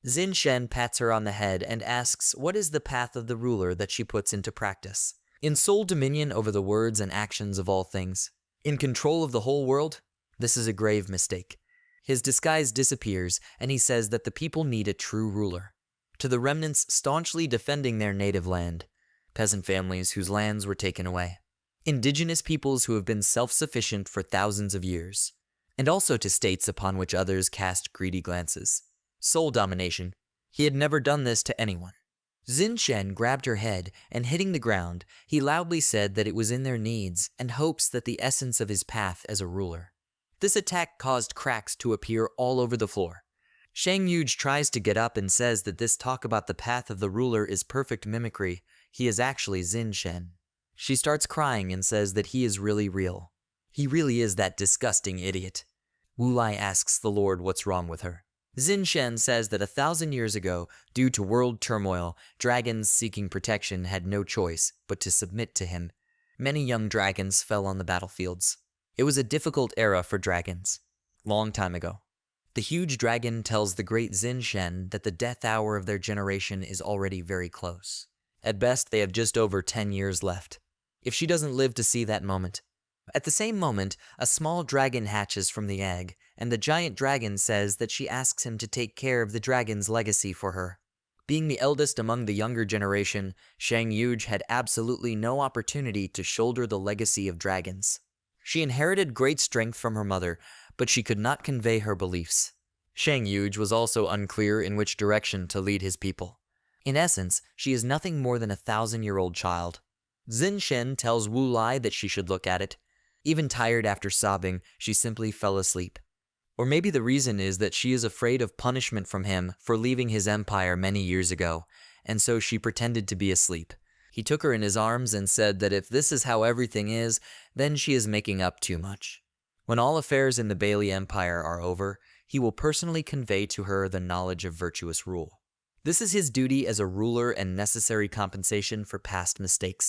Zin Shen pats her on the head and asks what is the path of the ruler that she puts into practice. In sole dominion over the words and actions of all things. In control of the whole world? This is a grave mistake. His disguise disappears, and he says that the people need a true ruler. To the remnants staunchly defending their native land, peasant families whose lands were taken away, indigenous peoples who have been self-sufficient for thousands of years, and also to states upon which others cast greedy glances. Soul domination. He had never done this to anyone. Xin Shen grabbed her head, and hitting the ground, he loudly said that it was in their needs and hopes that the essence of his path as a ruler. This attack caused cracks to appear all over the floor. Shang Yuge tries to get up and says that this talk about the path of the ruler is perfect mimicry. He is actually Xin Shen. She starts crying and says that he is really real. He really is that disgusting idiot. Wu Lai asks the Lord what's wrong with her. Xin Shen says that 1,000 years ago, due to world turmoil, dragons seeking protection had no choice but to submit to him. Many young dragons fell on the battlefields. It was a difficult era for dragons. Long time ago. The huge dragon tells the great Xin Shen that the death hour of their generation is already very close. At best, they have just over 10 years left. If she doesn't live to see that moment. At the same moment, a small dragon hatches from the egg, and the giant dragon says that she asks him to take care of the dragon's legacy for her. Being the eldest among the younger generation, Shang Yuge had absolutely no opportunity to shoulder the legacy of dragons. She inherited great strength from her mother, but she could not convey her beliefs. Shang Yuge was also unclear in which direction to lead his people. In essence, she is nothing more than a 1,000-year-old child. Xin Shen tells Wu Lai that she should look at it. Even tired after sobbing, she simply fell asleep. Or maybe the reason is that she is afraid of punishment from him for leaving his empire many years ago, and so she pretended to be asleep. He took her in his arms and said that if this is how everything is, then she is making up too much. When all affairs in the Bailey Empire are over, he will personally convey to her the knowledge of virtuous rule. This is his duty as a ruler and necessary compensation for past mistakes.